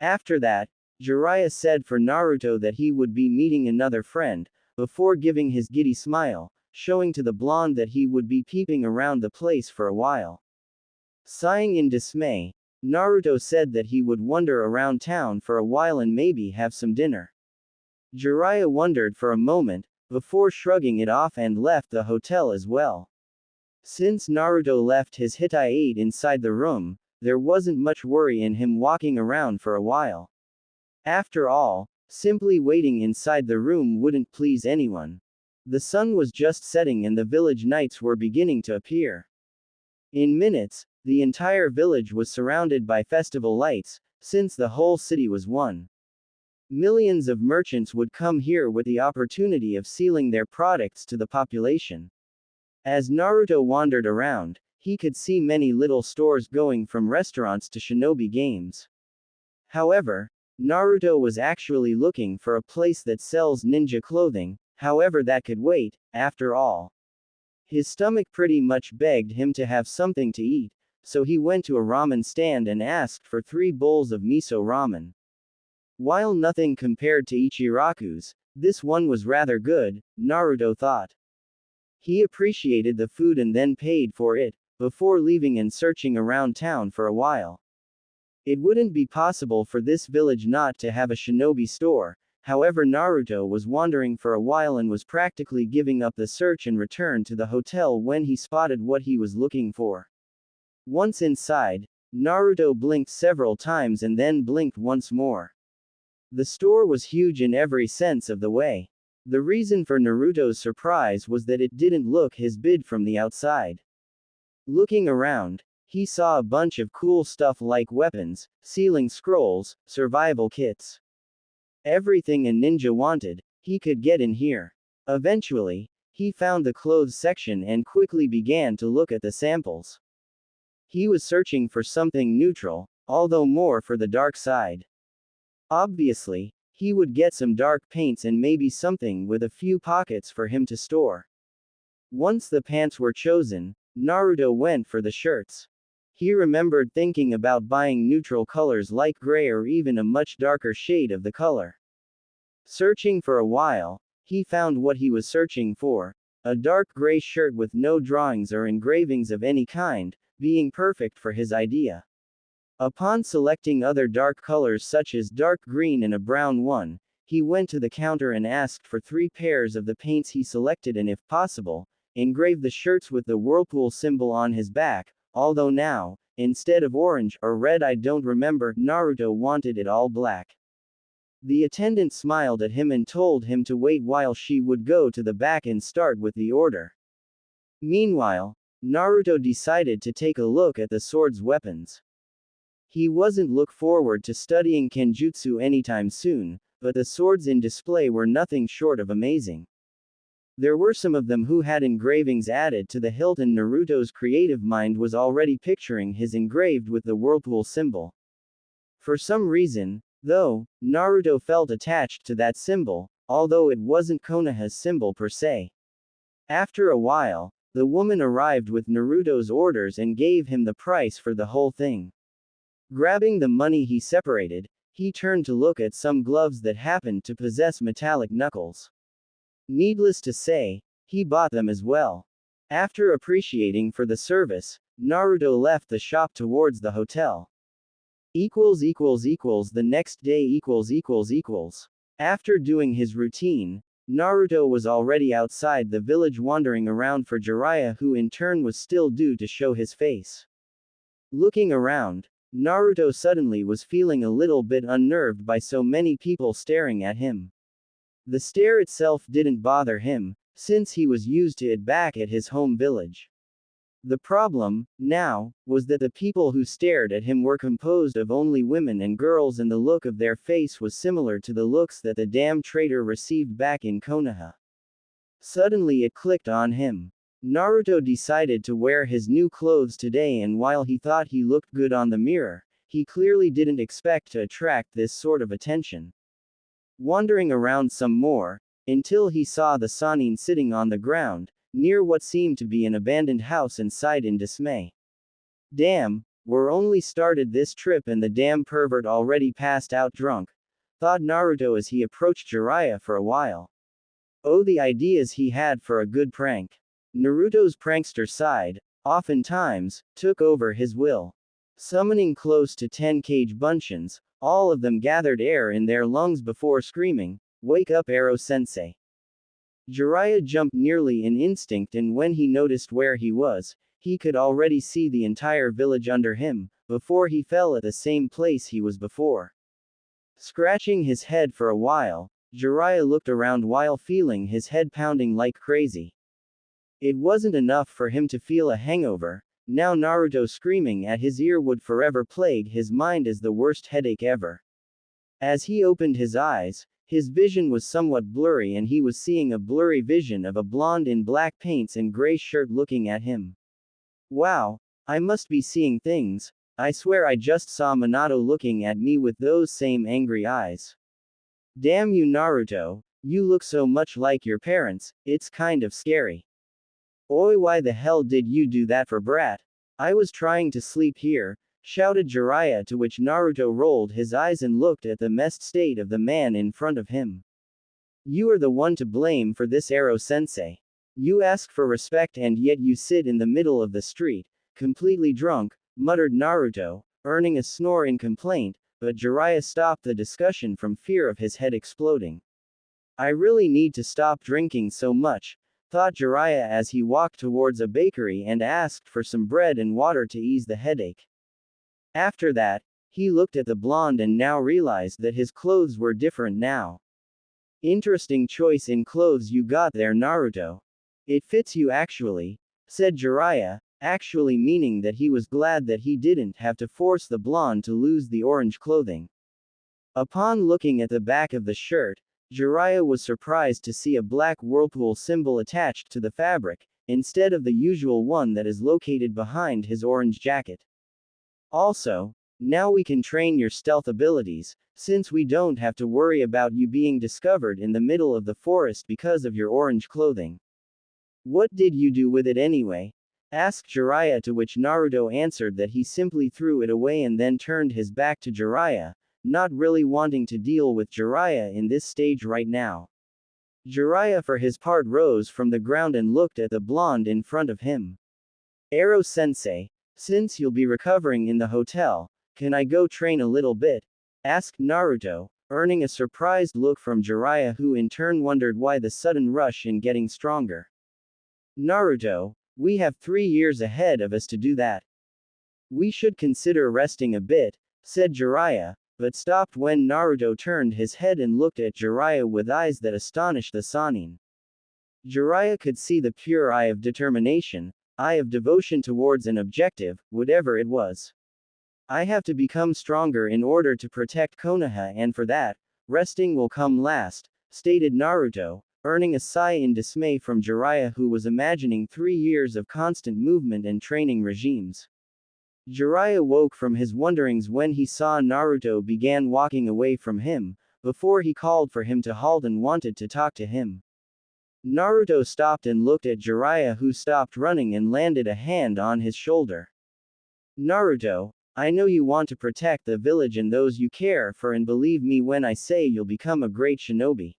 After that, Jiraiya said for Naruto that he would be meeting another friend, before giving his giddy smile, showing to the blonde that he would be peeping around the place for a while. Sighing in dismay, Naruto said that he would wander around town for a while and maybe have some dinner. Jiraiya wondered for a moment, before shrugging it off and left the hotel as well. Since Naruto left his Hitai-8 inside the room, there wasn't much worry in him walking around for a while. After all, simply waiting inside the room wouldn't please anyone. The sun was just setting and the village nights were beginning to appear. In minutes, the entire village was surrounded by festival lights, since the whole city was one. Millions of merchants would come here with the opportunity of selling their products to the population. As Naruto wandered around, he could see many little stores going from restaurants to shinobi games. However, Naruto was actually looking for a place that sells ninja clothing, however that could wait, after all. His stomach pretty much begged him to have something to eat, so he went to a ramen stand and asked for 3 bowls of miso ramen. While nothing compared to Ichiraku's, this one was rather good, Naruto thought. He appreciated the food and then paid for it, before leaving and searching around town for a while. It wouldn't be possible for this village not to have a shinobi store, however Naruto was wandering for a while and was practically giving up the search and returned to the hotel when he spotted what he was looking for. Once inside, Naruto blinked several times and then blinked once more. The store was huge in every sense of the way. The reason for Naruto's surprise was that it didn't look his bid from the outside. Looking around, he saw a bunch of cool stuff like weapons, sealing scrolls, survival kits. Everything a ninja wanted, he could get in here. Eventually, he found the clothes section and quickly began to look at the samples. He was searching for something neutral, although more for the dark side. Obviously, he would get some dark paints and maybe something with a few pockets for him to store. Once the pants were chosen, Naruto went for the shirts. He remembered thinking about buying neutral colors like gray or even a much darker shade of the color. Searching for a while, he found what he was searching for, a dark gray shirt with no drawings or engravings of any kind, being perfect for his idea. Upon selecting other dark colors such as dark green and a brown one, he went to the counter and asked for 3 pairs of the paints he selected and if possible, engrave the shirts with the whirlpool symbol on his back, although now, instead of orange or red I don't remember, Naruto wanted it all black. The attendant smiled at him and told him to wait while she would go to the back and start with the order. Meanwhile, Naruto decided to take a look at the sword's weapons. He wasn't look forward to studying Kenjutsu anytime soon, but the swords in display were nothing short of amazing. There were some of them who had engravings added to the hilt and Naruto's creative mind was already picturing his engraved with the whirlpool symbol. For some reason, though, Naruto felt attached to that symbol, although it wasn't Konoha's symbol per se. After a while, the woman arrived with Naruto's orders and gave him the price for the whole thing. Grabbing the money he separated, he turned to look at some gloves that happened to possess metallic knuckles. Needless to say, he bought them as well. After appreciating for the service, Naruto left the shop towards the hotel. The next day After doing his routine, Naruto was already outside the village wandering around for Jiraiya, who in turn was still due to show his face. Looking around, Naruto suddenly was feeling a little bit unnerved by so many people staring at him. The stare itself didn't bother him, since he was used to it back at his home village. The problem, now, was that the people who stared at him were composed of only women and girls and the look of their face was similar to the looks that the damn traitor received back in Konoha. Suddenly it clicked on him. Naruto decided to wear his new clothes today, and while he thought he looked good on the mirror, he clearly didn't expect to attract this sort of attention. Wandering around some more, until he saw the Sannin sitting on the ground, near what seemed to be an abandoned house, and sighed in dismay. Damn, we're only started this trip and the damn pervert already passed out drunk, thought Naruto as he approached Jiraiya for a while. Oh, the ideas he had for a good prank. Naruto's prankster side, oftentimes, took over his will. Summoning close to 10 cage bunchins, all of them gathered air in their lungs before screaming, "Wake up, Ero-sensei!" Jiraiya jumped nearly in instinct, and when he noticed where he was, he could already see the entire village under him, before he fell at the same place he was before. Scratching his head for a while, Jiraiya looked around while feeling his head pounding like crazy. It wasn't enough for him to feel a hangover, now Naruto screaming at his ear would forever plague his mind as the worst headache ever. As he opened his eyes, his vision was somewhat blurry and he was seeing a blurry vision of a blonde in black paints and gray shirt looking at him. Wow, I must be seeing things. I swear I just saw Minato looking at me with those same angry eyes. Damn you, Naruto, you look so much like your parents, it's kind of scary. Oi, why the hell did you do that for, brat? I was trying to sleep here, shouted Jiraiya, to which Naruto rolled his eyes and looked at the messed state of the man in front of him. You are the one to blame for this, Ero-sensei. You ask for respect and yet you sit in the middle of the street, completely drunk, muttered Naruto, earning a snore in complaint, but Jiraiya stopped the discussion from fear of his head exploding. I really need to stop drinking so much, thought Jiraiya as he walked towards a bakery and asked for some bread and water to ease the headache. After that, he looked at the blonde and now realized that his clothes were different now. Interesting choice in clothes you got there, Naruto. It fits you actually, said Jiraiya, actually meaning that he was glad that he didn't have to force the blonde to lose the orange clothing. Upon looking at the back of the shirt, Jiraiya was surprised to see a black whirlpool symbol attached to the fabric, instead of the usual one that is located behind his orange jacket. Also, now we can train your stealth abilities, since we don't have to worry about you being discovered in the middle of the forest because of your orange clothing. What did you do with it anyway? Asked Jiraiya, to which Naruto answered that he simply threw it away and then turned his back to Jiraiya, not really wanting to deal with Jiraiya in this stage right now. Jiraiya for his part rose from the ground and looked at the blonde in front of him. Aro-sensei, since you'll be recovering in the hotel, can I go train a little bit? Asked Naruto, earning a surprised look from Jiraiya, who in turn wondered why the sudden rush in getting stronger. Naruto, we have 3 years ahead of us to do that. We should consider resting a bit, said Jiraiya, but stopped when Naruto turned his head and looked at Jiraiya with eyes that astonished the Sannin. Jiraiya could see the pure eye of determination, eye of devotion towards an objective, whatever it was. I have to become stronger in order to protect Konoha, and for that, resting will come last, stated Naruto, earning a sigh in dismay from Jiraiya, who was imagining 3 years of constant movement and training regimes. Jiraiya woke from his wonderings when he saw Naruto began walking away from him, before he called for him to halt and wanted to talk to him. Naruto stopped and looked at Jiraiya, who stopped running and landed a hand on his shoulder. Naruto, I know you want to protect the village and those you care for, and believe me when I say you'll become a great shinobi.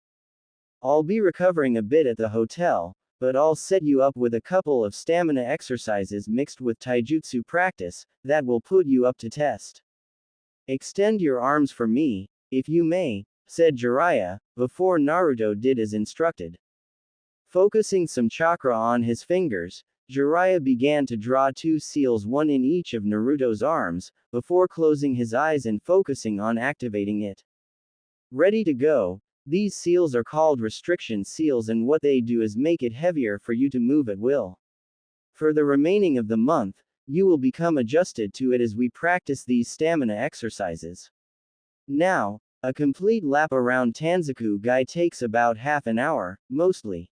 I'll be recovering a bit at the hotel, but I'll set you up with a couple of stamina exercises mixed with taijutsu practice, that will put you up to test. Extend your arms for me, if you may, said Jiraiya, before Naruto did as instructed. Focusing some chakra on his fingers, Jiraiya began to draw 2 seals, one in each of Naruto's arms, before closing his eyes and focusing on activating it. Ready to go. These seals are called restriction seals, and what they do is make it heavier for you to move at will. For the remaining of the month, you will become adjusted to it as we practice these stamina exercises. Now, a complete lap around Tanzaku-gai takes about half an hour, mostly.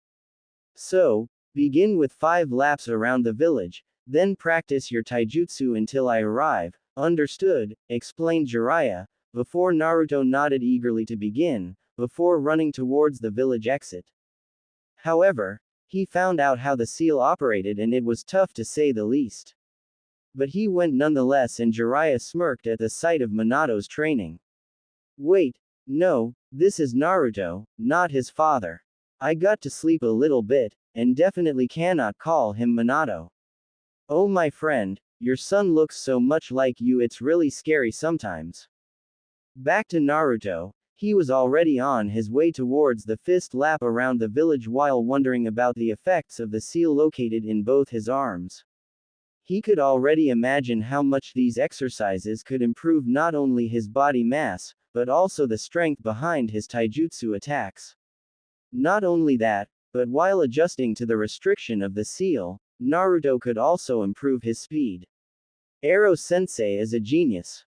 So, begin with 5 laps around the village, then practice your taijutsu until I arrive. Understood, explained Jiraiya, before Naruto nodded eagerly to begin, before running towards the village exit. However, he found out how the seal operated, and it was tough to say the least. But he went nonetheless, and Jiraiya smirked at the sight of Minato's training. Wait, no, this is Naruto, not his father. I got to sleep a little bit, and definitely cannot call him Minato. Oh my friend, your son looks so much like you, it's really scary sometimes. Back to Naruto. He was already on his way towards the 5th lap around the village while wondering about the effects of the seal located in both his arms. He could already imagine how much these exercises could improve not only his body mass, but also the strength behind his taijutsu attacks. Not only that, but while adjusting to the restriction of the seal, Naruto could also improve his speed. Aro-sensei is a genius.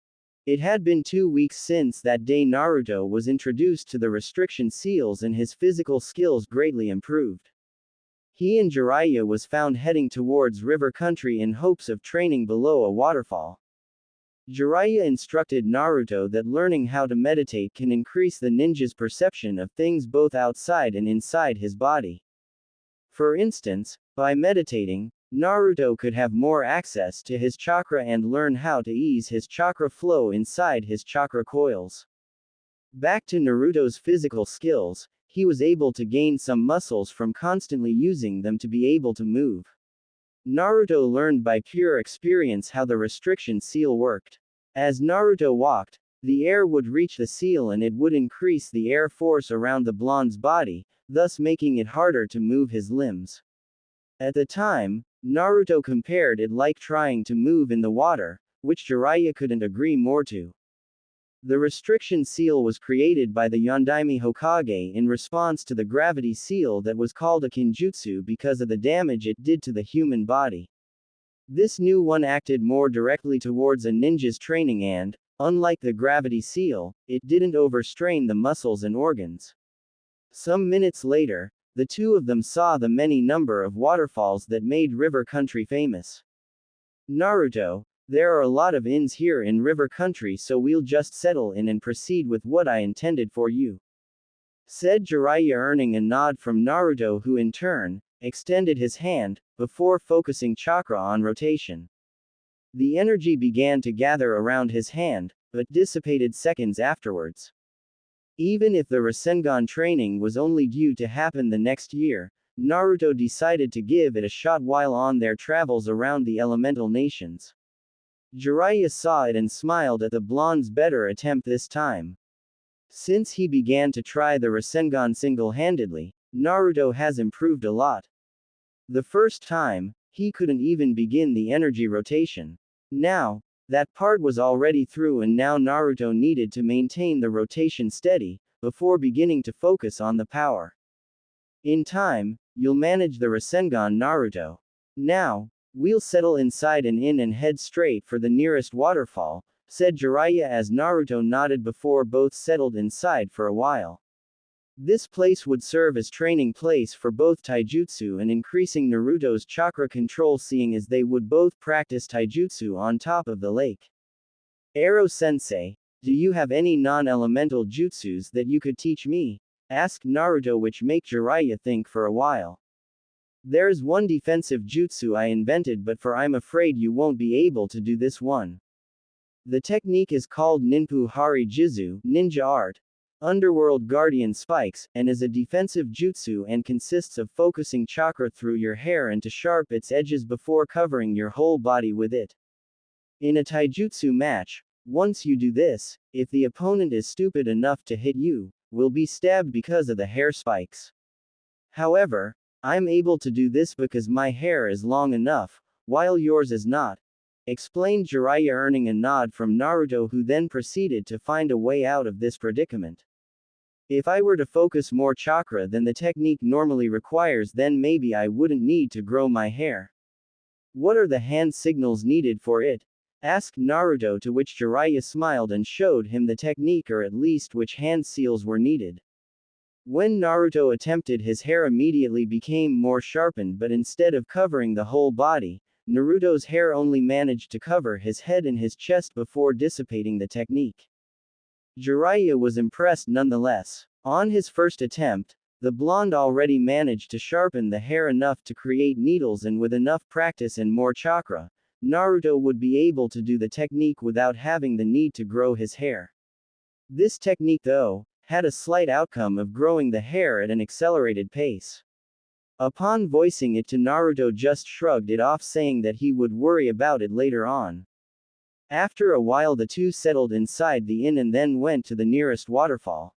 It had been 2 weeks since that day Naruto was introduced to the restriction seals, and his physical skills greatly improved. He and Jiraiya was found heading towards river country in hopes of training below a waterfall. Jiraiya instructed Naruto that learning how to meditate can increase the ninja's perception of things both outside and inside his body. For instance, by meditating, Naruto could have more access to his chakra and learn how to ease his chakra flow inside his chakra coils. Back to Naruto's physical skills, he was able to gain some muscles from constantly using them to be able to move. Naruto learned by pure experience how the restriction seal worked. As Naruto walked, the air would reach the seal and it would increase the air force around the blonde's body, thus making it harder to move his limbs. At the time, Naruto compared it like trying to move in the water, which Jiraiya couldn't agree more to. The restriction seal was created by the Yondaime Hokage in response to the gravity seal that was called a kinjutsu because of the damage it did to the human body. This new one acted more directly towards a ninja's training and, unlike the gravity seal, it didn't overstrain the muscles and organs. Some minutes later, the two of them saw the many number of waterfalls that made River Country famous. Naruto, there are a lot of inns here in River Country, so we'll just settle in and proceed with what I intended for you, said Jiraiya, earning a nod from Naruto, who in turn extended his hand before focusing chakra on rotation. The energy began to gather around his hand, but dissipated seconds afterwards. Even if the Rasengan training was only due to happen the next year, Naruto decided to give it a shot while on their travels around the elemental nations. Jiraiya saw it and smiled at the blonde's better attempt this time. Since he began to try the Rasengan single-handedly, Naruto has improved a lot. The first time, he couldn't even begin the energy rotation. Now, that part was already through, and now Naruto needed to maintain the rotation steady, before beginning to focus on the power. In time, you'll manage the Rasengan, Naruto. Now, we'll settle inside an inn and head straight for the nearest waterfall, said Jiraiya as Naruto nodded before both settled inside for a while. This place would serve as training place for both taijutsu and increasing Naruto's chakra control, seeing as they would both practice taijutsu on top of the lake. Ero-sensei, do you have any non-elemental jutsus that you could teach me? Asked Naruto, which made Jiraiya think for a while. There's one defensive jutsu I invented, but I'm afraid you won't be able to do this one. The technique is called Ninpu Hari Jizu, ninja art, underworld guardian spikes, and is a defensive jutsu and consists of focusing chakra through your hair and to sharp its edges before covering your whole body with it. In a taijutsu match, once you do this, if the opponent is stupid enough to hit you, will be stabbed because of the hair spikes. However, I'm able to do this because my hair is long enough, while yours is not, explained Jiraiya, earning a nod from Naruto, who then proceeded to find a way out of this predicament. If I were to focus more chakra than the technique normally requires, then maybe I wouldn't need to grow my hair. What are the hand signals needed for it? Asked Naruto, to which Jiraiya smiled and showed him the technique, or at least which hand seals were needed. When Naruto attempted, his hair immediately became more sharpened, but instead of covering the whole body, Naruto's hair only managed to cover his head and his chest before dissipating the technique. Jiraiya was impressed nonetheless. On his first attempt, the blonde already managed to sharpen the hair enough to create needles, and with enough practice and more chakra, Naruto would be able to do the technique without having the need to grow his hair. This technique, though, had a slight outcome of growing the hair at an accelerated pace. Upon voicing it to Naruto, just shrugged it off, saying that he would worry about it later on. After a while, the two settled inside the inn and then went to the nearest waterfall.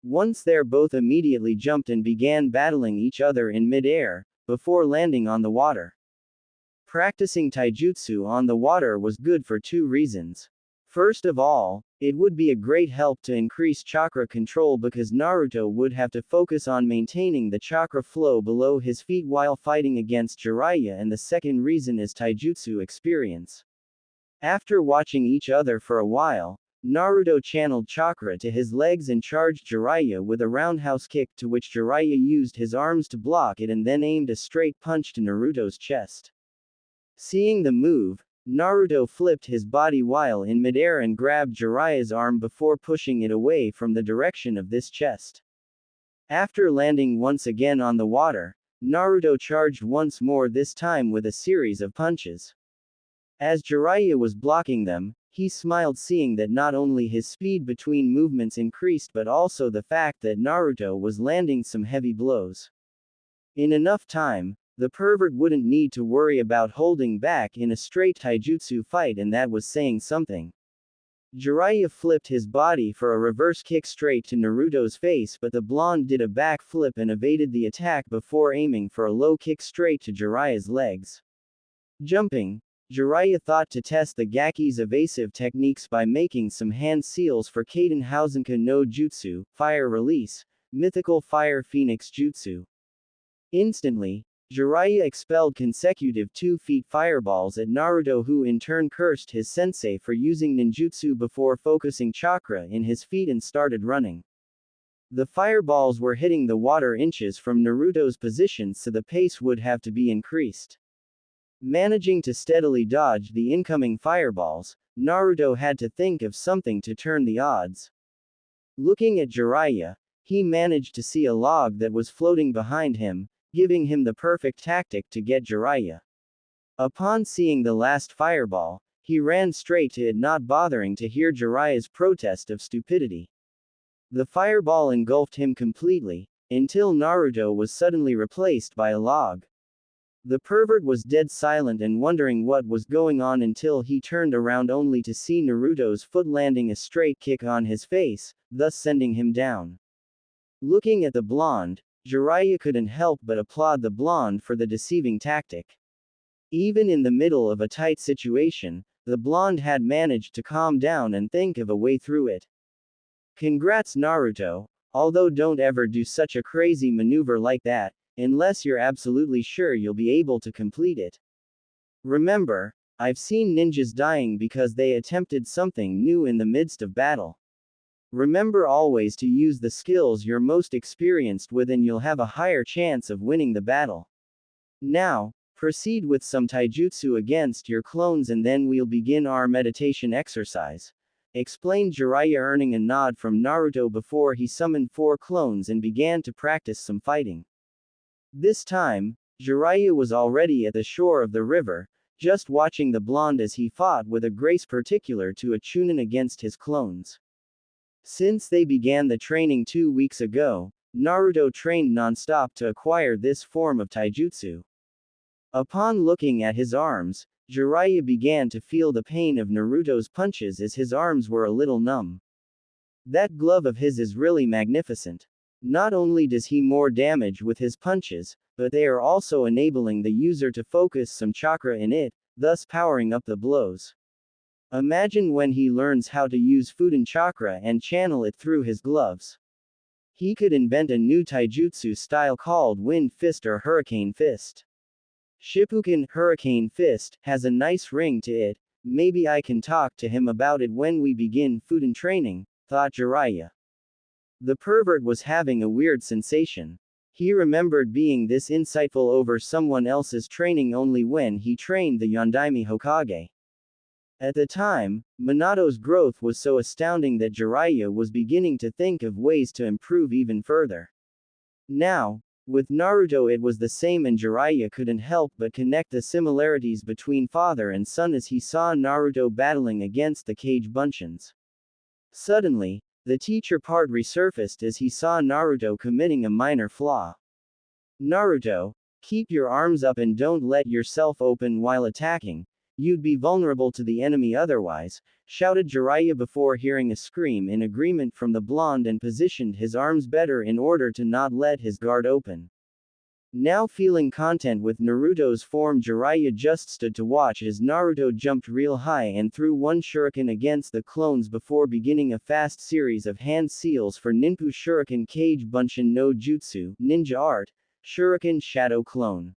Once there, both immediately jumped and began battling each other in mid-air, before landing on the water. Practicing taijutsu on the water was good for two reasons. First of all, it would be a great help to increase chakra control, because Naruto would have to focus on maintaining the chakra flow below his feet while fighting against Jiraiya, and the second reason is taijutsu experience. After watching each other for a while, Naruto channeled chakra to his legs and charged Jiraiya with a roundhouse kick, to which Jiraiya used his arms to block it and then aimed a straight punch to Naruto's chest. Seeing the move, Naruto flipped his body while in midair and grabbed Jiraiya's arm before pushing it away from the direction of this chest. After landing once again on the water, Naruto charged once more, this time with a series of punches. As Jiraiya was blocking them, he smiled, seeing that not only his speed between movements increased but also the fact that Naruto was landing some heavy blows. In enough time, the pervert wouldn't need to worry about holding back in a straight taijutsu fight, and that was saying something. Jiraiya flipped his body for a reverse kick straight to Naruto's face, but the blonde did a back flip and evaded the attack before aiming for a low kick straight to Jiraiya's legs. Jumping, Jiraiya thought to test the Gaki's evasive techniques by making some hand seals for Kaden Hausenka no Jutsu, Fire Release, Mythical Fire Phoenix Jutsu. Instantly, Jiraiya expelled consecutive 2 feet fireballs at Naruto, who in turn cursed his sensei for using ninjutsu before focusing chakra in his feet and started running. The fireballs were hitting the water inches from Naruto's position, so the pace would have to be increased. Managing to steadily dodge the incoming fireballs, Naruto had to think of something to turn the odds. Looking at Jiraiya, he managed to see a log that was floating behind him, giving him the perfect tactic to get Jiraiya. Upon seeing the last fireball, he ran straight to it, not bothering to hear Jiraiya's protest of stupidity. The fireball engulfed him completely, until Naruto was suddenly replaced by a log. The pervert was dead silent and wondering what was going on until he turned around only to see Naruto's foot landing a straight kick on his face, thus sending him down. Looking at the blonde, Jiraiya couldn't help but applaud the blonde for the deceiving tactic. Even in the middle of a tight situation, the blonde had managed to calm down and think of a way through it. Congrats Naruto, although don't ever do such a crazy maneuver like that, unless you're absolutely sure you'll be able to complete it. Remember, I've seen ninjas dying because they attempted something new in the midst of battle. Remember always to use the skills you're most experienced with and you'll have a higher chance of winning the battle. Now, proceed with some taijutsu against your clones and then we'll begin our meditation exercise, explained Jiraiya, earning a nod from Naruto before he summoned 4 clones and began to practice some fighting. This time, Jiraiya was already at the shore of the river, just watching the blonde as he fought with a grace particular to a chunin against his clones. Since they began the training 2 weeks ago, Naruto trained non-stop to acquire this form of taijutsu. Upon looking at his arms, Jiraiya began to feel the pain of Naruto's punches as his arms were a little numb. That glove of his is really magnificent. Not only does he more damage with his punches, but they are also enabling the user to focus some chakra in it, thus powering up the blows. Imagine when he learns how to use Fudan chakra and channel it through his gloves. He could invent a new taijutsu style called Wind Fist or Hurricane Fist. Shippuken Hurricane Fist has a nice ring to it. Maybe I can talk to him about it when we begin Fudan training, thought Jiraiya. The pervert was having a weird sensation. He remembered being this insightful over someone else's training only when he trained the Yondaime Hokage. At the time, Minato's growth was so astounding that Jiraiya was beginning to think of ways to improve even further. Now, with Naruto it was the same, and Jiraiya couldn't help but connect the similarities between father and son as he saw Naruto battling against the Cage Bunshins. Suddenly, the teacher part resurfaced as he saw Naruto committing a minor flaw. Naruto, keep your arms up and don't let yourself open while attacking. You'd be vulnerable to the enemy otherwise, shouted Jiraiya before hearing a scream in agreement from the blonde and positioned his arms better in order to not let his guard open. Now feeling content with Naruto's form, Jiraiya just stood to watch as Naruto jumped real high and threw one shuriken against the clones before beginning a fast series of hand seals for Ninpu Shuriken Cage Bunshin no Jutsu, Ninja Art, Shuriken Shadow Clone.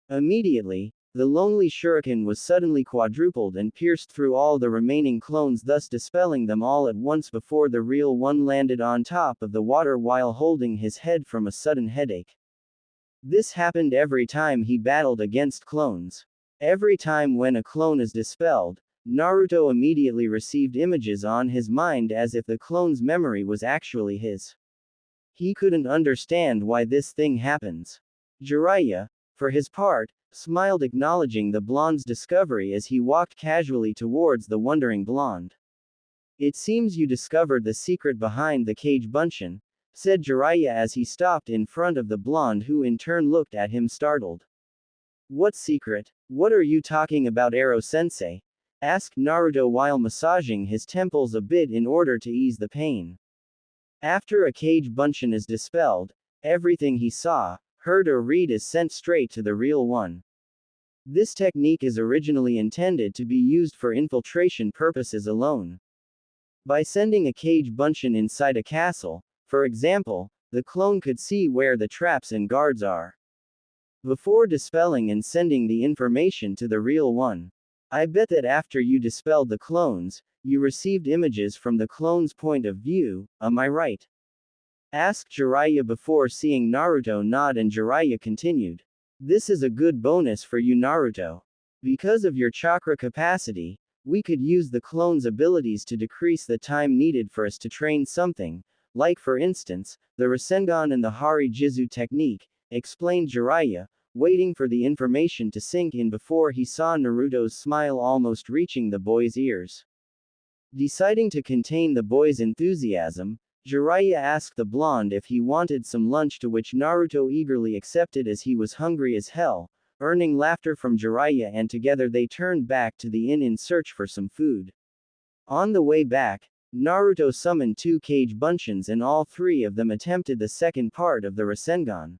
Immediately, the lonely shuriken was suddenly quadrupled and pierced through all the remaining clones, thus dispelling them all at once before the real one landed on top of the water while holding his head from a sudden headache. This happened every time he battled against clones. Every time when a clone is dispelled, Naruto immediately received images on his mind as if the clone's memory was actually his. He couldn't understand why this thing happens. Jiraiya, for his part, smiled, acknowledging the blonde's discovery as he walked casually towards the wondering blonde. It seems you discovered the secret behind the Cage Bunshin, said Jiraiya as he stopped in front of the blonde, who in turn looked at him startled. What secret? What are you talking about, Ero-sensei? Asked Naruto while massaging his temples a bit in order to ease the pain. After a Cage Bunshin is dispelled, everything he saw, heard or read is sent straight to the real one. This technique is originally intended to be used for infiltration purposes alone. By sending a Cage Bunshin inside a castle, for example, the clone could see where the traps and guards are. before dispelling and sending the information to the real one. I bet that after you dispelled the clones, you received images from the clone's point of view, am I right? Asked Jiraiya before seeing Naruto nod, and Jiraiya continued. This is a good bonus for you, Naruto. Because of your chakra capacity, we could use the clone's abilities to decrease the time needed for us to train something, like for instance, the Rasengan and the Hari Jizu technique, explained Jiraiya, waiting for the information to sink in before he saw Naruto's smile almost reaching the boy's ears. Deciding to contain the boy's enthusiasm, Jiraiya asked the blonde if he wanted some lunch, to which Naruto eagerly accepted as he was hungry as hell, earning laughter from Jiraiya, and together they turned back to the inn in search for some food. On the way back, Naruto summoned 2 Kage Bunshins and all 3 of them attempted the second part of the Rasengan.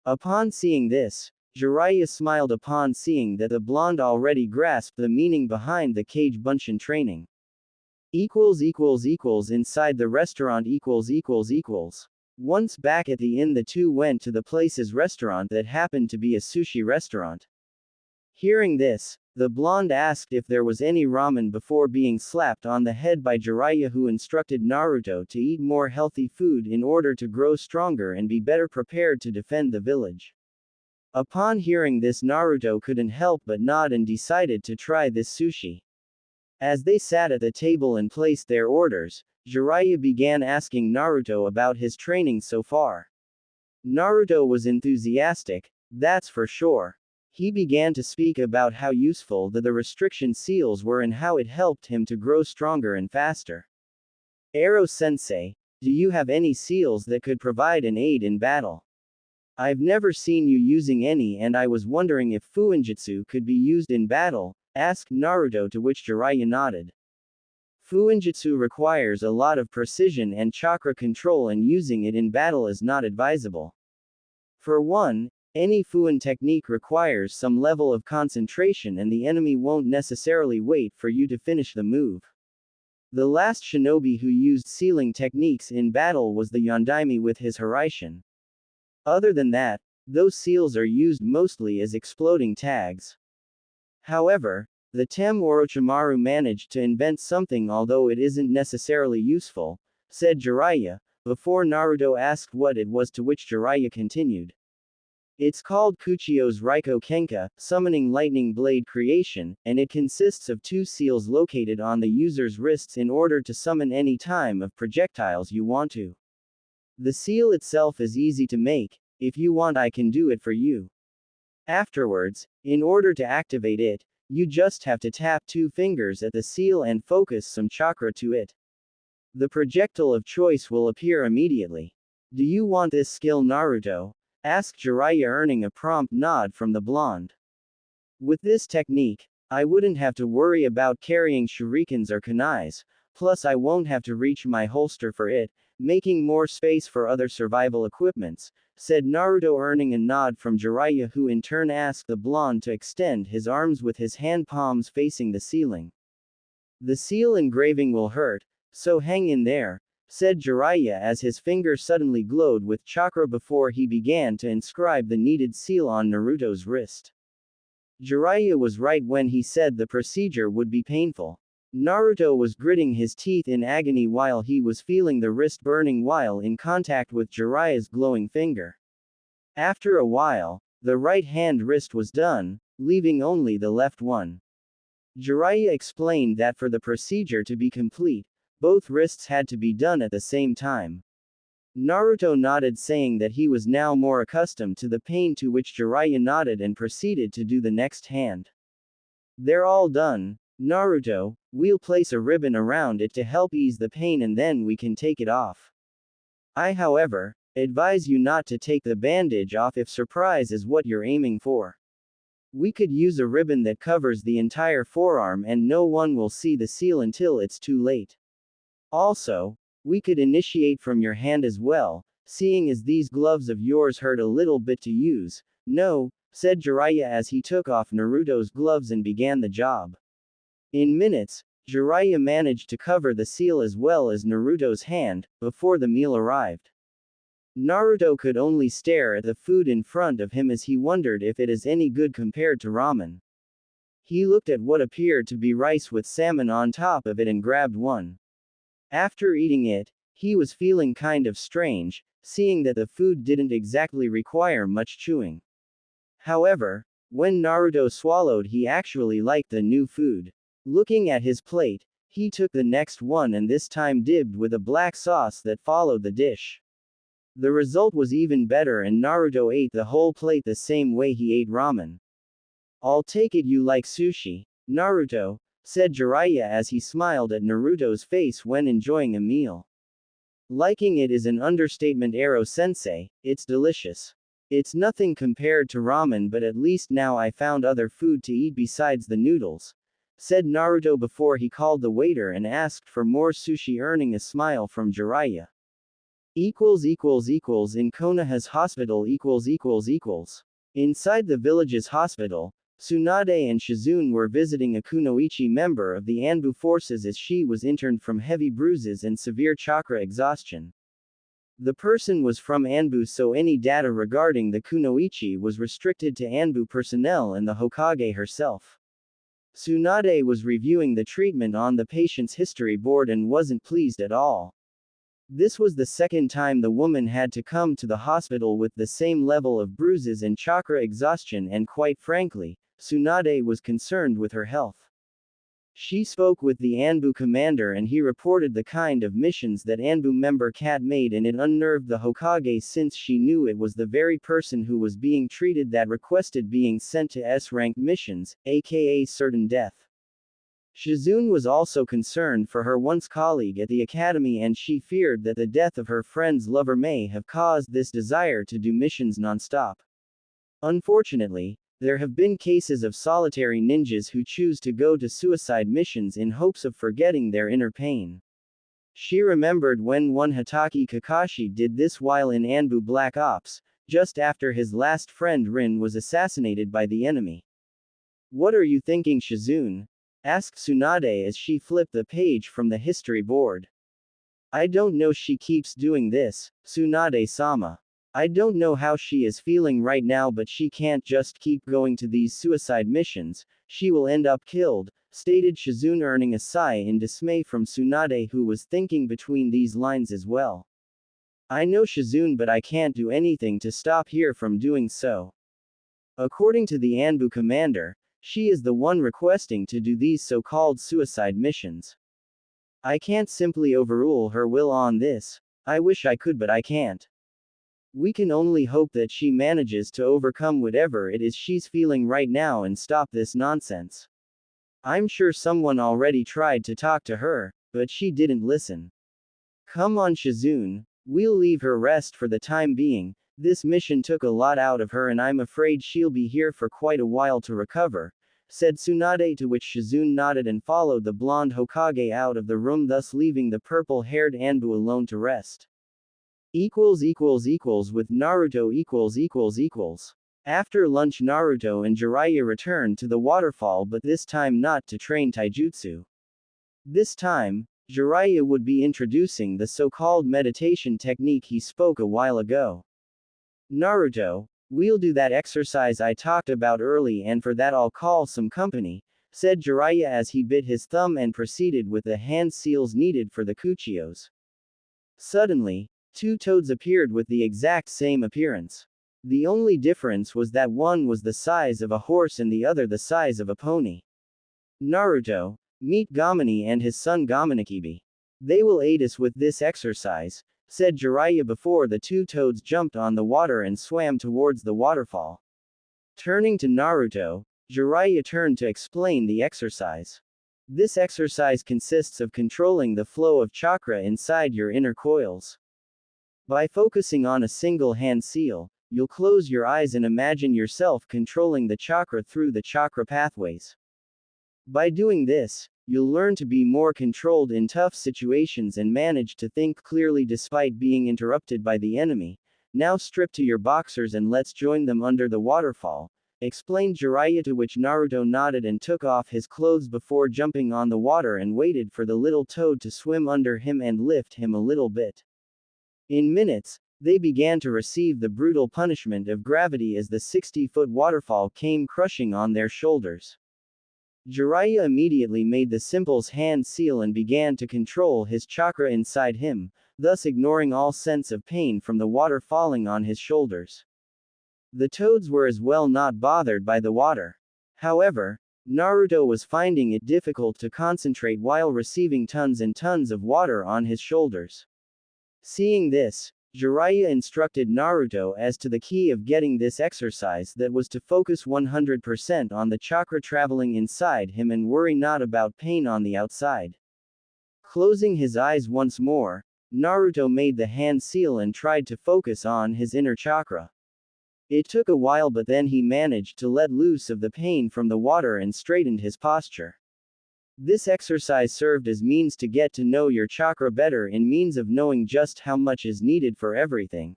Upon seeing this, Jiraiya smiled upon seeing that the blonde already grasped the meaning behind the Kage Bunshin training. Inside the restaurant Once back at the inn, the two went to the place's restaurant that happened to be a sushi restaurant. Hearing this, the blonde asked if there was any ramen before being slapped on the head by Jiraiya, who instructed Naruto to eat more healthy food in order to grow stronger and be better prepared to defend the village. Upon hearing this, Naruto couldn't help but nod and decided to try this sushi. As they sat at the table and placed their orders, Jiraiya began asking Naruto about his training so far. Naruto was enthusiastic, that's for sure. He began to speak about how useful the restriction seals were and how it helped him to grow stronger and faster. Ero-sensei, do you have any seals that could provide an aid in battle? I've never seen you using any, and I was wondering if Fuinjutsu could be used in battle, asked Naruto, to which Jiraiya nodded. Fuinjutsu requires a lot of precision and chakra control, and using it in battle is not advisable. For one, any Fuin technique requires some level of concentration, and the enemy won't necessarily wait for you to finish the move. The last shinobi who used sealing techniques in battle was the Yondaime with his Hiraishin. Other than that, those seals are used mostly as exploding tags. However, the Tem Orochimaru managed to invent something, although it isn't necessarily useful, said Jiraiya, before Naruto asked what it was, to which Jiraiya continued. It's called Kuchio's Raiko Kenka, summoning lightning blade creation, and it consists of 2 seals located on the user's wrists in order to summon any time of projectiles you want to. The seal itself is easy to make, if you want I can do it for you. Afterwards, in order to activate it, you just have to tap 2 fingers at the seal and focus some chakra to it. The projectile of choice will appear immediately. Do you want this skill, Naruto? Asked Jiraiya, earning a prompt nod from the blonde. With this technique, I wouldn't have to worry about carrying shurikens or kunais, plus I won't have to reach my holster for it, making more space for other survival equipments, said Naruto, earning a nod from Jiraiya, who in turn asked the blonde to extend his arms with his hand palms facing the ceiling. The seal engraving will hurt, so hang in there, said Jiraiya as his finger suddenly glowed with chakra before he began to inscribe the needed seal on Naruto's wrist. Jiraiya was right when he said the procedure would be painful. Naruto was gritting his teeth in agony while he was feeling the wrist burning while in contact with Jiraiya's glowing finger. After a while, the right hand wrist was done, leaving only the left one. Jiraiya explained that for the procedure to be complete, both wrists had to be done at the same time. Naruto nodded, saying that he was now more accustomed to the pain, to which Jiraiya nodded and proceeded to do the next hand. They're all done, Naruto, we'll place a ribbon around it to help ease the pain and then we can take it off. I, however, advise you not to take the bandage off if surprise is what you're aiming for. We could use a ribbon that covers the entire forearm and no one will see the seal until it's too late. Also, we could initiate from your hand as well, seeing as these gloves of yours hurt a little bit to use. No, said Jiraiya as he took off Naruto's gloves and began the job. In minutes, Jiraiya managed to cover the seal as well as Naruto's hand, before the meal arrived. Naruto could only stare at the food in front of him as he wondered if it is any good compared to ramen. He looked at what appeared to be rice with salmon on top of it and grabbed one. After eating it, he was feeling kind of strange, seeing that the food didn't exactly require much chewing. However, when Naruto swallowed, he actually liked the new food. Looking at his plate, he took the next one and this time dipped with a black sauce that followed the dish. The result was even better and Naruto ate the whole plate the same way he ate ramen. "I'll take it you like sushi, Naruto," said Jiraiya as he smiled at Naruto's face when enjoying a meal. "Liking it is an understatement, Ero-sensei, it's delicious. It's nothing compared to ramen, but at least now I found other food to eat besides the noodles," said Naruto before he called the waiter and asked for more sushi, earning a smile from Jiraiya. In Konoha's hospital. Inside the village's hospital, Tsunade and Shizune were visiting a kunoichi member of the Anbu forces as she was interned from heavy bruises and severe chakra exhaustion. The person was from Anbu, so any data regarding the kunoichi was restricted to Anbu personnel and the Hokage herself. Tsunade was reviewing the treatment on the patient's history board and wasn't pleased at all. This was the second time the woman had to come to the hospital with the same level of bruises and chakra exhaustion, and quite frankly, Tsunade was concerned with her health. She spoke with the Anbu commander and he reported the kind of missions that Anbu member Kat made, and it unnerved the Hokage since she knew it was the very person who was being treated that requested being sent to S-rank missions, aka certain death. Shizune was also concerned for her once colleague at the academy, and she feared that the death of her friend's lover may have caused this desire to do missions non-stop. Unfortunately, there have been cases of solitary ninjas who choose to go to suicide missions in hopes of forgetting their inner pain. She remembered when one Hatake Kakashi did this while in Anbu Black Ops, just after his last friend Rin was assassinated by the enemy. "What are you thinking, Shizune?" asked Tsunade as she flipped the page from the history board. "I don't know, she keeps doing this, Tsunade-sama. I don't know how she is feeling right now, but she can't just keep going to these suicide missions, she will end up killed," stated Shizune, earning a sigh in dismay from Tsunade, who was thinking between these lines as well. "I know, Shizune, but I can't do anything to stop her from doing so. According to the Anbu commander, she is the one requesting to do these so-called suicide missions. I can't simply overrule her will on this. I wish I could, but I can't. We can only hope that she manages to overcome whatever it is she's feeling right now and stop this nonsense. I'm sure someone already tried to talk to her, but she didn't listen. Come on, Shizune, we'll leave her rest for the time being. This mission took a lot out of her and I'm afraid she'll be here for quite a while to recover," said Tsunade, to which Shizune nodded and followed the blonde Hokage out of the room, thus leaving the purple-haired Anbu alone to rest. With Naruto. After lunch, Naruto and Jiraiya returned to the waterfall, but this time not to train taijutsu. This time, Jiraiya would be introducing the so-called meditation technique he spoke a while ago. "Naruto, we'll do that exercise I talked about early, and for that I'll call some company," said Jiraiya as he bit his thumb and proceeded with the hand seals needed for the Kuchios. Suddenly, two toads appeared with the exact same appearance. The only difference was that one was the size of a horse and the other the size of a pony. "Naruto, meet Gamini and his son Gaminikibi. They will aid us with this exercise," said Jiraiya before the two toads jumped on the water and swam towards the waterfall. Turning to Naruto, Jiraiya turned to explain the exercise. This exercise consists of controlling the flow of chakra inside your inner coils. By focusing on a single hand seal, you'll close your eyes and imagine yourself controlling the chakra through the chakra pathways. By doing this, you'll learn to be more controlled in tough situations and manage to think clearly despite being interrupted by the enemy. Now strip to your boxers and let's join them under the waterfall, explained Jiraiya, to which Naruto nodded and took off his clothes before jumping on the water and waited for the little toad to swim under him and lift him a little bit. In minutes, They began to receive the brutal punishment of gravity as the 60-foot waterfall came crushing on their shoulders. Jiraiya immediately made the simple's hand seal and began to control his chakra inside him, thus ignoring all sense of pain from the water falling on his shoulders. The toads were as well not bothered by the water. However, Naruto was finding it difficult to concentrate while receiving tons and tons of water on his shoulders. Seeing this, Jiraiya instructed Naruto as to the key of getting this exercise, that was to focus 100% on the chakra traveling inside him and worry not about pain on the outside. Closing his eyes once more, Naruto made the hand seal and tried to focus on his inner chakra. It took a while, but then he managed to let loose of the pain from the water and straightened his posture. This exercise served as means to get to know your chakra better, in means of knowing just how much is needed for everything.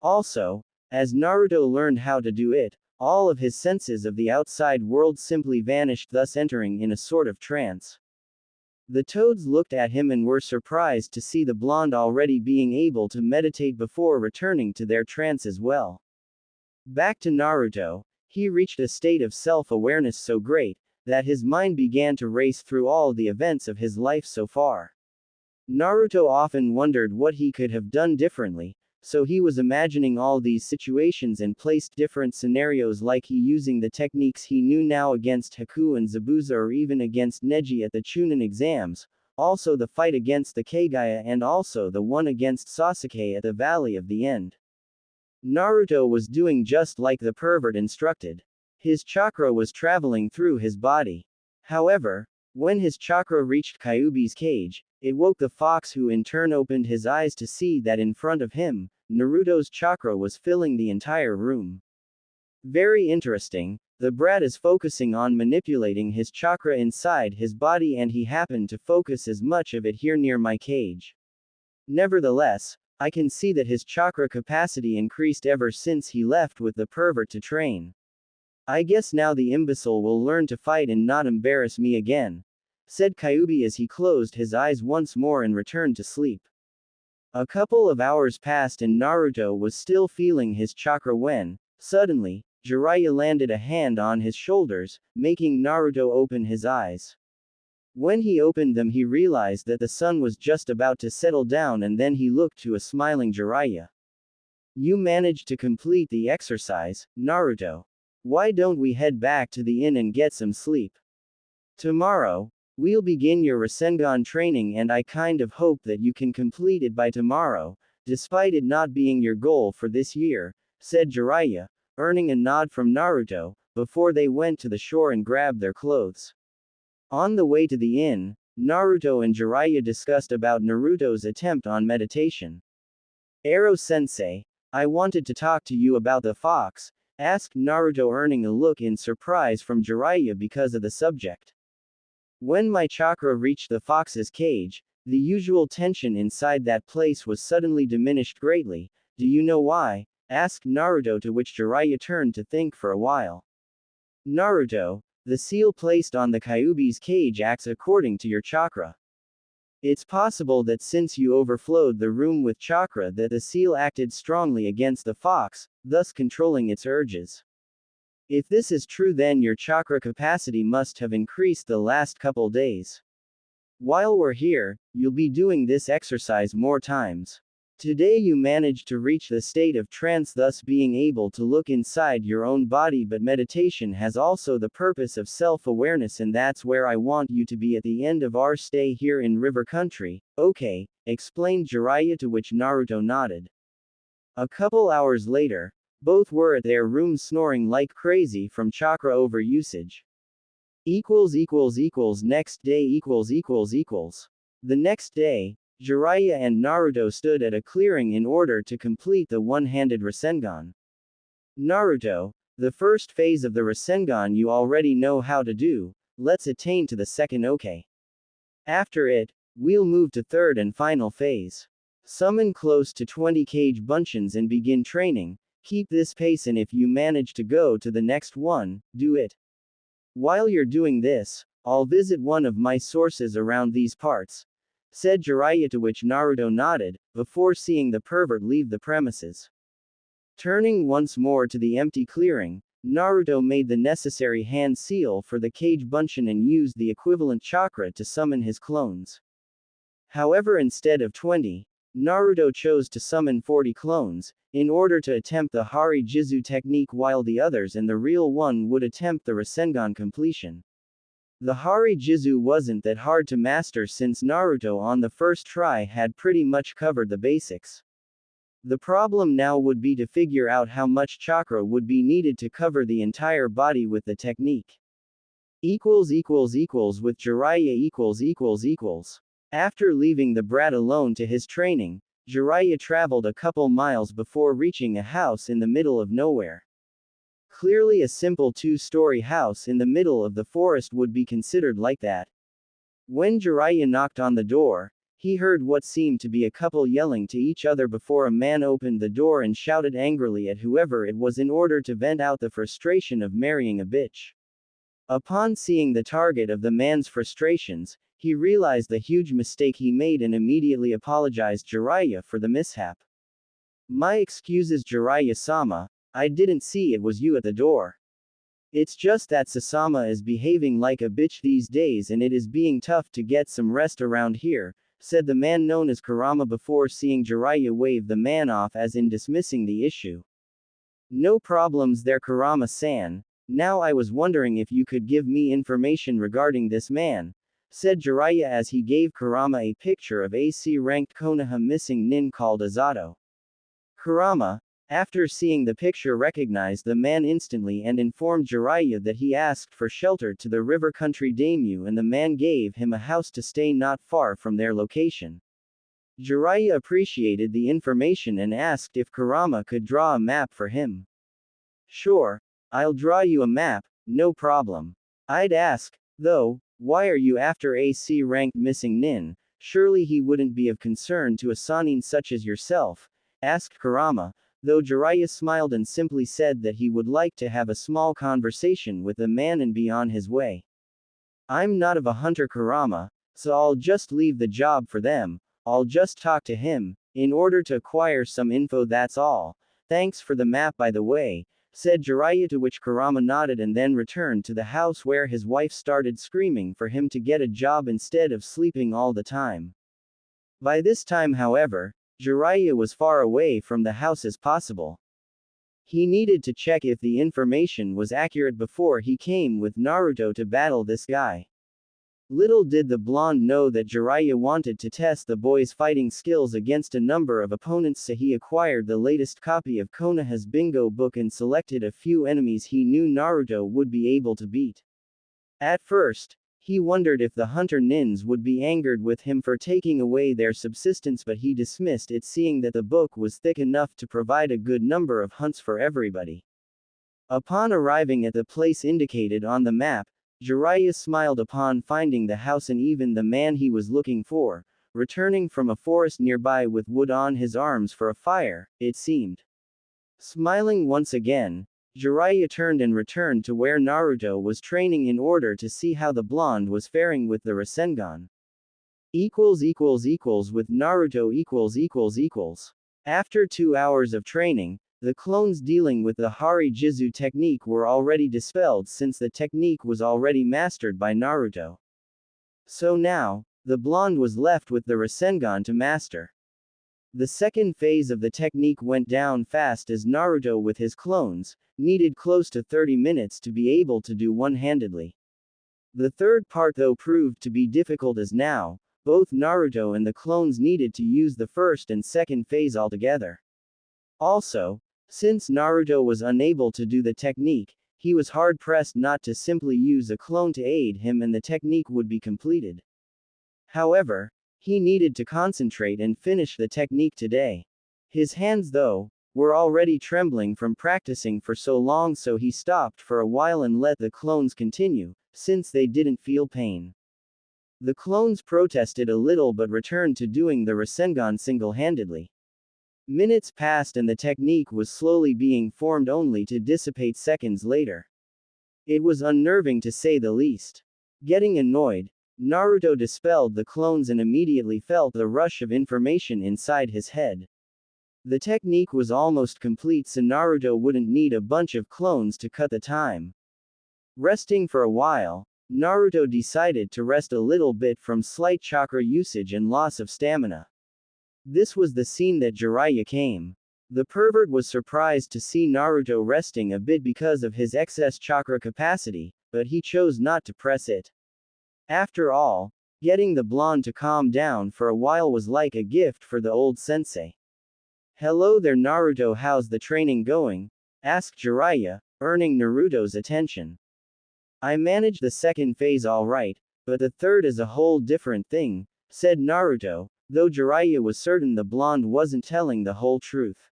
Also, as Naruto learned how to do it, all of his senses of the outside world simply vanished, thus entering in a sort of trance. The toads looked at him and were surprised to see the blonde already being able to meditate before returning to their trance as well. Back to Naruto, he reached a state of self-awareness so great that his mind began to race through all the events of his life so far. Naruto often wondered what he could have done differently, so he was imagining all these situations and placed different scenarios, like he using the techniques he knew now against Haku and Zabuza, or even against Neji at the Chunin exams, also the fight against the Kagaya, and also the one against Sasuke at the Valley of the End. Naruto was doing just like the pervert instructed. His chakra was traveling through his body. However, when his chakra reached Kyuubi's cage, it woke the fox, who in turn opened his eyes to see that in front of him, Naruto's chakra was filling the entire room. Very interesting, the brat is focusing on manipulating his chakra inside his body, and he happened to focus as much of it here near my cage. Nevertheless, I can see that his chakra capacity increased ever since he left with the pervert to train. I guess now the imbecile will learn to fight and not embarrass me again, said Kyuubi as he closed his eyes once more and returned to sleep. A couple of hours passed and Naruto was still feeling his chakra when, suddenly, Jiraiya landed a hand on his shoulders, making Naruto open his eyes. When he opened them, he realized that the sun was just about to settle down, and then he looked to a smiling Jiraiya. You managed to complete the exercise, Naruto. Why don't we head back to the inn and get some sleep? Tomorrow, we'll begin your Rasengan training, and I kind of hope that you can complete it by tomorrow, despite it not being your goal for this year, said Jiraiya, earning a nod from Naruto, before they went to the shore and grabbed their clothes. On the way to the inn, Naruto and Jiraiya discussed about Naruto's attempt on meditation. Ero-sensei, I wanted to talk to you about the fox, asked Naruto, earning a look in surprise from Jiraiya because of the subject. When my chakra reached the fox's cage, the usual tension inside that place was suddenly diminished greatly. Do you know why? Asked Naruto, to which Jiraiya turned to think for a while. Naruto, the seal placed on the Kyuubi's cage acts according to your chakra. It's possible that since you overflowed the room with chakra, that the seal acted strongly against the fox, thus controlling its urges. If this is true, then your chakra capacity must have increased the last couple days. While we're here, you'll be doing this exercise more times. Today you managed to reach the state of trance, thus being able to look inside your own body, but meditation has also the purpose of self-awareness, and that's where I want you to be at the end of our stay here in River Country. Okay, explained Jiraiya, to which Naruto nodded. A couple hours later, both were at their rooms snoring like crazy from chakra overusage. Next day. The next day, Jiraiya and Naruto stood at a clearing in order to complete the one-handed Rasengan. Naruto, the first phase of the Rasengan you already know how to do, let's attain to the second, okay? After it, we'll move to third and final phase. Summon close to 20 kage bunchins and begin training. Keep this pace, and if you manage to go to the next one, do it. While you're doing this, I'll visit one of my sources around these parts. said Jiraiya, to which Naruto nodded, before seeing the pervert leave the premises. Turning once more to the empty clearing, Naruto made the necessary hand seal for the cage bunshin and used the equivalent chakra to summon his clones. However, instead of 20, Naruto chose to summon 40 clones, in order to attempt the Hari Jizu technique, while the others and the real one would attempt the Rasengan completion. The Hari Jizu wasn't that hard to master, since Naruto on the first try had pretty much covered the basics. The problem now would be to figure out how much chakra would be needed to cover the entire body with the technique. With Jiraiya . After leaving the brat alone to his training, Jiraiya traveled a couple miles before reaching a house in the middle of nowhere. Clearly a simple two-story house in the middle of the forest would be considered like that. When Jiraiya knocked on the door, he heard what seemed to be a couple yelling to each other before a man opened the door and shouted angrily at whoever it was in order to vent out the frustration of marrying a bitch. Upon seeing the target of the man's frustrations, he realized the huge mistake he made and immediately apologized Jiraiya for the mishap. My excuses, Jiraiya-sama, I didn't see it was you at the door. It's just that Sasama is behaving like a bitch these days and it is being tough to get some rest around here, said the man known as Kurama before seeing Jiraiya wave the man off as in dismissing the issue. No problems there, Kurama-san. Now I was wondering if you could give me information regarding this man, said Jiraiya as he gave Kurama a picture of AC-ranked Konoha missing nin called Azato. Kurama, after seeing the picture, recognized the man instantly and informed Jiraiya that he asked for shelter to the river country daimyo and the man gave him a house to stay not far from their location. Jiraiya appreciated the information and asked if Kurama could draw a map for him. Sure, I'll draw you a map, no problem. I'd ask, though, why are you after AC ranked missing nin? Surely he wouldn't be of concern to a sannin such as yourself, asked Kurama, though Jiraiya smiled and simply said that he would like to have a small conversation with the man and be on his way. I'm not of a hunter, Kurama, so I'll just leave the job for them. I'll just talk to him, in order to acquire some info, that's all. Thanks for the map, by the way, said Jiraiya, to which Kurama nodded and then returned to the house where his wife started screaming for him to get a job instead of sleeping all the time. By this time, however, Jiraiya was far away from the house as possible. He needed to check if the information was accurate before he came with Naruto to battle this guy. Little did the blonde know that Jiraiya wanted to test the boy's fighting skills against a number of opponents, so he acquired the latest copy of Konoha's bingo book and selected a few enemies he knew Naruto would be able to beat. At first, he wondered if the hunter nins would be angered with him for taking away their subsistence, but he dismissed it, seeing that the book was thick enough to provide a good number of hunts for everybody. Upon arriving at the place indicated on the map, Jiraiya smiled upon finding the house and even the man he was looking for, returning from a forest nearby with wood on his arms for a fire, it seemed. Smiling once again, Jiraiya turned and returned to where Naruto was training in order to see how the blonde was faring with the Rasengan. With Naruto . After 2 hours of training, the clones dealing with the Hari Jizu technique were already dispelled since the technique was already mastered by Naruto. So now, the blonde was left with the Rasengan to master. The second phase of the technique went down fast as Naruto with his clones needed close to 30 minutes to be able to do one-handedly. The third part though proved to be difficult, as now, both Naruto and the clones needed to use the first and second phase altogether. Also, since Naruto was unable to do the technique, he was hard-pressed not to simply use a clone to aid him and the technique would be completed. However, he needed to concentrate and finish the technique today. His hands, though, were already trembling from practicing for so long, so he stopped for a while and let the clones continue, since they didn't feel pain. The clones protested a little but returned to doing the Rasengan single-handedly. Minutes passed and the technique was slowly being formed, only to dissipate seconds later. It was unnerving to say the least. Getting annoyed, Naruto dispelled the clones and immediately felt the rush of information inside his head. The technique was almost complete, so Naruto wouldn't need a bunch of clones to cut the time. Resting for a while, Naruto decided to rest a little bit from slight chakra usage and loss of stamina. This was the scene that Jiraiya came. The pervert was surprised to see Naruto resting a bit because of his excess chakra capacity, but he chose not to press it. After all, getting the blonde to calm down for a while was like a gift for the old sensei. "Hello there Naruto, how's the training going?" asked Jiraiya, earning Naruto's attention. "I managed the second phase alright, but the third is a whole different thing," said Naruto, though Jiraiya was certain the blonde wasn't telling the whole truth.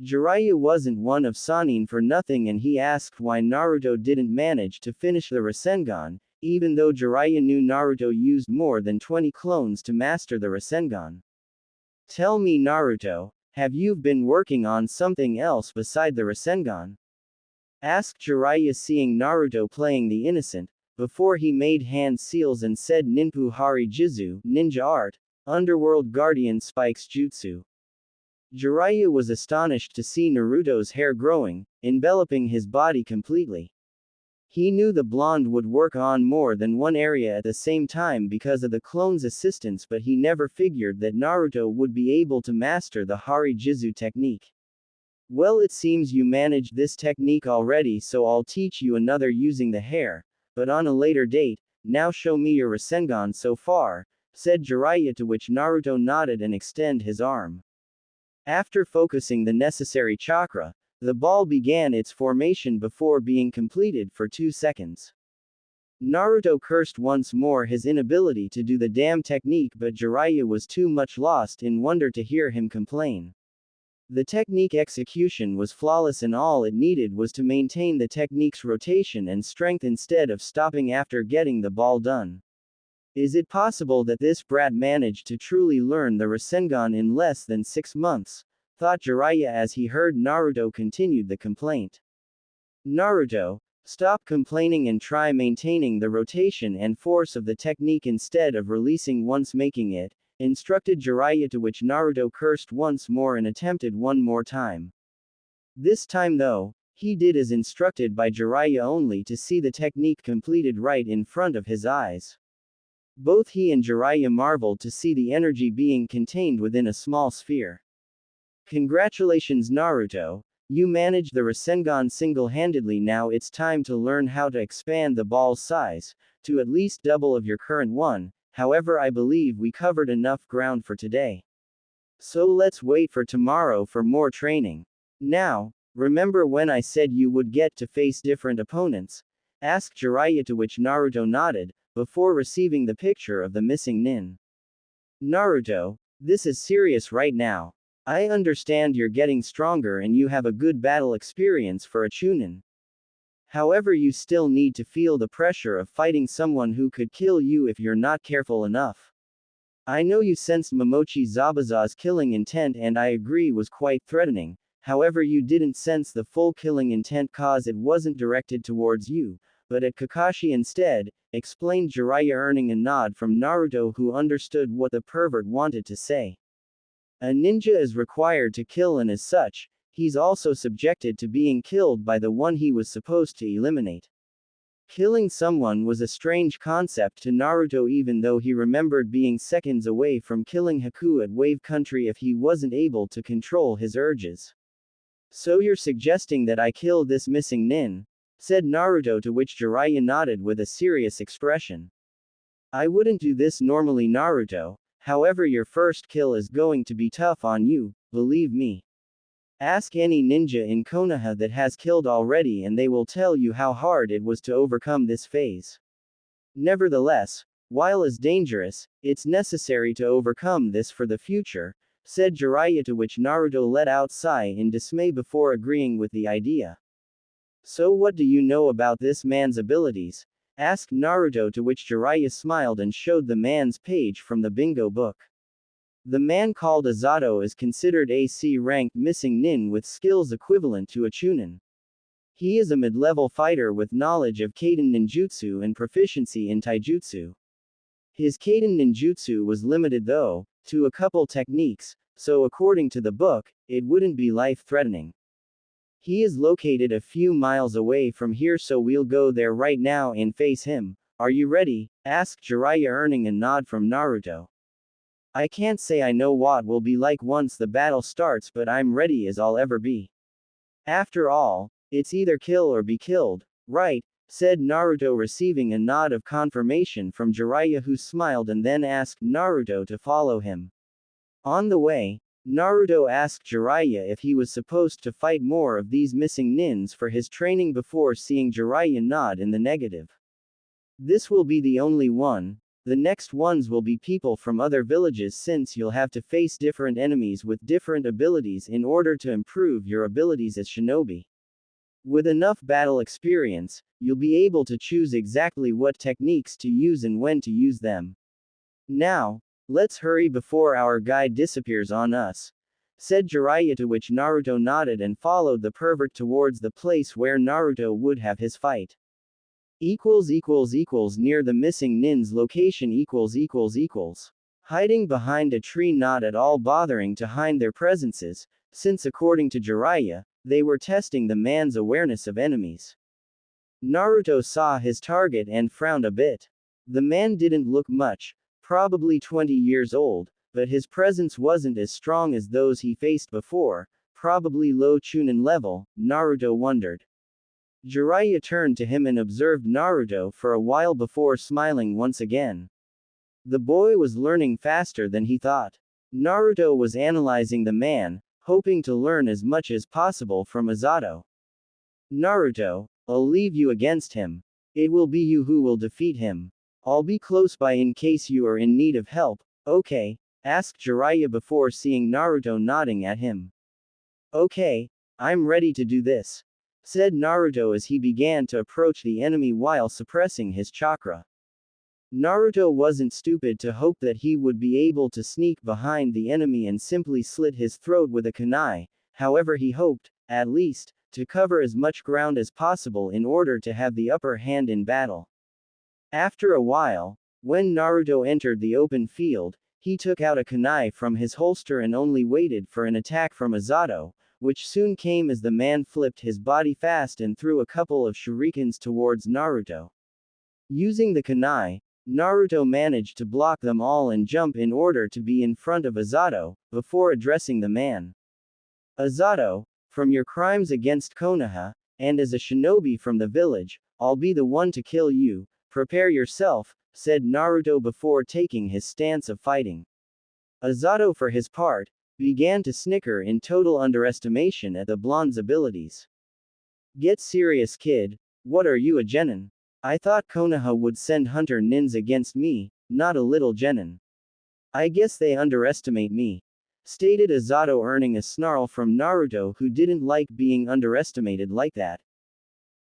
Jiraiya wasn't one of Sannin for nothing, and he asked why Naruto didn't manage to finish the Rasengan, even though Jiraiya knew Naruto used more than 20 clones to master the Rasengan. "Tell me Naruto, have you been working on something else beside the Rasengan?" asked Jiraiya, seeing Naruto playing the innocent, before he made hand seals and said Ninpu Hari Jizu, ninja art, underworld guardian spikes jutsu. Jiraiya was astonished to see Naruto's hair growing, enveloping his body completely. He knew the blonde would work on more than one area at the same time because of the clone's assistance, but he never figured that Naruto would be able to master the Hari Jizu technique. "Well, it seems you managed this technique already, so I'll teach you another using the hair, but on a later date. Now show me your Rasengan so far," said Jiraiya, to which Naruto nodded and extended his arm. After focusing the necessary chakra, the ball began its formation before being completed for 2 seconds. Naruto cursed once more his inability to do the damn technique, but Jiraiya was too much lost in wonder to hear him complain. The technique execution was flawless, and all it needed was to maintain the technique's rotation and strength instead of stopping after getting the ball done. Is it possible that this brat managed to truly learn the Rasengan in less than 6 months? Thought Jiraiya as he heard Naruto continued the complaint. "Naruto, stop complaining and try maintaining the rotation and force of the technique instead of releasing once making it," instructed Jiraiya, to which Naruto cursed once more and attempted one more time. This time though, he did as instructed by Jiraiya, only to see the technique completed right in front of his eyes. Both he and Jiraiya marveled to see the energy being contained within a small sphere. "Congratulations Naruto, you managed the Rasengan single-handedly. Now it's time to learn how to expand the ball's size, to at least double of your current one. However, I believe we covered enough ground for today. So let's wait for tomorrow for more training. Now, remember when I said you would get to face different opponents?" asked Jiraiya, to which Naruto nodded, before receiving the picture of the missing nin. "Naruto, this is serious right now. I understand you're getting stronger and you have a good battle experience for a chunin. However, you still need to feel the pressure of fighting someone who could kill you if you're not careful enough. I know you sensed Momochi Zabuza's killing intent, and I agree was quite threatening. However, you didn't sense the full killing intent cause it wasn't directed towards you, but at Kakashi instead," explained Jiraiya, earning a nod from Naruto, who understood what the pervert wanted to say. A ninja is required to kill, and as such, he's also subjected to being killed by the one he was supposed to eliminate. Killing someone was a strange concept to Naruto, even though he remembered being seconds away from killing Haku at Wave Country if he wasn't able to control his urges. "So you're suggesting that I kill this missing nin?" said Naruto, to which Jiraiya nodded with a serious expression. "I wouldn't do this normally Naruto, however your first kill is going to be tough on you, believe me. Ask any ninja in Konoha that has killed already and they will tell you how hard it was to overcome this phase. Nevertheless, while as dangerous, it's necessary to overcome this for the future," said Jiraiya, to which Naruto let out a sigh in dismay before agreeing with the idea. "So what do you know about this man's abilities?" asked Naruto, to which Jiraiya smiled and showed the man's page from the bingo book. The man called Azato is considered a C-ranked missing nin with skills equivalent to a chunin. He is a mid-level fighter with knowledge of Kaden ninjutsu and proficiency in taijutsu. His Kaiden ninjutsu was limited though, to a couple techniques, so according to the book, it wouldn't be life-threatening. He is located a few miles away from here, so we'll go there right now and face him. Are you ready? Asked Jiraiya, earning a nod from Naruto. I can't say I know what will be like once the battle starts, but I'm ready as I'll ever be. After all, it's either kill or be killed, right? Said Naruto, receiving a nod of confirmation from Jiraiya, who smiled and then asked Naruto to follow him. On the way, Naruto asked Jiraiya if he was supposed to fight more of these missing nins for his training before seeing Jiraiya nod in the negative. This will be the only one. The next ones will be people from other villages, since you'll have to face different enemies with different abilities in order to improve your abilities as shinobi. With enough battle experience, you'll be able to choose exactly what techniques to use and when to use them. Now, let's hurry before our guide disappears on us, said Jiraiya, to which Naruto nodded and followed the pervert towards the place where Naruto would have his fight. Near the missing nin's location hiding behind a tree, not at all bothering to hide their presences, since according to Jiraiya, they were testing the man's awareness of enemies. Naruto saw his target and frowned a bit. The man didn't look much, probably 20 years old, but his presence wasn't as strong as those he faced before, probably low Chunin level, Naruto wondered. Jiraiya turned to him and observed Naruto for a while before smiling once again. The boy was learning faster than he thought. Naruto was analyzing the man, hoping to learn as much as possible from Azato. Naruto, I'll leave you against him. It will be you who will defeat him. I'll be close by in case you are in need of help, okay? Asked Jiraiya before seeing Naruto nodding at him. Okay, I'm ready to do this, said Naruto as he began to approach the enemy while suppressing his chakra. Naruto wasn't stupid to hope that he would be able to sneak behind the enemy and simply slit his throat with a kunai. However, he hoped, at least, to cover as much ground as possible in order to have the upper hand in battle. After a while, when Naruto entered the open field, he took out a kunai from his holster and only waited for an attack from Azato, which soon came as the man flipped his body fast and threw a couple of shurikens towards Naruto. Using the kunai, Naruto managed to block them all and jump in order to be in front of Azato, before addressing the man. Azato, from your crimes against Konoha, and as a shinobi from the village, I'll be the one to kill you. Prepare yourself, said Naruto before taking his stance of fighting. Azato, for his part, began to snicker in total underestimation at the blonde's abilities. Get serious, kid. What are you, a genin? I thought Konoha would send hunter nins against me, not a little genin. I guess they underestimate me, stated Azato, earning a snarl from Naruto, who didn't like being underestimated like that.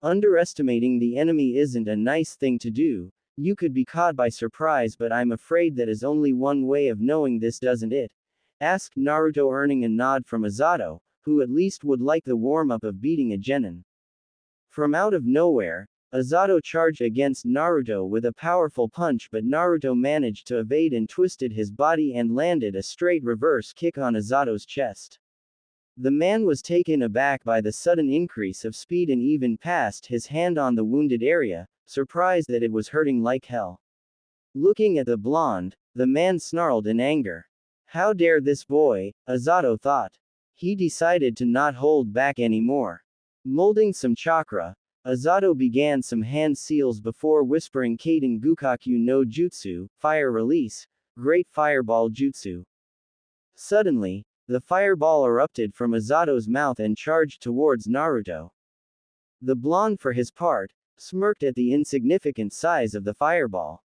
Underestimating the enemy isn't a nice thing to do. You could be caught by surprise, but I'm afraid that is only one way of knowing this, doesn't it? Asked Naruto, earning a nod from Azato, who at least would like the warm-up of beating a genin. From out of nowhere, Azato charged against Naruto with a powerful punch, but Naruto managed to evade and twisted his body and landed a straight reverse kick on Azato's chest. The man was taken aback by the sudden increase of speed and even passed his hand on the wounded area, surprised that it was hurting like hell. Looking at the blonde, the man snarled in anger. How dare this boy, Azato thought. He decided to not hold back anymore. Molding some chakra, Azato began some hand seals before whispering Kaden Gukaku no Jutsu, Fire Release, Great Fireball Jutsu. Suddenly, the fireball erupted from Azato's mouth and charged towards Naruto. The blonde, for his part, smirked at the insignificant size of the fireball.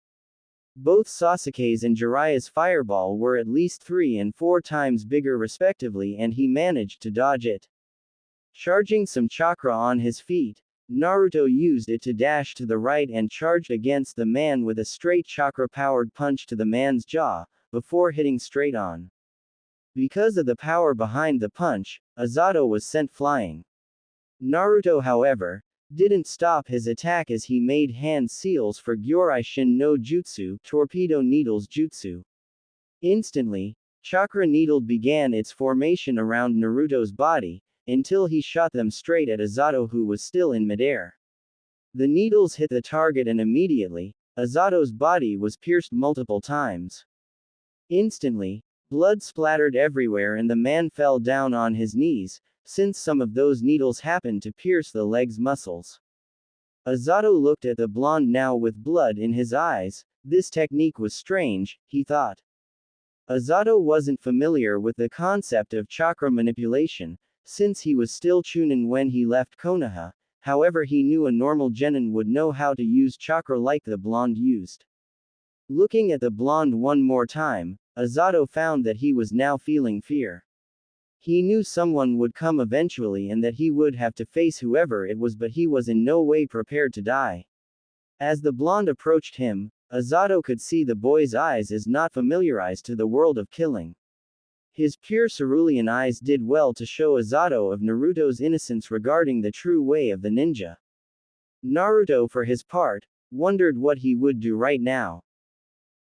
Both Sasuke's and Jiraiya's fireball were at least 3 and 4 times bigger respectively, and he managed to dodge it. Charging some chakra on his feet, Naruto used it to dash to the right and charged against the man with a straight chakra-powered punch to the man's jaw, before hitting straight on. Because of the power behind the punch, Azato was sent flying. Naruto, however, didn't stop his attack as he made hand seals for Gyorai Shin no Jutsu, Torpedo Needles Jutsu. Instantly, chakra needle began its formation around Naruto's body, until he shot them straight at Azato, who was still in midair. The needles hit the target and immediately, Azato's body was pierced multiple times. Instantly, blood splattered everywhere and the man fell down on his knees, since some of those needles happened to pierce the leg's muscles. Azato looked at the blonde now with blood in his eyes. This technique was strange, he thought. Azato wasn't familiar with the concept of chakra manipulation, since he was still Chunin when he left Konoha. However, he knew a normal genin would know how to use chakra like the blonde used. Looking at the blonde one more time, Azato found that he was now feeling fear. He knew someone would come eventually and that he would have to face whoever it was, but he was in no way prepared to die. As the blonde approached him, Azato could see the boy's eyes as not familiarized to the world of killing. His pure cerulean eyes did well to show Azato of Naruto's innocence regarding the true way of the ninja. Naruto, for his part, wondered what he would do right now.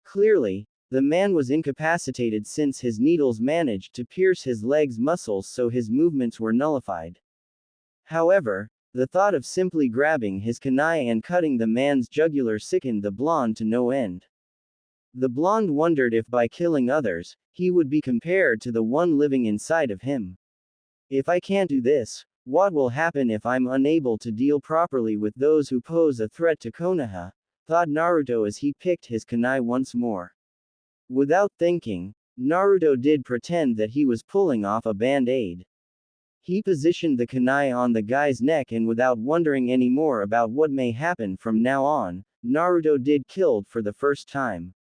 Clearly, the man was incapacitated since his needles managed to pierce his leg's muscles, so his movements were nullified. However, the thought of simply grabbing his kunai and cutting the man's jugular sickened the blonde to no end. The blonde wondered if by killing others, he would be compared to the one living inside of him. If I can't do this, what will happen if I'm unable to deal properly with those who pose a threat to Konoha? Thought Naruto as he picked his kunai once more. Without thinking, Naruto did pretend that he was pulling off a band-aid. He positioned the kunai on the guy's neck and without wondering any more about what may happen from now on, Naruto did killed for the first time.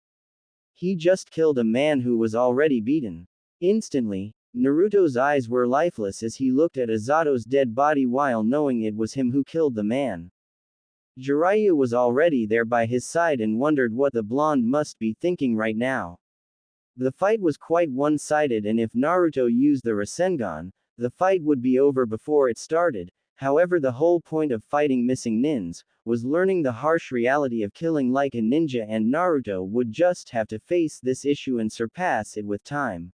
He just killed a man who was already beaten. Instantly, Naruto's eyes were lifeless as he looked at Azato's dead body while knowing it was him who killed the man. Jiraiya was already there by his side and wondered what the blonde must be thinking right now. The fight was quite one-sided, and if Naruto used the Rasengan, the fight would be over before it started. However, the whole point of fighting missing nins was learning the harsh reality of killing like a ninja, and Naruto would just have to face this issue and surpass it with time.